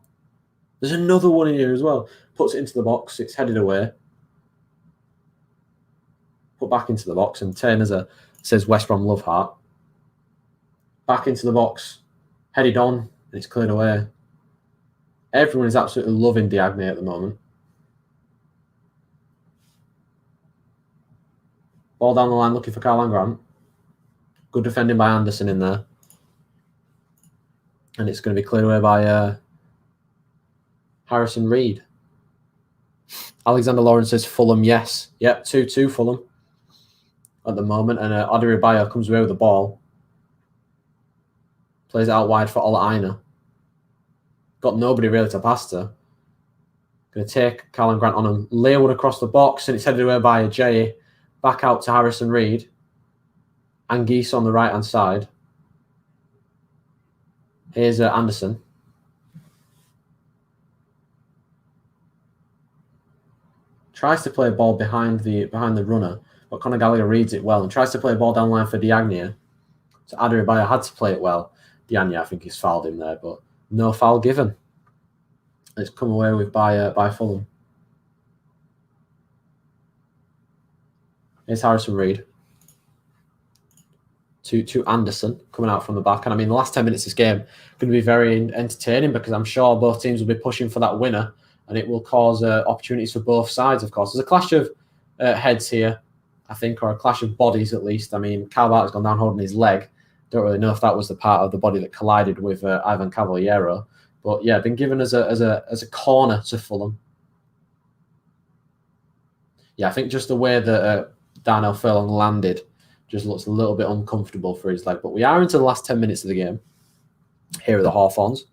There's another one in here as well. Puts it into the box. It's headed away. Put back into the box, and Turner says West Brom love heart. Back into the box, headed on, and it's cleared away. Everyone is absolutely loving Diagne at the moment. Ball down the line looking for Karlan Grant. Good defending by Anderson in there. And it's going to be cleared away by Harrison Reed. Alexander Lawrence says Fulham, yes. Yep, 2-2 Fulham. at the moment. And Oderibayo comes away with the ball. Plays it out wide for Ola Aina. Got nobody really to pass to. Going to take Callum Grant on and lay one across the box, and it's headed away by Ajayi. Back out to Harrison Reed. Anguissa on the right-hand side. Here's Anderson. Tries to play a ball behind the runner, but Conor Gallagher reads it well and tries to play a ball down the line for Diagne. So Aduribayo had to play it well. Diagne, I think, he's fouled him there, but no foul given. It's come away with by Fulham. Here's Harrison Reed. To Anderson coming out from the back. And I mean, the last 10 minutes of this game going to be very entertaining because I'm sure both teams will be pushing for that winner and it will cause opportunities for both sides, of course. There's a clash of heads here, I think, or a clash of bodies at least. I mean, Calvart's gone down holding his leg. Don't really know if that was the part of the body that collided with Ivan Cavallero. But yeah, been given as a corner to Fulham. Yeah, I think just the way that Darnell Furlong landed just looks a little bit uncomfortable for his leg. But we are into the last 10 minutes of the game here at the Hawthorns.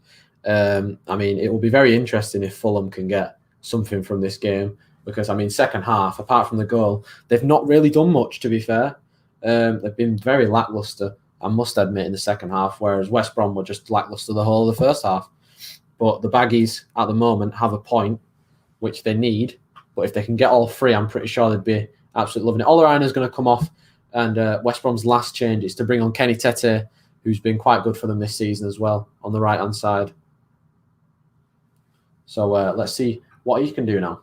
I mean, it will be very interesting if Fulham can get something from this game because, I mean, second half, apart from the goal, they've not really done much, to be fair. They've been very lacklustre, I must admit, in the second half, whereas West Brom were just lacklustre the whole of the first half. But the Baggies, at the moment, have a point, which they need. But if they can get all three, I'm pretty sure they'd be absolutely loving it. Olaraina's going to come off. And West Brom's last change is to bring on Kenny Tete, who's been quite good for them this season as well, on the right-hand side. So let's see what he can do now.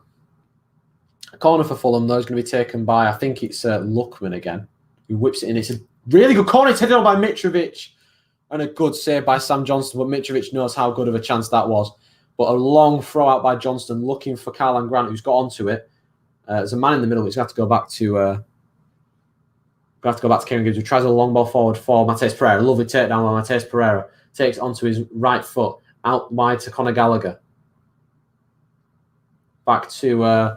A corner for Fulham, though, is going to be taken by, I think it's Luckman again, who whips it in. It's a really good corner. It's headed on by Mitrovic. And a good save by Sam Johnston, but Mitrovic knows how good of a chance that was. But a long throw out by Johnston, looking for Karlan Grant, who's got onto it. There's a man in the middle, but he's got to go back to... Kieren Gibbs, who tries a long ball forward for Matheus Pereira. Lovely takedown by Matheus Pereira. Takes it onto his right foot, out wide to Conor Gallagher. Back to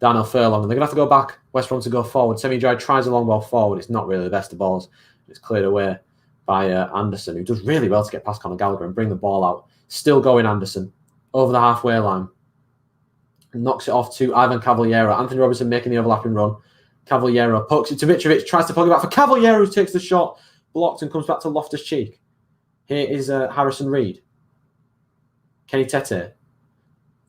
Darnell Furlong. And they're going to have to go back, West Brom to go forward. Semi-Dry tries a long ball forward. It's not really the best of balls. It's cleared away by Anderson, who does really well to get past Conor Gallagher and bring the ball out. Still going Anderson, over the halfway line. Knocks it off to Ivan Cavallero. Anthony Robinson making the overlapping run. Cavallero pokes it to Mitrovic, tries to poke it back for Cavallero, who takes the shot, blocked and comes back to Loftus-Cheek. Here is Harrison Reed. Kenny Tete.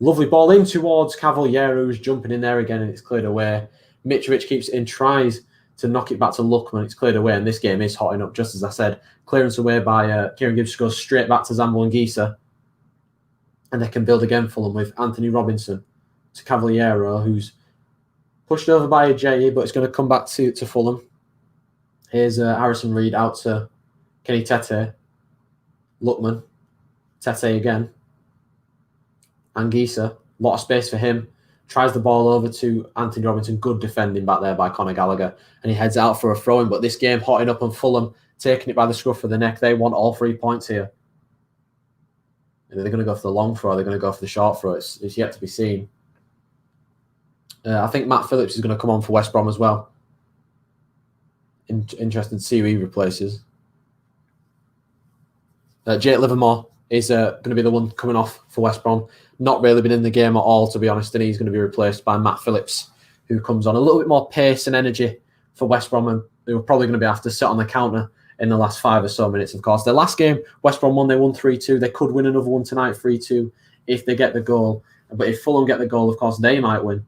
Lovely ball in towards Cavallero, who's jumping in there again, and it's cleared away. Mitrovic keeps it in, tries to knock it back to Luckman. It's cleared away, and this game is hotting up, just as I said. Clearance away by Kieren Gibbs, goes straight back to Zambo Anguissa. And they can build again for them with Anthony Robinson to Cavallero, who's pushed over by Ajayi, but it's going to come back to Fulham. Here's Harrison Reed out to Kenny Tete. Luckman. Tete again. Anguissa. A lot of space for him. Tries the ball over to Anthony Robinson. Good defending back there by Conor Gallagher. And he heads out for a throw-in. But this game hotting up on Fulham, taking it by the scruff of the neck. They want all 3 points here. Are they going to go for the long throw? Or are they going to go for the short throw? It's yet to be seen. I think Matt Phillips is going to come on for West Brom as well. Interesting to see who he replaces. Jake Livermore is going to be the one coming off for West Brom. Not really been in the game at all, to be honest, and he's going to be replaced by Matt Phillips, who comes on a little bit more pace and energy for West Brom, and they were probably going to be have to sit on the counter in the last 5 or so minutes, of course. Their last game, West Brom won, they won 3-2. They could win another one tonight, 3-2, if they get the goal. But if Fulham get the goal, of course, they might win.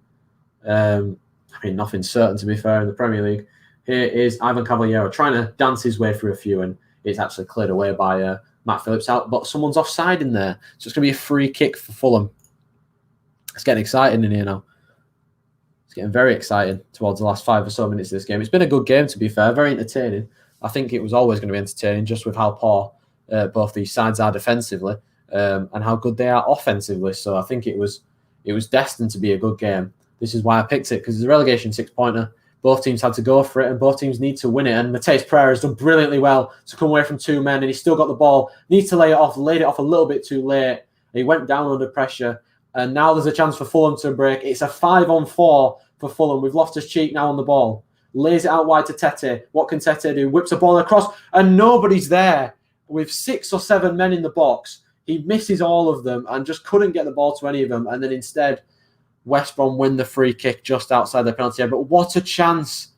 I mean, nothing's certain, to be fair, in the Premier League. Here is Ivan Cavallero trying to dance his way through a few, and it's actually cleared away by Matt Phillips out. But someone's offside in there, so it's going to be a free kick for Fulham. It's getting exciting in here now. It's getting very exciting towards the last 5 or so minutes of this game. It's been a good game, to be fair, very entertaining. I think it was always going to be entertaining, just with how poor both these sides are defensively and how good they are offensively. So I think it was destined to be a good game. This is why I picked it, because it's a relegation 6-pointer. Both teams had to go for it, and both teams need to win it. And Matheus Pereira has done brilliantly well to come away from 2 men, and he's still got the ball. Needs to lay it off, laid it off a little bit too late. He went down under pressure, And now there's a chance for Fulham to break. It's a 5-on-4 for Fulham with Loftus-Cheek now on the ball. lays it out wide to Tete. What can Tete do? Whips a ball across, and nobody's there. With 6 or 7 men in the box, he misses all of them and just couldn't get the ball to any of them. And then instead, West Brom win the free kick just outside the penalty area. But what a chance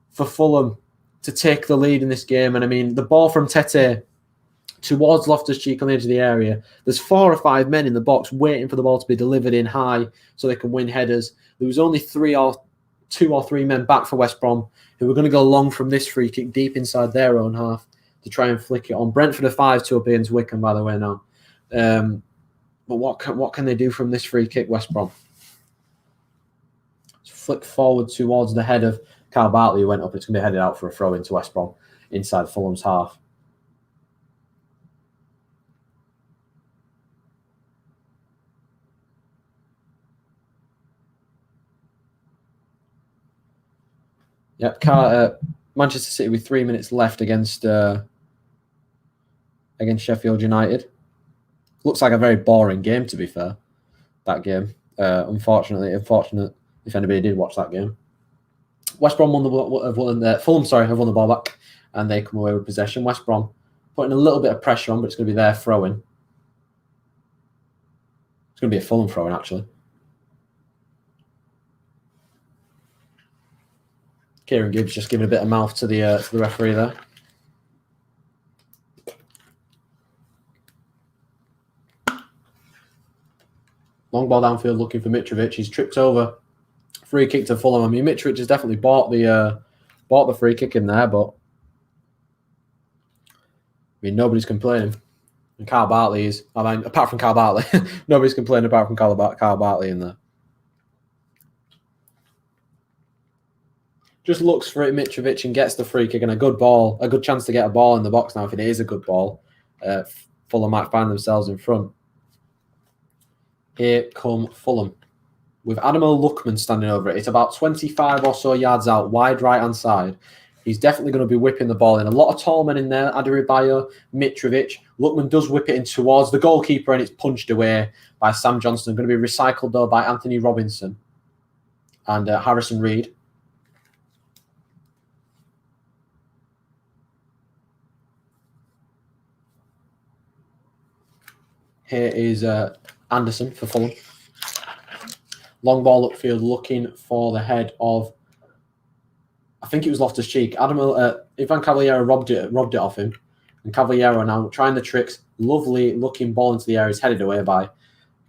for Fulham to take the lead in this game. And I mean, the ball from Tete towards Loftus-Cheek on the edge of the area. There's 4 or 5 men in the box waiting for the ball to be delivered in high so they can win headers. There was only 2 or 3 men back for West Brom who were going to go long from this free kick deep inside their own half to try and flick it on. Brentford are 5-2 up against Wycombe, by the way, now. But what can they do from this free kick, West Brom? It's flicked forward towards the head of Carl Bartley, who went up. It's going to be headed out for a throw into West Brom inside Fulham's half. Yep, Manchester City with 3 minutes left against Sheffield United. Looks like a very boring game, to be fair, that game. Unfortunate if anybody did watch that game. West Brom Fulham have won the ball back, and they come away with possession. West Brom putting a little bit of pressure on, but it's going to be their throw-in. It's going to be a Fulham throw-in, actually. Kieren Gibbs just giving a bit of mouth to the referee there. Long ball downfield looking for Mitrovic. He's tripped over. Free kick to Fulham. I mean, Mitrovic has definitely bought the free kick in there, but I mean, nobody's complaining. And Carl Bartley is, apart from Carl Bartley, nobody's complaining apart from Carl Bartley in there. Just looks for it, Mitrovic, and gets the free kick and a good chance to get a ball in the box now. If it is a good ball, Fulham might find themselves in front. Here come Fulham with Adamo Luckman standing over it. It's about 25 or so yards out, wide right-hand side. He's definitely going to be whipping the ball in. A lot of tall men in there. Adarabioyo, Mitrovic. Luckman does whip it in towards the goalkeeper, and it's punched away by Sam Johnson. Going to be recycled, though, by Anthony Robinson and Harrison Reed. Here is Anderson for Fulham. Long ball upfield looking for the head of, I think it was Loftus-Cheek. Ivan Cavallero robbed it off him. And Cavallero now trying the tricks. Lovely looking ball into the area. It's headed away by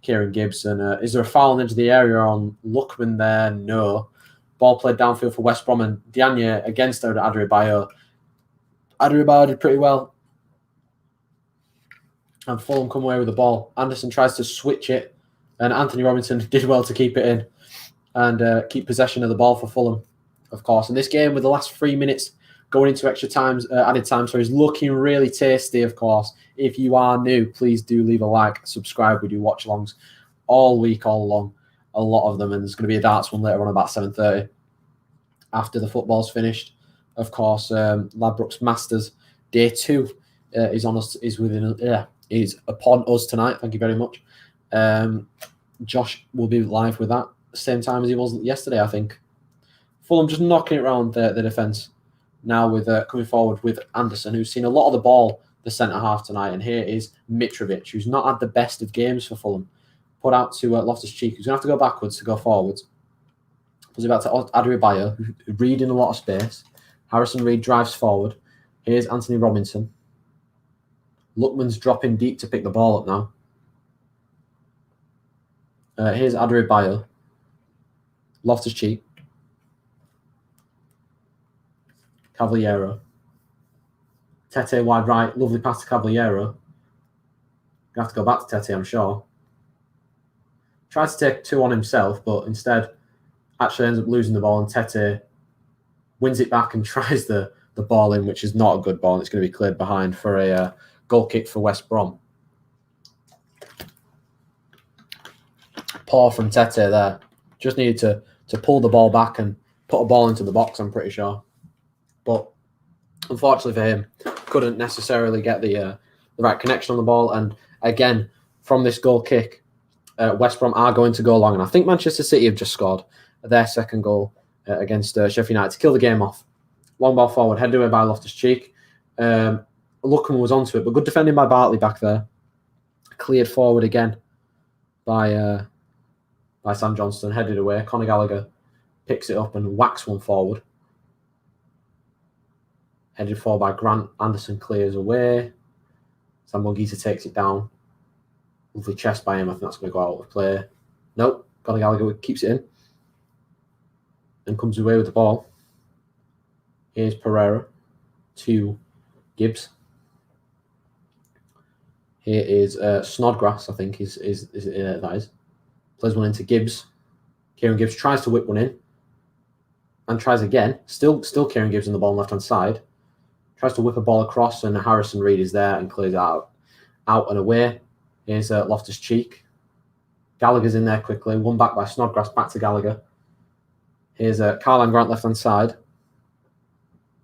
Kieren Gibbs. And is there a foul on the edge of the area on Luckman there? No. Ball played downfield for West Brom and Diagne against Adarabioyo. Adarabioyo did pretty well. And Fulham come away with the ball. Anderson tries to switch it, and Anthony Robinson did well to keep it in and keep possession of the ball for Fulham, of course. And this game, with the last 3 minutes going into extra times, added time, so is looking really tasty, of course. If you are new, please do leave a like, subscribe. We do watch-alongs all week, all along, a lot of them, and there's going to be a darts one later on about 7:30 after the football's finished. Of course, Ladbrokes Masters Day 2 is upon us tonight. Thank you very much. Josh will be live with that same time as he was yesterday, I think. Fulham just knocking it around the defence now with coming forward with Anderson, who's seen a lot of the ball, the centre-half tonight. And here is Mitrovic, who's not had the best of games for Fulham. Put out to Loftus-Cheek, who's going to have to go backwards to go forwards. Puts it back to Adarabioyo, Reed in a lot of space. Harrison Reed drives forward. Here's Anthony Robinson. Luckman's dropping deep to pick the ball up now. Here's Adarabioyo. Loftus-Cheek. Cavallero. Tete wide right. Lovely pass to Cavallero. Gonna have to go back to Tete, I'm sure. Tries to take 2 on himself, but instead actually ends up losing the ball, and Tete wins it back and tries the ball in, which is not a good ball. And it's going to be cleared behind for a goal kick for West Brom. Poor from Tete there. Just needed to pull the ball back and put a ball into the box, I'm pretty sure. But unfortunately for him, couldn't necessarily get the right connection on the ball. And again, from this goal kick, West Brom are going to go long. And I think Manchester City have just scored their second goal against Sheffield United to kill the game off. Long ball forward, headed away by Loftus-Cheek. Luckham was onto it, but good defending by Bartley back there. Cleared forward again by Sam Johnston, headed away. Conor Gallagher picks it up and whacks one forward. Headed forward by Grant. Anderson clears away. Sam Bongita takes it down. Lovely chest by him. I think that's going to go out of play. Nope. Conor Gallagher keeps it in and comes away with the ball. Here's Pereira to Gibbs. Here is Snodgrass, I think that is. Plays one into Gibbs. Kieren Gibbs tries to whip one in and tries again. Still Kieren Gibbs on the ball on the left-hand side. Tries to whip a ball across and Harrison Reid is there and clears it out and away. Here's Loftus-Cheek. Gallagher's in there quickly. One back by Snodgrass, back to Gallagher. Here's Carlan Grant left-hand side.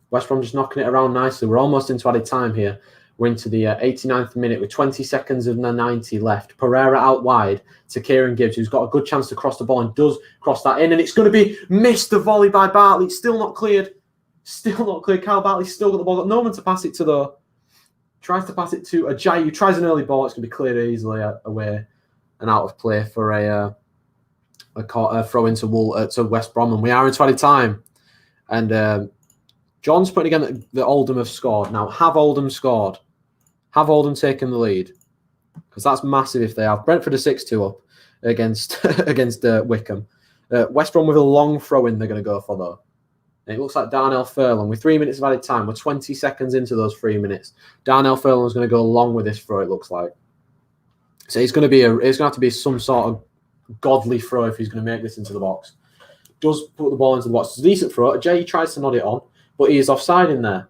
West Brom just knocking it around nicely. We're almost into added time here. We're into the 89th minute with 20 seconds of the 90 left. Pereira out wide to Kieren Gibbs, who's got a good chance to cross the ball and does cross that in. And it's going to be missed, the volley by Bartley. It's still not cleared. Still not cleared. Kyle Bartley's still got the ball. Got no one to pass it to, though. Tries to pass it to Ajayi. Tries an early ball. It's going to be cleared easily away and out of play for a throw into West Brom. And we are into added time. And John's putting again that Oldham have scored. Now, have Oldham scored? Have Oldham taken the lead? Because that's massive if they have. Brentford are 6-2 up against Wickham. West Brom with a long throw-in they're going to go for, though. And it looks like Darnell Furlong. With 3 minutes of added time, we're 20 seconds into those 3 minutes. Darnell Furlong is going to go along with this throw, it looks like. So it's going to have to be some sort of godly throw if he's going to make this into the box. Does put the ball into the box. It's a decent throw. Jay tries to nod it on, but he is offside in there.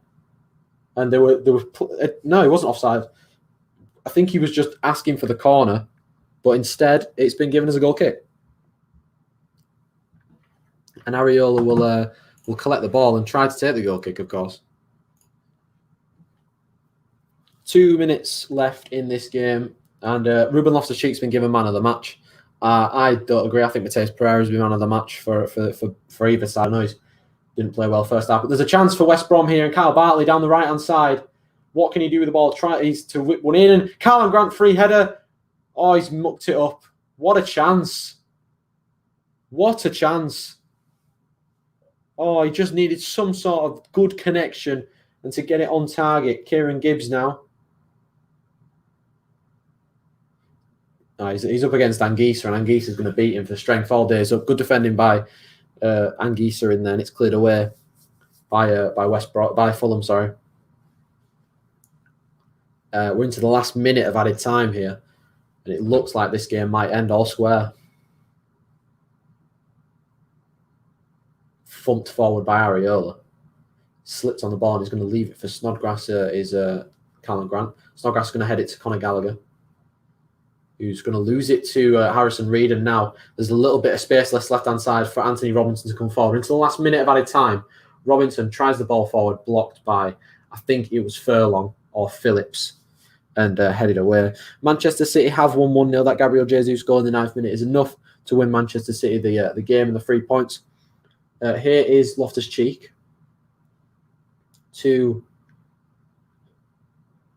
And no, he wasn't offside. I think he was just asking for the corner, but instead it's been given as a goal kick. And Areola will collect the ball and try to take the goal kick, of course. 2 minutes left in this game, and Ruben Loftus-Cheek's been given man of the match. I don't agree. I think Mateus Pereira's been man of the match for either side. I know he didn't play well first half, but there's a chance for West Brom here, and Kyle Bartley down the right-hand side. What can he do with the ball? Tries to whip one in, and Carlan Grant free header. Oh, he's mucked it up. What a chance. What a chance. Oh, he just needed some sort of good connection and to get it on target. Kieren Gibbs now. Oh, he's up against Anguissa, and Anguissa's going to beat him for strength all day. So good defending by Anguissa in there, and it's cleared away by Fulham. Sorry. We're into the last minute of added time here, and it looks like this game might end all square. Thumped forward by Areola. Slipped on the ball and he's going to leave it for Snodgrass. Is Carlan Grant. Snodgrass is going to head it to Conor Gallagher, who's going to lose it to Harrison Reid. And now there's a little bit of space left-hand side for Anthony Robinson to come forward. Into the last minute of added time, Robinson tries the ball forward, blocked by, I think it was Furlong or Phillips, and headed away. Manchester City have won 1-0. That Gabriel Jesus goal in the 9th minute is enough to win Manchester City the game and the 3 points. Here is Loftus-Cheek to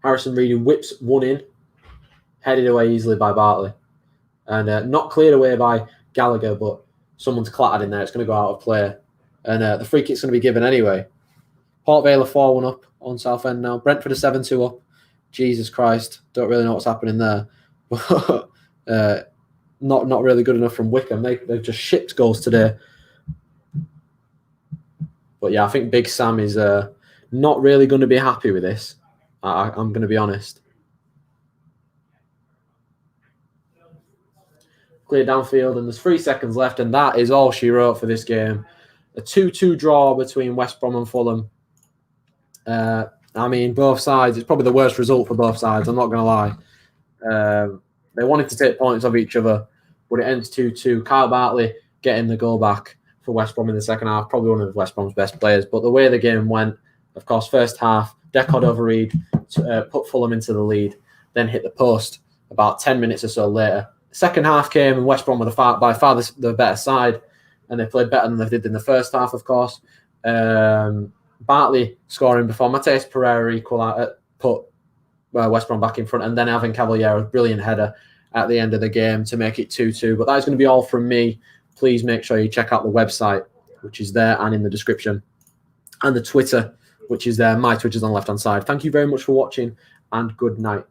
Harrison Reid, who whips one in, headed away easily by Bartley. And not cleared away by Gallagher, but someone's clattered in there. It's going to go out of play. And the free kick's going to be given anyway. Port Vale are 4-1 up on Southend now. Brentford are 7-2 up. Jesus Christ. Don't really know what's happening there. But not really good enough from Wickham. They've just shipped goals today. But yeah, I think Big Sam is not really going to be happy with this. I'm going to be honest. Clear downfield, and there's 3 seconds left, and that is all she wrote for this game. A 2-2 draw between West Brom and Fulham. I mean, both sides, it's probably the worst result for both sides, I'm not going to lie. They wanted to take points off each other, but it ends 2-2. Kyle Bartley getting the goal back for West Brom in the second half, probably one of West Brom's best players. But the way the game went, of course, first half, Decod over Reid put Fulham into the lead, then hit the post about 10 minutes or so later. Second half came, and West Brom were by far the better side. and they played better than they did in the first half, of course. Bartley scoring before Mateus Pereira put West Brom back in front, and then Alvin Cavalier, a brilliant header at the end of the game to make it 2-2. But that is going to be all from me. Please make sure you check out the website, which is there and in the description, and the Twitter, which is there. My Twitter's on the left-hand side. Thank you very much for watching, and good night.